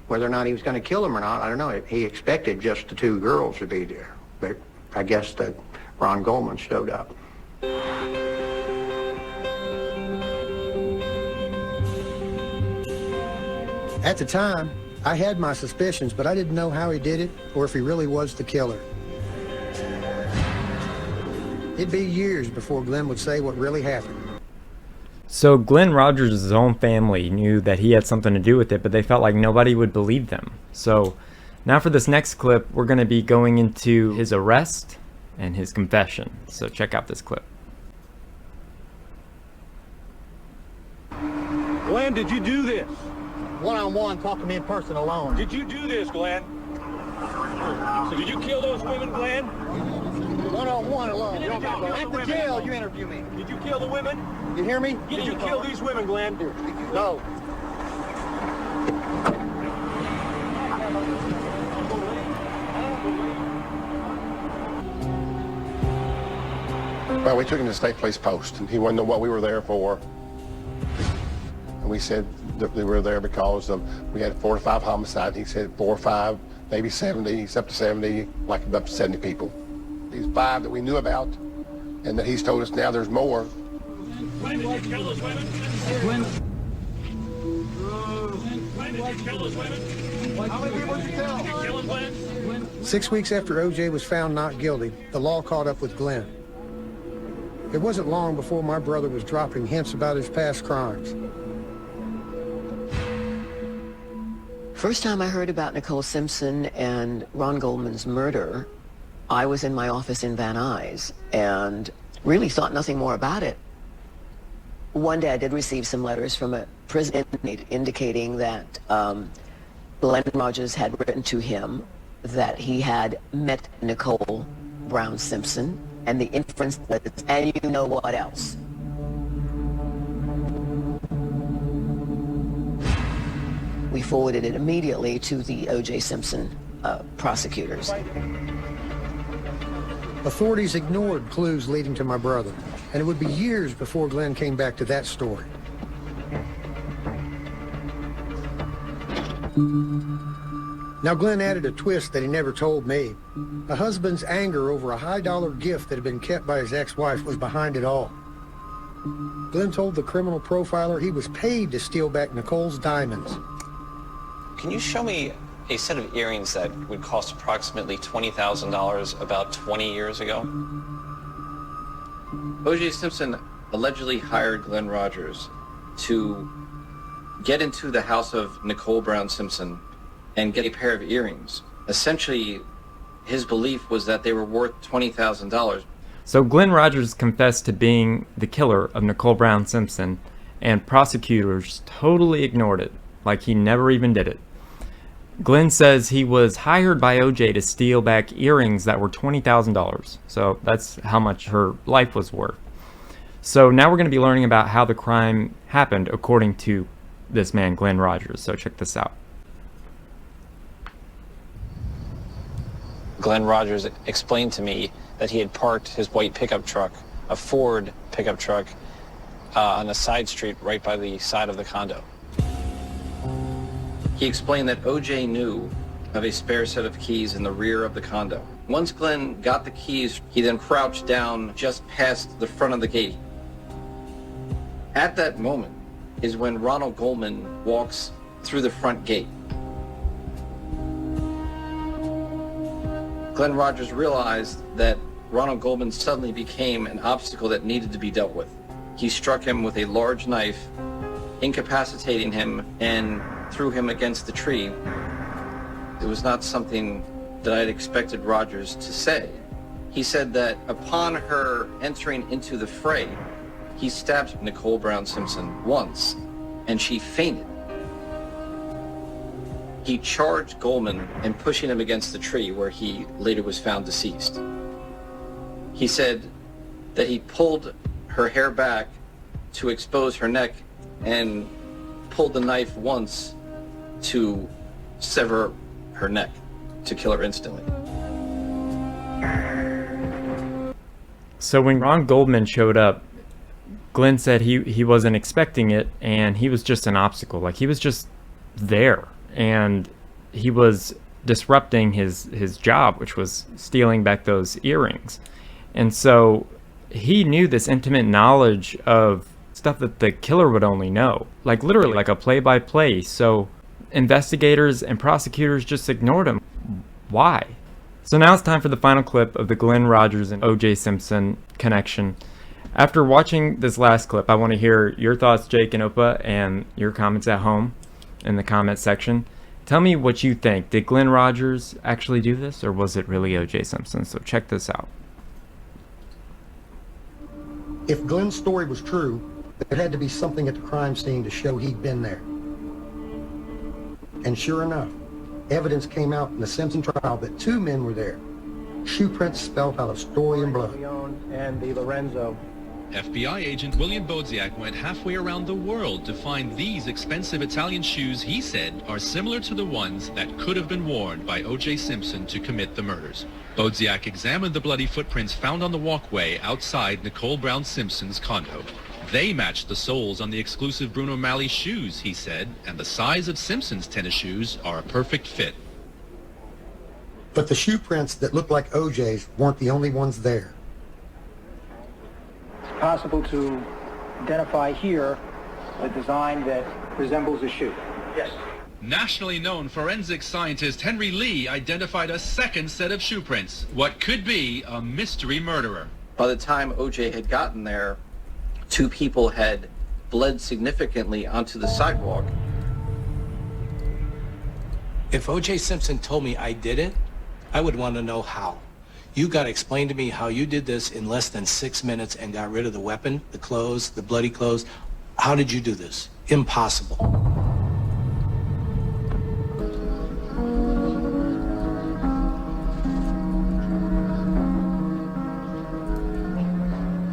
Whether or not he was going to kill them or not, I don't know. He expected just the 2 girls to be there. But I guess that Ron Goldman showed up. At the time, I had my suspicions, but I didn't know how he did it or if he really was the killer. It'd be years before Glenn would say what really happened. So Glenn Rogers' own family knew that he had something to do with it, but they felt like nobody would believe them. So now for this next clip, we're going to be going into his arrest and his confession. So check out this clip. Glenn, did you do this? One-on-one, talk to me in person alone. Did you do this, Glenn? So did you kill those women, Glenn? One-on-one alone. At the jail, you interview me. Did you kill the women? You hear me? Did you kill these women, Glenn? No. Well, we took him to the state police post, and he wanted to know what we were there for. And we said that we were there because we had 4 to 5 homicides. He said 4 or 5, maybe 70. He's up to 70, like up to 70 people. These 5 that we knew about, and that he's told us now there's more. When did you kill those women? When? Glenn, did you kill those women? How many people did you kill? Did you kill him, Glenn? 6 weeks after OJ was found not guilty, the law caught up with Glenn. It wasn't long before my brother was dropping hints about his past crimes. First time I heard about Nicole Simpson and Ron Goldman's murder, I was in my office in Van Nuys and really thought nothing more about it. One day I did receive some letters from a prison inmate indicating that Glenn Rogers had written to him that he had met Nicole Brown Simpson, and the inference was, and you know what else. We forwarded it immediately to the O.J. Simpson prosecutors. Authorities ignored clues leading to my brother, and it would be years before Glenn came back to that story. Now Glenn added a twist that he never told me. A husband's anger over a high-dollar gift that had been kept by his ex-wife was behind it all. Glenn told the criminal profiler he was paid to steal back Nicole's diamonds. Can you show me a set of earrings that would cost approximately $20,000 about 20 years ago? O.J. Simpson allegedly hired Glenn Rogers to get into the house of Nicole Brown Simpson and get a pair of earrings. Essentially, his belief was that they were worth $20,000. So Glenn Rogers confessed to being the killer of Nicole Brown Simpson, and prosecutors totally ignored it, like he never even did it. Glenn says he was hired by OJ to steal back earrings that were $20,000. So that's how much her life was worth. So now we're going to be learning about how the crime happened according to this man, Glenn Rogers. So check this out. Glenn Rogers explained to me that he had parked his white pickup truck, a Ford pickup truck, on a side street right by the side of the condo. He explained that OJ knew of a spare set of keys in the rear of the condo. Once Glenn got the keys, he then crouched down just past the front of the gate. At that moment is when Ronald Goldman walks through the front gate. Glenn Rogers realized that Ronald Goldman suddenly became an obstacle that needed to be dealt with. He struck him with a large knife, incapacitating him, and threw him against the tree. It was not something that I had expected Rogers to say. He said that upon her entering into the fray, he stabbed Nicole Brown Simpson once, and she fainted. He charged Goldman and pushing him against the tree, where he later was found deceased. He said that he pulled her hair back to expose her neck and pulled the knife once to sever her neck, to kill her instantly. So when Ron Goldman showed up, Glenn said he wasn't expecting it, and he was just an obstacle. Like, he was just there, and he was disrupting his job, which was stealing back those earrings. And so he knew this intimate knowledge of stuff that the killer would only know, like literally like a play-by-play. So investigators and prosecutors just ignored him. Why? So now it's time for the final clip of the Glenn Rogers and O.J. Simpson connection. After watching this last clip, I want to hear your thoughts, Jake and Opa, and your comments at home in the comment section. Tell me what you think. Did Glenn Rogers actually do this, or was it really O.J. Simpson? So check this out. If Glenn's story was true, there had to be something at the crime scene to show he'd been there. And sure enough, evidence came out in the Simpson trial that two men were there. Shoe prints spelled out a story in blood. And the Lorenzo. FBI agent William Bodziak went halfway around the world to find these expensive Italian shoes he said are similar to the ones that could have been worn by O.J. Simpson to commit the murders. Bodziak examined the bloody footprints found on the walkway outside Nicole Brown Simpson's condo. They matched the soles on the exclusive Bruno Malley shoes, he said, and the size of Simpson's tennis shoes are a perfect fit. But the shoe prints that looked like OJ's weren't the only ones there. It's possible to identify here a design that resembles a shoe. Yes. Nationally known forensic scientist Henry Lee identified a second set of shoe prints, what could be a mystery murderer. By the time OJ had gotten there, 2 people had bled significantly onto the sidewalk. If O.J. Simpson told me I did it, I would want to know how. You got to explain to me how you did this in less than 6 minutes and got rid of the weapon, the clothes, the bloody clothes. How did you do this? Impossible.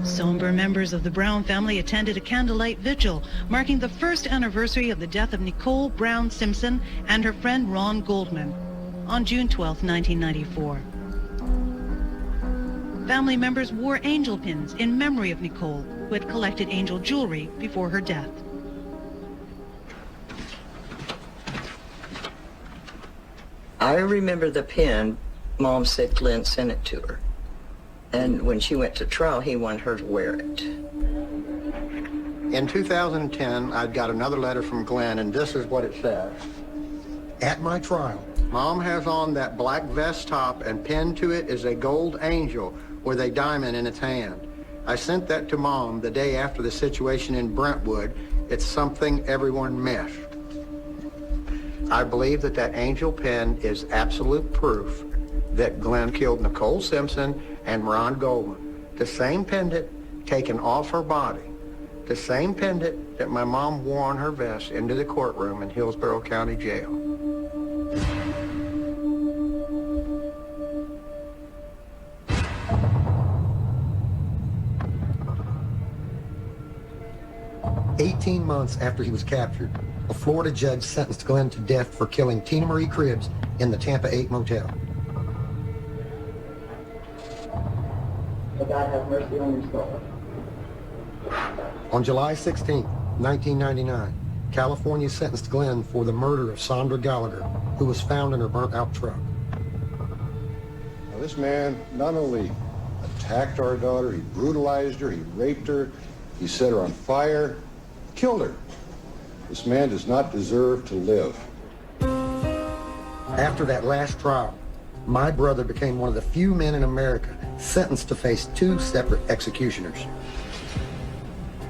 Somber members of the Brown family attended a candlelight vigil marking the first anniversary of the death of Nicole Brown Simpson and her friend Ron Goldman on June 12, 1994. Family members wore angel pins in memory of Nicole, who had collected angel jewelry before her death. I remember the pin. Mom said Glenn sent it to her. And when she went to trial, he wanted her to wear it. In 2010, I'd got another letter from Glenn, and this is what it says. At my trial, Mom has on that black vest top, and pinned to it is a gold angel with a diamond in its hand. I sent that to Mom the day after the situation in Brentwood. It's something everyone missed. I believe that that angel pin is absolute proof that Glenn killed Nicole Simpson and Ron Goldman. The same pendant taken off her body. The same pendant that my mom wore on her vest into the courtroom in Hillsborough County Jail. "18 months after he was captured, a Florida judge sentenced Glenn to death for killing Tina Marie Cribbs in the Tampa 8 motel. May God have mercy on your soul. On July 16, 1999, California sentenced Glenn for the murder of Sandra Gallagher, who was found in her burnt-out truck. Now, this man not only attacked our daughter, he brutalized her, he raped her, he set her on fire, killed her. This man does not deserve to live. After that last trial, my brother became one of the few men in America sentenced to face 2 separate executioners.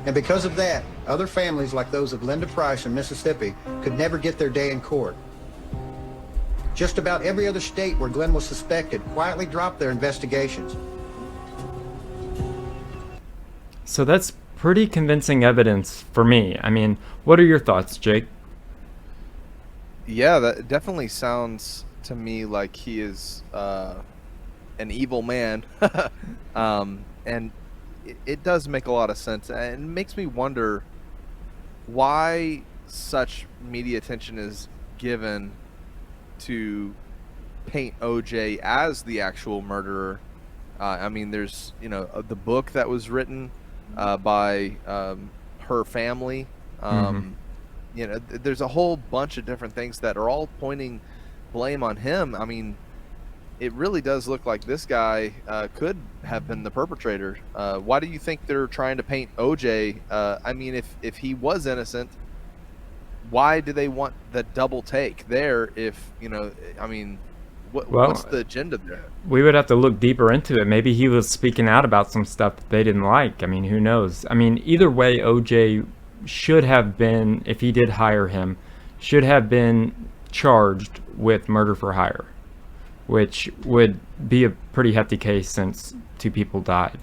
And because of that, other families like those of Linda Price in Mississippi could never get their day in court. Just about every other state where Glenn was suspected quietly dropped their investigations. So that's pretty convincing evidence for me. I mean, what are your thoughts, Jake? Yeah, that definitely sounds to me like he is an evil man. And it does make a lot of sense, and it makes me wonder why such media attention is given to paint OJ as the actual murderer. I mean, there's, you know, the book that was written by her family. You know, there's a whole bunch of different things that are all pointing blame on him. I mean, it really does look like this guy could have been the perpetrator. Why do you think they're trying to paint OJ? I mean, if he was innocent, why do they want the double take there? If, you know, I mean, what's the agenda there? We would have to look deeper into it. Maybe he was speaking out about some stuff that they didn't like. I mean, who knows? I mean, either way, OJ should have been, if he did hire him, should have been charged with murder for hire, which would be a pretty hefty case since 2 people died.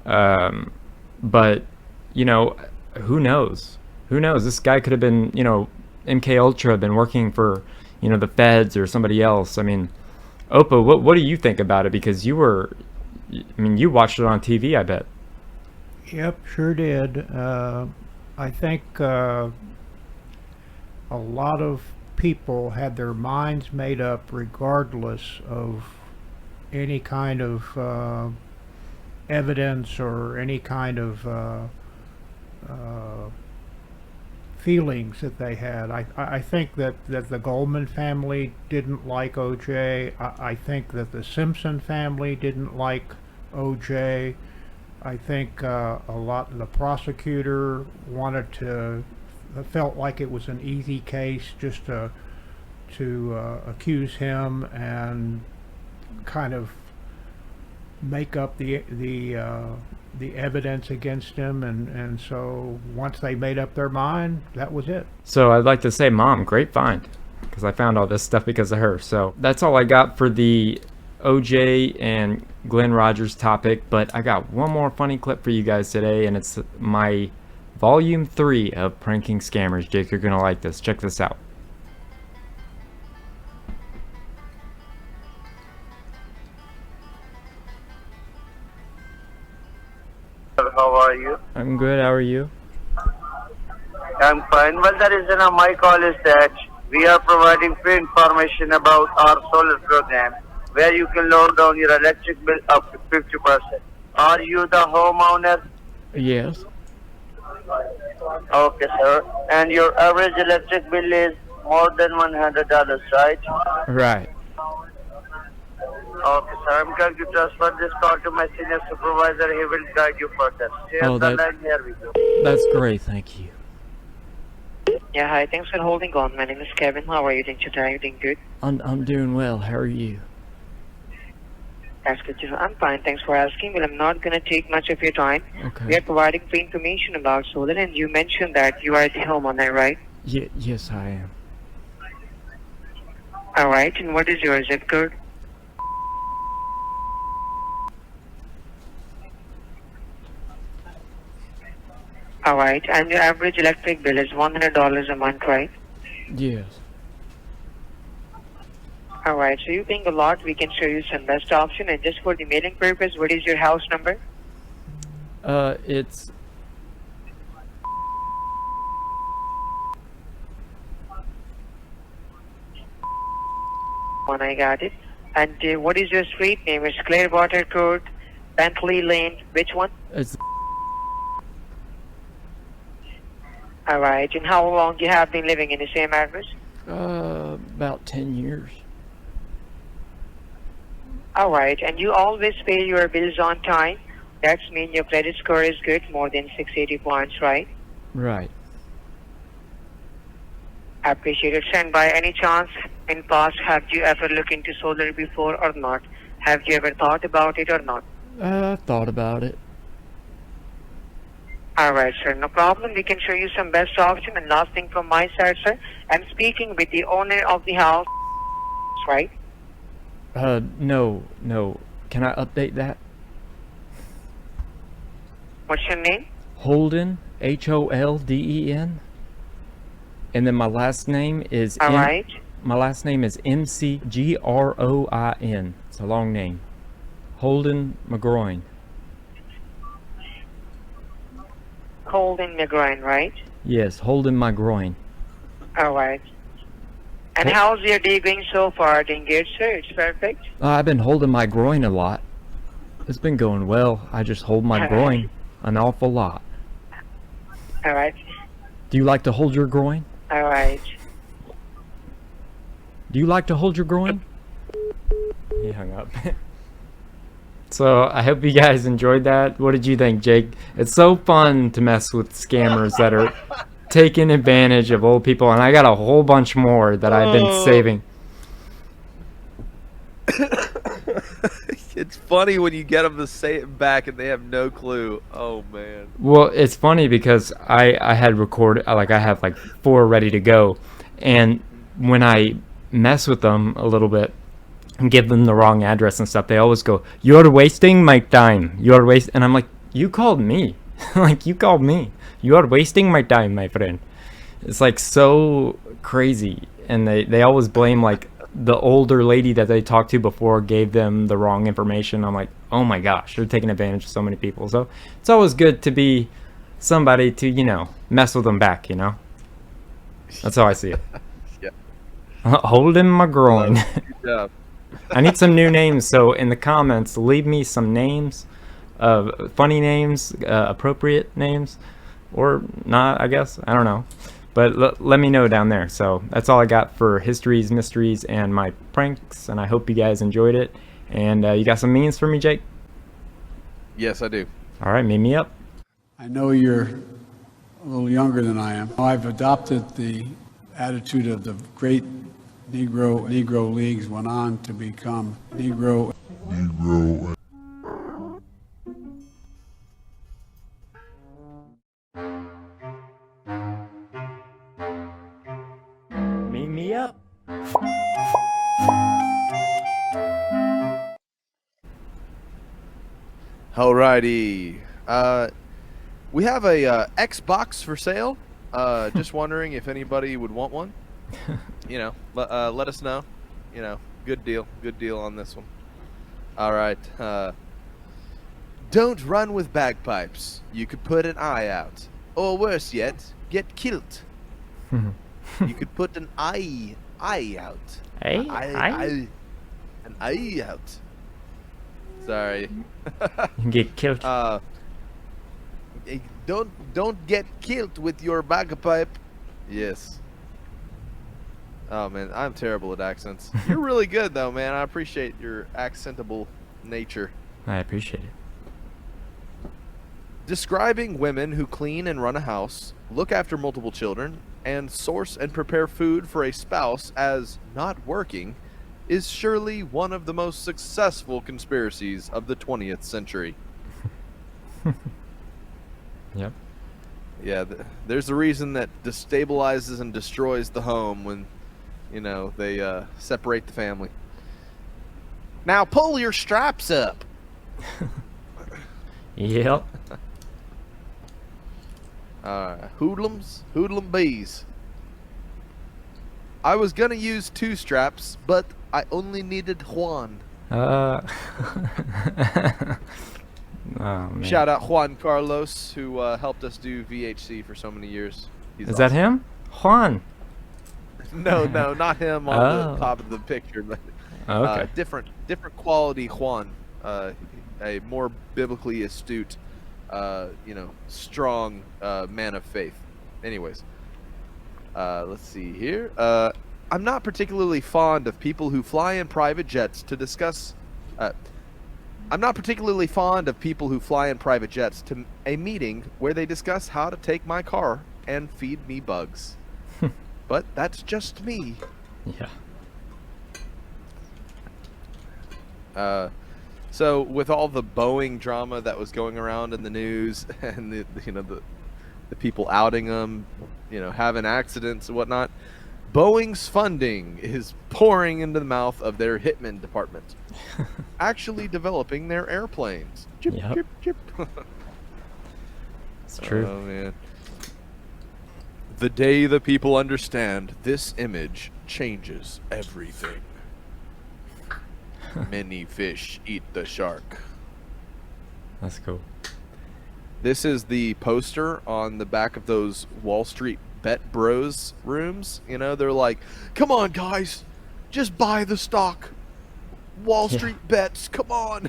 But, you know, who knows? Who knows? This guy could have been, you know, MK Ultra, been working for, you know, the feds or somebody else. I mean, Opa, what do you think about it? Because you were, I mean, you watched it on TV, I bet. Yep, sure did. I think a lot of people had their minds made up regardless of any kind of evidence or any kind of feelings that they had. I think that the Goldman family didn't like OJ. I think that the Simpson family didn't like OJ. I think a lot of the prosecutor felt like it was an easy case just to to accuse him and kind of make up the evidence against him, and so once they made up their mind, that was it. So I'd like to say, Mom, great find, because I found all this stuff because of her. So that's all I got for the OJ and Glenn Rogers topic, but I got one more funny clip for you guys today, and it's my volume 3 of pranking scammers. Jake, you're gonna like this. Check this out. How are you? I'm good. How are you? I'm fine. Well, the reason of my call is that we are providing free information about our solar program, where you can lower down your electric bill up to 50%. Are you the homeowner? Yes. Okay, sir. And your average electric bill is more than $100, right? Right. Okay, sir. I'm going to transfer this call to my senior supervisor. He will guide you further. Stay on the line. Here we go. That's great. Thank you. Yeah, hi. Thanks for holding on. My name is Kevin. How are you doing today? Are you doing good? I'm doing well. How are you? That's good to know. I'm fine. Thanks for asking. Well, I'm not going to take much of your time. Okay. We are providing free information about solar, and you mentioned that you are the homeowner, right? Yes, I am. All right. And what is your zip code? All right. And your average electric bill is $100 a month, right? Yes. All right. So you're paying a lot. We can show you some best option. And just for the mailing purpose, what is your house number? It's... One, I got it. And what is your street name? It's Clearwater Court, Bentley Lane. Which one? It's... All right. And how long you have been living in the same address? About 10 years. All right. And you always pay your bills on time. That means your credit score is good, more than 680 points, right? Right. I appreciate it. And by any chance, in past, have you ever looked into solar before or not? Have you ever thought about it or not? I've thought about it. All right, sir. No problem. We can show you some best option. And last thing from my side, sir, I'm speaking with the owner of the house, right? No. Can I update that? What's your name? Holden, Holden. And then my last name is... All right. My last name is McGroin. It's a long name. Holden McGroin. Holden McGroin, right? Yes, Holden McGroin. All right. And how's your day going so far? Doing good, sir? It's perfect. I've been holding my groin a lot. It's been going well. I just hold my groin an awful lot. All right. Do you like to hold your groin? All right. Do you like to hold your groin? He hung up. So I hope you guys enjoyed that. What did you think, Jake? It's so fun to mess with scammers that are taking advantage of old people, and I got a whole bunch more that I've been saving. It's funny when you get them to say it back and they have no clue. Oh man. Well, it's funny because I had recorded, like I have like 4 ready to go, and when I mess with them a little bit and give them the wrong address and stuff, they always go, "You're wasting my time. You're wasting," and I'm like, "You called me." Like, you called me. You are wasting my time, my friend. It's like so crazy, and they always blame like the older lady that they talked to before gave them the wrong information. I'm like, oh my gosh, they're taking advantage of so many people. So it's always good to be somebody to, you know, mess with them back, you know. That's how I see it. Yeah. Holding my groin. Yeah. I need some new names, so in the comments leave me some names, funny names, appropriate names, or not, I guess. I don't know, but let me know down there. So that's all I got for histories, mysteries, and my pranks, and I hope you guys enjoyed it. And you got some memes for me, Jake? Yes, I do. All right, meet me up. I know you're a little younger than I am. I've adopted the attitude of the great Negro leagues went on to become Negro. Meet me up. Alrighty. We have a Xbox for sale. Just wondering if anybody would want one. You know, let us know. You know, good deal on this one. All right. Don't run with bagpipes. You could put an eye out, or worse yet, get killed. You could put an eye out. An eye out. Sorry. You get killed. Don't get killed with your bagpipe. Yes. Oh man, I'm terrible at accents. You're really good though, man. I appreciate your accentable nature. I appreciate it. Describing women who clean and run a house, look after multiple children, and source and prepare food for a spouse as not working is surely one of the most successful conspiracies of the 20th century. Yep. Yeah, there's a reason that destabilizes and destroys the home when, you know, they separate the family. Now pull your straps up. Yep. Hoodlum bees. I was gonna use 2 straps, but I only needed 1. Oh, man. Shout out Juan Carlos, who helped us do VHC for so many years. He's Is that him? Juan. No, not him on the top of the picture, but okay. different quality Juan, a more biblically astute, strong man of faith. Anyways, let's see here. I'm not particularly fond of people who fly in private jets to discuss. I'm not particularly fond of people who fly in private jets to a meeting where they discuss how to take my car and feed me bugs. But that's just me. Yeah. So with all the Boeing drama that was going around in the news, and the people outing them, having accidents and whatnot, Boeing's funding is pouring into the mouth of their Hitman department, actually developing their airplanes. Chip, Yep. chip, chip. It's true. Oh man. The day the people understand this image changes everything. Many fish eat the shark. That's cool. This is the poster on the back of those Wall Street Bet Bros rooms. They're like, come on guys, just buy the stock. Wall Street bets, come on.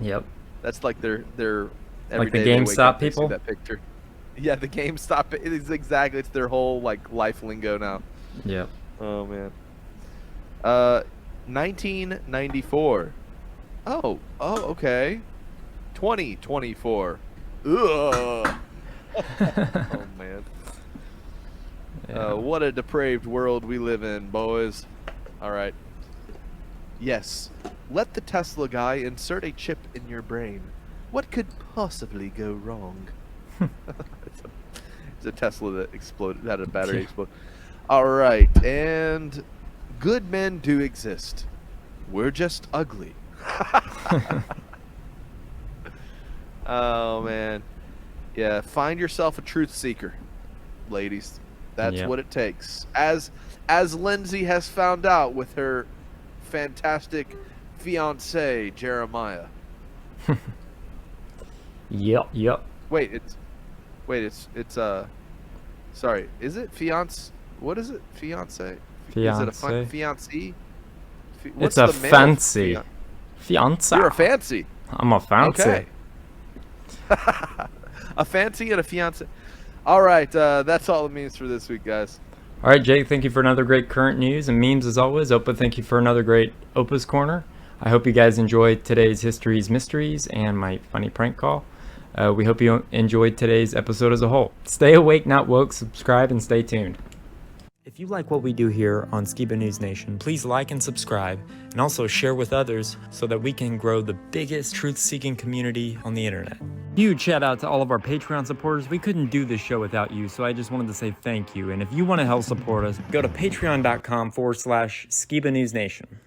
Yep. That's like their every like the day they wake GameStop up, they see people? that picture. Yeah, the GameStop. It's their whole life lingo now. Yep. Oh man. 1994. Oh, okay. 2024. Ugh. Oh man. Yeah. What a depraved world we live in, boys. All right. Yes. Let the Tesla guy insert a chip in your brain. What could possibly go wrong? It's a Tesla that exploded, had a battery explode. All right, and good men do exist. We're just ugly. Oh man, yeah. Find yourself a truth seeker, ladies. That's what it takes. As Lindsay has found out with her fantastic fiance Jeremiah. Yep. Wait, it's sorry, is it fiance? What is it? Fiance? Is it a fiancé? It's a fancy. Fiance. You're a fancy. I'm a fancy. Okay. A fancy and a fiance. All right, that's all it means for this week, guys. All right, Jake, thank you for another great current news and memes as always. Opa, thank you for another great Opa's Corner. I hope you guys enjoyed today's History's Mysteries and my funny prank call. We hope you enjoyed today's episode as a whole. Stay awake, not woke, subscribe, and stay tuned. If you like what we do here on Skiba News Nation, please like and subscribe, and also share with others so that we can grow the biggest truth-seeking community on the internet. Huge shout out to all of our Patreon supporters. We couldn't do this show without you, so I just wanted to say thank you. And if you want to help support us, go to patreon.com/Skiba News Nation.